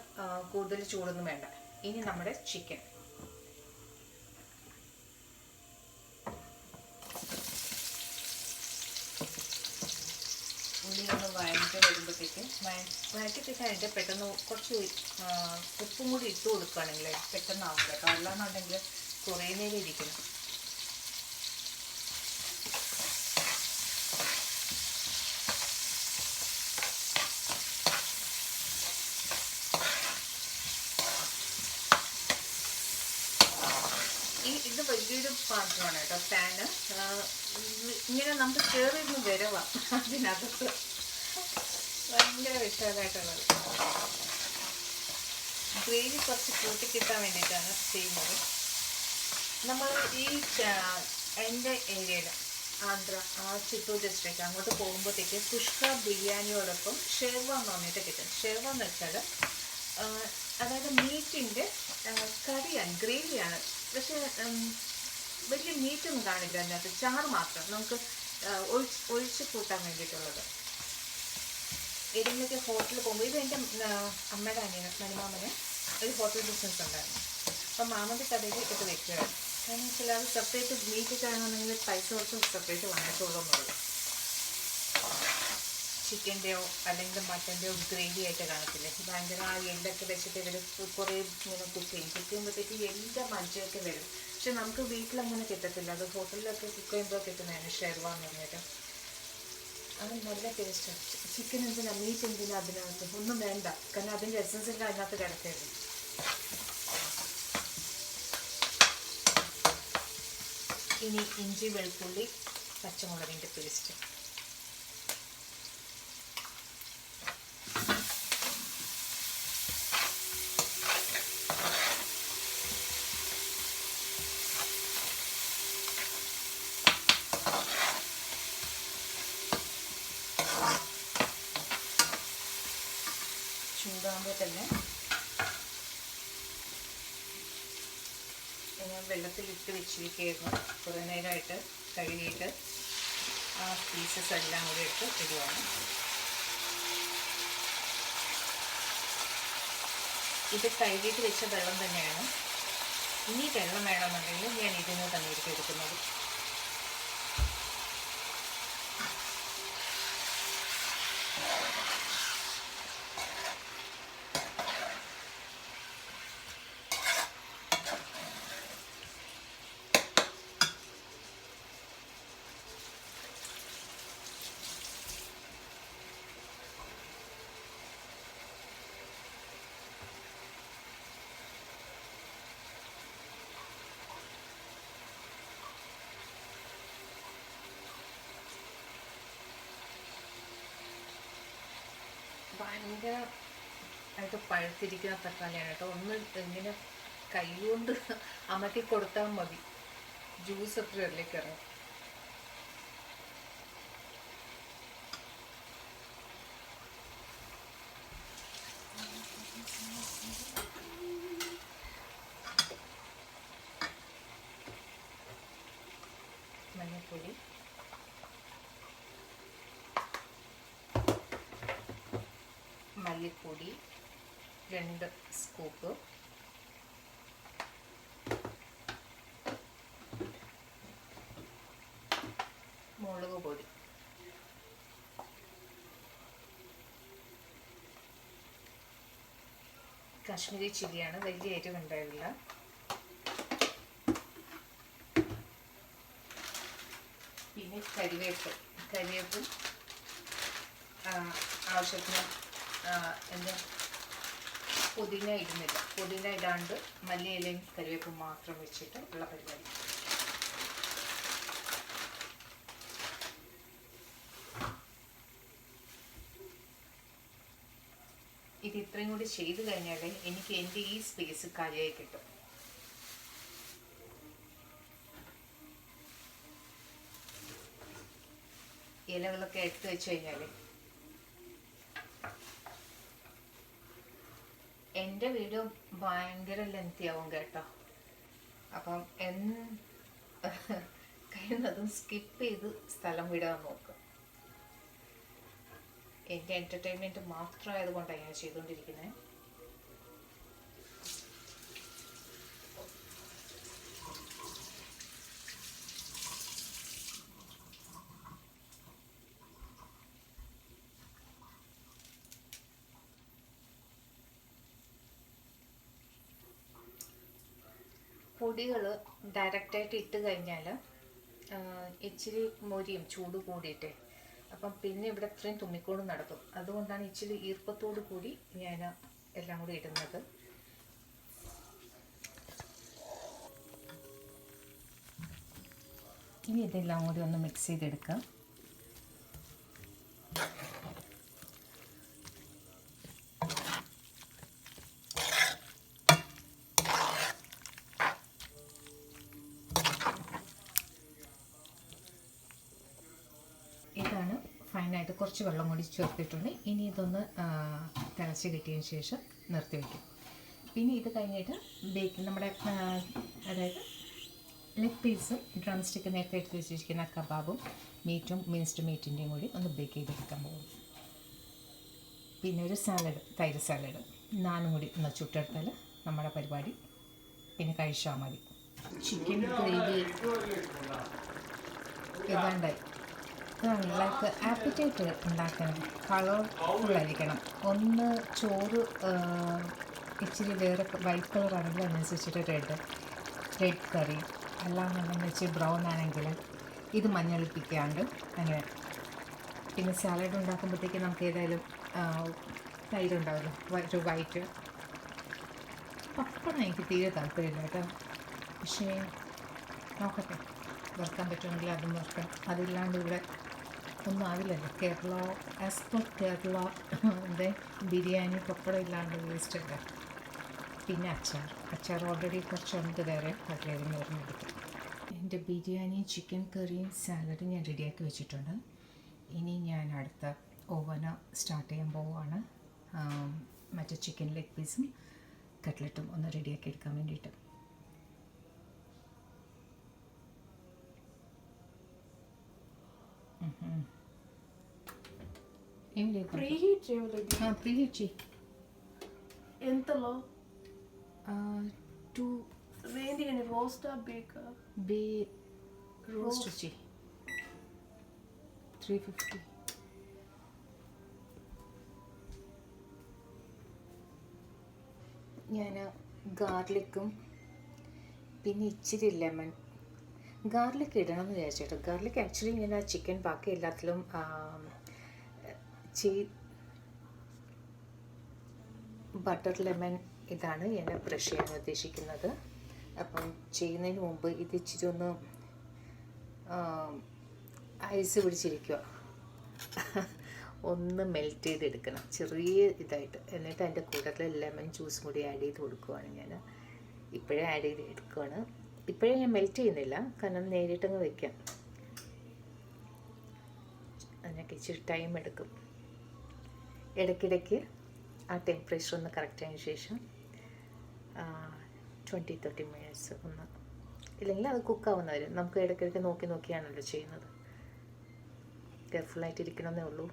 കൂടുതൽ ചൂടൊന്നും വേണ്ട. ഇനി നമ്മുടെ ചിക്കൻ ഉള്ളി ഒന്ന് വഴറ്റി വരുമ്പോഴത്തേക്ക് വഴറ്റിപ്പിക്കാനായിട്ട് പെട്ടെന്ന് കുറച്ച് ഉപ്പും കൂടി ഇട്ട് കൊടുക്കുകയാണെങ്കിൽ പെട്ടെന്നാവും കേട്ടോ. അല്ലാന്നുണ്ടെങ്കിൽ കുറേ നേരം ഇരിക്കണം. ഇത് വലിയൊരു പാത്രമാണ് കേട്ടോ. പാന് ഇങ്ങനെ നമുക്ക് കയറിയിരുന്ന് വരവാം അതിനകത്ത്. ഭയങ്കര വിശാലമായിട്ടുള്ളത്. ഗ്രേവി കുറച്ച് കൂട്ടി കിട്ടാൻ വേണ്ടിയിട്ടാണ് ചെയ്യുന്നത്. നമ്മൾ ഈ എൻ്റെ ഏരിയയിൽ ആന്ധ്ര ചിത്തൂർ ഡിസ്ട്രിക്റ്റ് അങ്ങോട്ട് പോകുമ്പോഴത്തേക്ക് കുഷ്ക ബിരിയാണിയോടൊപ്പം ഷെർവ എന്ന് പറഞ്ഞിട്ട് കിട്ടും. ഷെർവ എന്ന് വെച്ചാൽ അതായത് മീറ്റിൻ്റെ കറിയാണ്, ഗ്രേവിയാണ്. പക്ഷേ വലിയ മീറ്റൊന്നും കാണില്ല അതിനകത്ത്, ചാറ് മാത്രം നമുക്ക് ഒഴിച്ച് കൂട്ടാൻ വേണ്ടിയിട്ടുള്ളത്. ഏതെങ്കിലുമൊക്കെ ഹോട്ടലിൽ പോകുമ്പോൾ, ഇത് എൻ്റെ അമ്മയുടെ അനിയന് മണിമാമന് ഒരു ഹോട്ടൽ ബിസിനസ് ഉണ്ടായിരുന്നു. അപ്പം മാമൻ്റെ കടയിൽ ഇത് വെക്കുകയാണ്. കാരണം വെച്ചാൽ അത് സെപ്പറേറ്റ് മീറ്റ് കാണുകയാണെങ്കിൽ പൈസ കുറച്ച് സെപ്പറേറ്റ് വാങ്ങിച്ചോളൂ എന്നുള്ളത്. ചിക്കൻ്റെയോ അല്ലെങ്കിൽ മട്ടൻ്റെയോ ഗ്രേവി ആയിട്ട് കാണത്തില്ലേ, ഭയങ്കര ആ എല്ലൊക്കെ വെച്ചിട്ട് ഇവർ കുറേ ഇങ്ങനെ കുക്ക് ചെയ്യുമ്പോഴത്തേക്ക് എല്ലാം മജ്ജയൊക്കെ വരും. പക്ഷെ നമുക്ക് വീട്ടിലങ്ങനെ കിട്ടത്തില്ല. അത് ഹോട്ടലിലൊക്കെ കുക്ക് ചെയ്യുമ്പോൾ കിട്ടുന്നതാണ് ഷെർവ എന്ന് പറഞ്ഞിട്ട്. അത് നല്ല ടേസ്റ്റാണ്. ചിക്കൻ എന്തിനാ, മീറ്റ് എന്തിനാ അതിനകത്ത്, ഒന്നും വേണ്ട. കാരണം അതിൻ്റെ എസൻസ് എല്ലാം അതിനകത്ത് കിടക്കരുത്. ഇനി ഇഞ്ചി വെളുത്തുള്ളി പച്ചമുളകിൻ്റെ പേസ്റ്റ്. ചൂടാകുമ്പോൾ തന്നെ ഞാൻ വെള്ളത്തിലിട്ട് വെച്ചിരിക്കുകയായിരുന്നു. കുറേ നേരമായിട്ട് കഴുകിയിട്ട് ആ പീസസ് എല്ലാം കൂടി ഇട്ട് ഇടുവാണ്. ഇത് കഴുകിയിട്ട് വെച്ച വെള്ളം തന്നെയാണ്. ഇനി വെള്ളം വേണമെന്നുണ്ടെങ്കിൽ ഞാൻ ഇതിന് തന്നെ എടുക്കുന്നത്. ആയിട്ട് പഴുത്തിരിക്കുന്ന തക്കാളിയാണ് കേട്ടോ. ഒന്ന് ഇങ്ങനെ കൈ കൊണ്ട് അമക്കി കൊടുത്താൽ മതി, ജ്യൂസ് ഒക്കെ അതിലേക്ക് ഇറങ്ങും. മഞ്ഞൾപ്പൊടി, മല്ലിപ്പൊടി 2 സ്കൂപ്പ്, മുളക് പൊടി, കാശ്മീരി ചില്ലിയാണ്, വലിയ എരിവുണ്ടാവില്ല. പിന്നെ കരിവേപ്പും ആവശ്യത്തിന് എന്താ പുതിന ഇടുന്നില്ല. പുതിന ഇടാണ്ട് മല്ലിയിലയും കരിവേപ്പും മാത്രം വെച്ചിട്ട് ഉള്ള പരിപാടി. ഇത് ഇത്രയും കൂടി ചെയ്ത് കഴിഞ്ഞാൽ എനിക്ക് എൻ്റെ ഈ സ്പേസ് കാലിയായി കിട്ടും. ഇലകളൊക്കെ എടുത്ത് വെച്ച് കഴിഞ്ഞാൽ എൻ്റെ വീഡിയോ ഭയങ്കര ലെങ്തി ആവും കേട്ടോ. അപ്പം കഴിയുന്നതും സ്കിപ്പ് ചെയ്ത് സ്ഥലം വിടാൻ നോക്കുക. എൻ്റെ എൻ്റർടൈൻമെൻറ്റ് മാത്രമായതുകൊണ്ടാണ് ഞാൻ ചെയ്തുകൊണ്ടിരിക്കുന്നത്. പൊടികൾ ഡയറക്റ്റായിട്ട് ഇട്ട് കഴിഞ്ഞാൽ ഇച്ചിരി മൊരിയും, ചൂട് കൂടിയിട്ട്. അപ്പം പിന്നെ ഇവിടെ ഇത്രയും തുമ്മിക്കോട് നടക്കും. അതുകൊണ്ടാണ് ഇച്ചിരി ഈർപ്പത്തോടു കൂടി ഞാൻ എല്ലാം കൂടി ഇടുന്നത്. ഇനി ഇതെല്ലാം കൂടി ഒന്ന് മിക്സ് ചെയ്തെടുക്കാം. ഇതാണ് ഫൈനായിട്ട്. കുറച്ച് വെള്ളം കൂടി ചേർത്തിട്ടുണ്ട്. ഇനി ഇതൊന്ന് തിളച്ച് കിട്ടിയതിന് ശേഷം നിർത്തി വയ്ക്കും. പിന്നെ ഇത് കഴിഞ്ഞിട്ട് നമ്മുടെ അതായത് ലെഗ് പീസും ഡ്രം സ്റ്റിക്ക് നേരത്തെ എടുത്ത് വെച്ചിരിക്കുന്ന കബാബും മീറ്റും മിൻസ്ഡ് മീറ്റിൻ്റെയും കൂടി ഒന്ന് ബേക്ക് ചെയ്തെടുക്കാൻ പോകും. പിന്നെ ഒരു സാലഡ്, തൈര് സാലഡ്, നാനും കൂടി ഒന്ന് ചുട്ടെടുത്താൽ നമ്മുടെ പരിപാടി പിന്നെ കഴിച്ചാൽ മതി. ചിക്കൻ ഗ്രേവി ഇതാണ്ടായി. ലൈക്ക് ആപ്പിറ്റൈറ്റ് ഉണ്ടാക്കണം, കളർഫുള്ളായിരിക്കണം. ഒന്ന് ചോറ് ഇച്ചിരി വേറെ വൈറ്റ് കളറാണെങ്കിൽ അതിനനുസരിച്ചിട്ട് റെഡ് കറി, അല്ലാന്നുണ്ടെങ്കിൽ ഇച്ചിരി ബ്രൗൺ ആണെങ്കിൽ ഇത് മഞ്ഞളിപ്പിക്കാണ്ട് അങ്ങനെ. പിന്നെ സാലഡ് ഉണ്ടാക്കുമ്പോഴത്തേക്ക് നമുക്ക് ഏതായാലും തൈര് ഉണ്ടാവുമല്ലോ, ഒരു വൈറ്റ്. പപ്പടം എനിക്ക് തീരെ താല്പര്യമില്ല കേട്ടോ, പക്ഷേ നോക്കട്ടെ, വറുക്കാൻ പറ്റുമെങ്കിൽ അതും വറുക്കാം. അതില്ലാണ്ട് ഇവിടെ ഒന്നും ആവില്ലല്ലോ. കേരള ആസ് പെർ കേരള ബിരിയാണി പപ്പടം ഇല്ലാണ്ട് വേസ്റ്റ് അല്ല. പിന്നെ അച്ചാർ ഓൾറെഡി കുറച്ചുണ്ട്, വേറെ കട്ട്ലേറ്റിന് വരുന്നെടുക്കും. എൻ്റെ ബിരിയാണി, ചിക്കൻ കറിയും സാലഡും ഞാൻ റെഡിയാക്കി വെച്ചിട്ടുണ്ട്. ഇനി ഞാൻ അടുത്ത ഓവന സ്റ്റാർട്ട് ചെയ്യാൻ പോവുകയാണ്. മറ്റേ ചിക്കൻ ലെഗ് പീസും കട്ട്ലറ്റും ഒന്ന് റെഡിയാക്കി എടുക്കാൻ വേണ്ടിയിട്ട്. ప్రీహీట్ చేయలేదు. ప్రీహీట్ చేయి. ఎంతలో? 2 ఏంది కానీ రోస్టా బేకా? రోస్ట్ చేయి. 350. ഞാൻ ഗാർലിക്കും പിന്നെ ഇച്ചിരി ലെമൺ, ഗാർലിക് ഇടണം എന്ന് വിചാരിച്ചിട്ട്. ഗാർലിക് ആക്ച്വലി ഞാൻ ആ ചിക്കൻ ബാക്കി എല്ലാത്തിലും ബട്ടർ ലെമൺ ഇതാണ് ഞാൻ ബ്രഷ് ചെയ്യാൻ ഉദ്ദേശിക്കുന്നത്. അപ്പം ചെയ്യുന്നതിന് മുമ്പ് ഇത് ഇച്ചിരി ഒന്ന് ഐസ് പിടിച്ചിരിക്കുക. ഒന്ന് മെൽറ്റ് ചെയ്തെടുക്കണം ചെറിയ ഇതായിട്ട്. എന്നിട്ട് അതിൻ്റെ കൂട്ടത്തിൽ ലെമൺ ജ്യൂസും കൂടി ആഡ് ചെയ്ത് കൊടുക്കുവാണ് ഞാൻ. ഇപ്പോഴേ ആഡ് ചെയ്ത് എടുക്കുവാണ്. ഇപ്പോഴേ ഞാൻ മെൽറ്റ് ചെയ്യുന്നില്ല, കാരണം നേരിട്ടങ്ങ് വയ്ക്കാം. അതിനൊക്കെ ഇച്ചിരി ടൈം എടുക്കും. ഇടയ്ക്കിടയ്ക്ക് ആ ടെമ്പറേച്ചർ ഒന്ന് കറക്റ്റ് ആയതിനു ശേഷം 20-30 മിനിറ്റ്സ് ഒന്ന്, ഇല്ലെങ്കിൽ അത് കുക്കാവുന്ന വരും. നമുക്ക് ഇടയ്ക്കിടയ്ക്ക് നോക്കി നോക്കിയാണല്ലോ ചെയ്യുന്നത്. കെയർഫുള്ളായിട്ടിരിക്കണമെന്നേ ഉള്ളൂ.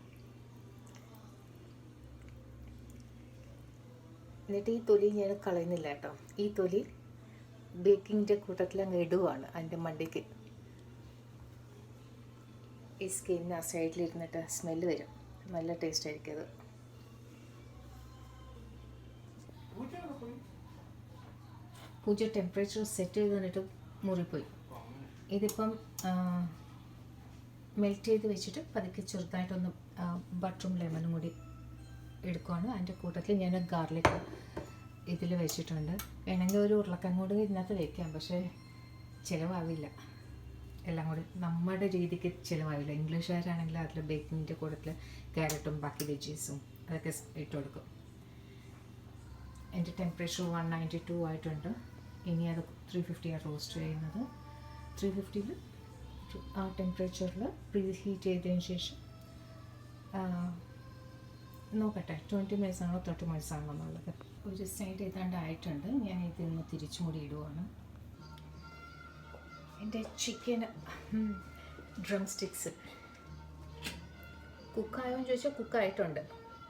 എന്നിട്ട് ഈ തൊലി ഞാൻ കളയുന്നില്ല കേട്ടോ. ഈ തൊലി ബേക്കിങ്ങിൻ്റെ കൂട്ടത്തിൽ അങ്ങ് ഇടുവാണ് അതിൻ്റെ മണ്ടിക്ക്. ഈ സ്കിന്നിന് ആ സൈഡിലിരുന്നിട്ട് സ്മെല്ല് വരും, നല്ല ടേസ്റ്റ് ആയിരിക്കും അത്. പൂജ ടെമ്പറേച്ചർ സെറ്റ് ചെയ്ത് തന്നിട്ട് മുറിപ്പോയി. ഇതിപ്പം മെൽറ്റ് ചെയ്ത് വെച്ചിട്ട് പതുക്കെ ചെറുതായിട്ടൊന്ന് ബട്ടറും ലെമണും കൂടി എടുക്കുവാണ്. അതിൻ്റെ കൂട്ടത്തിൽ ഞാൻ ഗാർലിക് ഇതിൽ വെച്ചിട്ടുണ്ട്. വേണമെങ്കിൽ ഒരു ഉരുളക്കിഴങ്ങ് കൂടി ഇതിനകത്ത് വയ്ക്കാം, പക്ഷേ ചിലവാവില്ല. എല്ലാം കൂടി നമ്മുടെ രീതിക്ക് ചിലവാവില്ല. ഇംഗ്ലീഷുകാരാണെങ്കിൽ അതിൽ ബേക്കിങ്ങിൻ്റെ കൂട്ടത്തിൽ ക്യാരറ്റും ബാക്കി വെജീസും അതൊക്കെ ഇട്ട് കൊടുക്കും. എൻ്റെ ടെമ്പറേച്ചർ 192 ആയിട്ടുണ്ട്. ഇനി അത് 350 റോസ്റ്റ് ചെയ്യുന്നത്. 350 ആ ടെമ്പറേച്ചറിൽ പ്രീ ഹീറ്റ് ചെയ്തതിന് ശേഷം നോക്കട്ടെ 20 മിനിറ്റ്സ് ആണോ 30 മിനിറ്റ്സ് ആണോ എന്നുള്ളത്. ഒരു സൈഡ് ഏതാണ്ട് ആയിട്ടുണ്ട്. ഞാൻ ഇതിന്ന് തിരിച്ചും കൂടി ഇടുവാണ്. എൻ്റെ ചിക്കൻ ഡ്രം സ്റ്റിക്സ് കുക്കായോന്ന് ചോദിച്ചാൽ കുക്കായിട്ടുണ്ട്,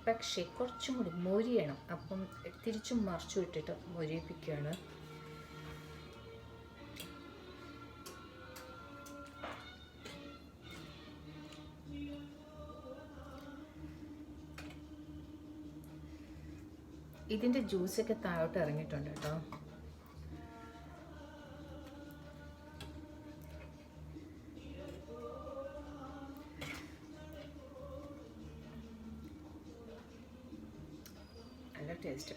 പക്ഷേ കുറച്ചും കൂടി മൊരിയണം. അപ്പം തിരിച്ചും മറിച്ചും ഇട്ടിട്ട് മൊരിയിപ്പിക്കുകയാണ്. ഇതിൻ്റെ ജ്യൂസൊക്കെ താഴോട്ട് ഇറങ്ങിയിട്ടുണ്ട് കേട്ടോ. നല്ല ടേസ്റ്റ്.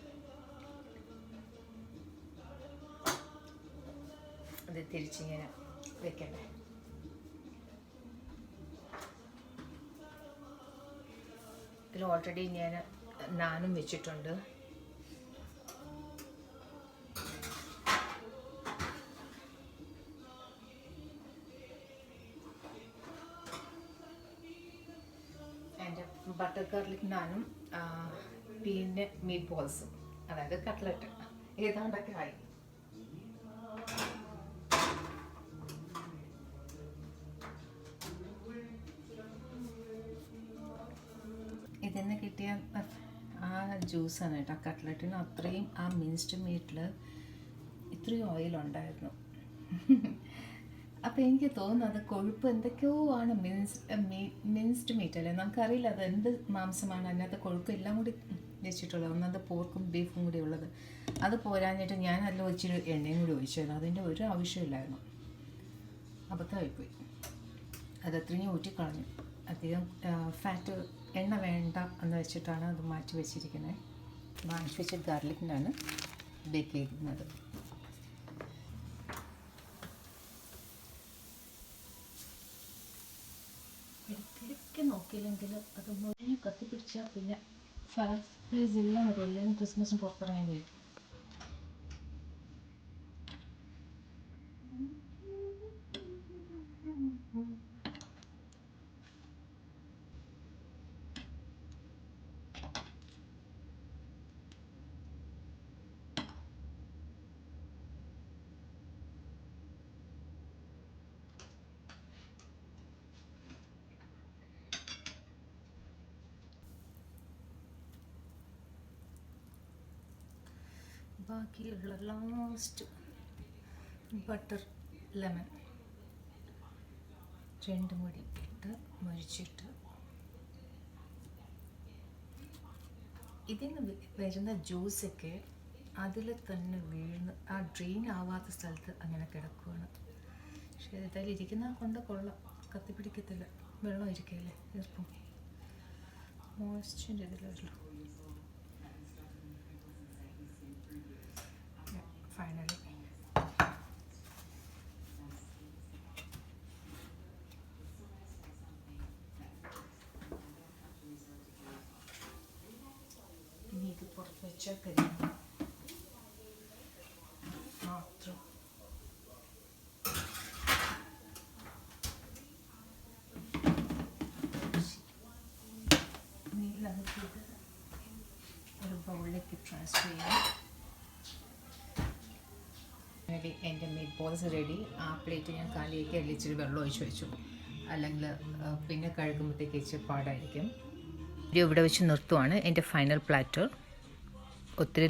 അത് തിരിച്ചിങ്ങനെ വെക്കണ്ടേ. ഇതിൽ ഓൾറെഡി ഞാൻ നാനും വെച്ചിട്ടുണ്ട്. ബട്ടർ ഗാർലിക് നാനും പിന്നെ മീറ്റ് ബോൾസും, അതായത് കട്ട്ലറ്റ് ഏതാണ്ടൊക്കെ ആയി. ഇതിന്ന് കിട്ടിയ ആ ജ്യൂസാണ് കേട്ടോ കട്ട്ലറ്റിന്. അത്രയും ആ മിൻസ്ഡ് മീറ്റിൽ ഇത്രയും ഓയിലുണ്ടായിരുന്നു. അപ്പോൾ എനിക്ക് തോന്നുന്നു അത് കൊഴുപ്പ് എന്തൊക്കെയോ ആണ്. മിൻസ്ഡ് മീറ്റ് അല്ലേ, നമുക്കറിയില്ല അത് എന്ത് മാംസമാണ്. അതിനകത്ത് കൊഴുപ്പ് എല്ലാം കൂടി വെച്ചിട്ടുള്ളത്. ഒന്നത് പോർക്കും ബീഫും കൂടി ഉള്ളത്. അത് പോരാഞ്ഞിട്ട് ഞാൻ അതിൽ ഇച്ചിരി എണ്ണയും കൂടി ഒഴിച്ചായിരുന്നു. അതിൻ്റെ ഒരു ആവശ്യമില്ലായിരുന്നു. അബദ്ധമായിപ്പോയി. അത് അത്രയും ഊറ്റിക്കളഞ്ഞു. അധികം ഫാറ്റ് എണ്ണ വേണ്ട എന്ന് വെച്ചിട്ടാണ് അത് മാറ്റി വെച്ചിരിക്കുന്നത്. വാങ്ങിച്ച് വെച്ച ഗാർലിക്കിനാണ് ബേക്ക് ചെയ്യുന്നത്. ഇടയ്ക്കിടയ്ക്ക് നോക്കിയില്ലെങ്കിൽ അത് മുഴുവൻ കത്തിപ്പിടിച്ചാൽ പിന്നെ ഫയർ പ്ലേസ് എല്ലാം വരും. ക്രിസ്മസിന് പുറത്തിറങ്ങാൻ വരും. ബാക്കിയുള്ള ലാസ്റ്റ് ബട്ടർ ലെമൺ രണ്ടും കൂടി ഇട്ട് മൊരിച്ചിട്ട് ഇതിന് വരുന്ന ജ്യൂസൊക്കെ അതിൽ തന്നെ വീഴുന്ന ആ ഡ്രെയിൻ ആവാത്ത സ്ഥലത്ത് അങ്ങനെ കിടക്കുകയാണ്. പക്ഷേ ഏതായാലും ഇരിക്കുന്ന കൊണ്ട് കൊള്ളാം, കത്തിപ്പിടിക്കത്തില്ല. വെള്ളം ഇരിക്കല്ലേ, ഈർപ്പം മോയ്സ്ചറിൻ്റെ ഇതിലല്ലോ. ഫൈനലി വെച്ചാൽ കരിയും മാത്രം. ഒരു ബൗളിലേക്ക് ട്രാൻസ്ഫർ ചെയ്യാം. റെഡി, എൻ്റെ മീറ്റ് ബോൾസ് റെഡി. ആ പ്ലേറ്റ് ഞാൻ കാലിയേക്ക് അതിൽ ഇച്ചിരി വെള്ളം ഒഴിച്ച് വെച്ചു, അല്ലെങ്കിൽ പിന്നെ കഴുകുമ്പോഴത്തേക്ക് ഇച്ചിരി പാടായിരിക്കും. ഇവിടെ വെച്ച് നിർത്തുവാണ്. എൻ്റെ ഫൈനൽ പ്ലാറ്റർ ഒത്തിരി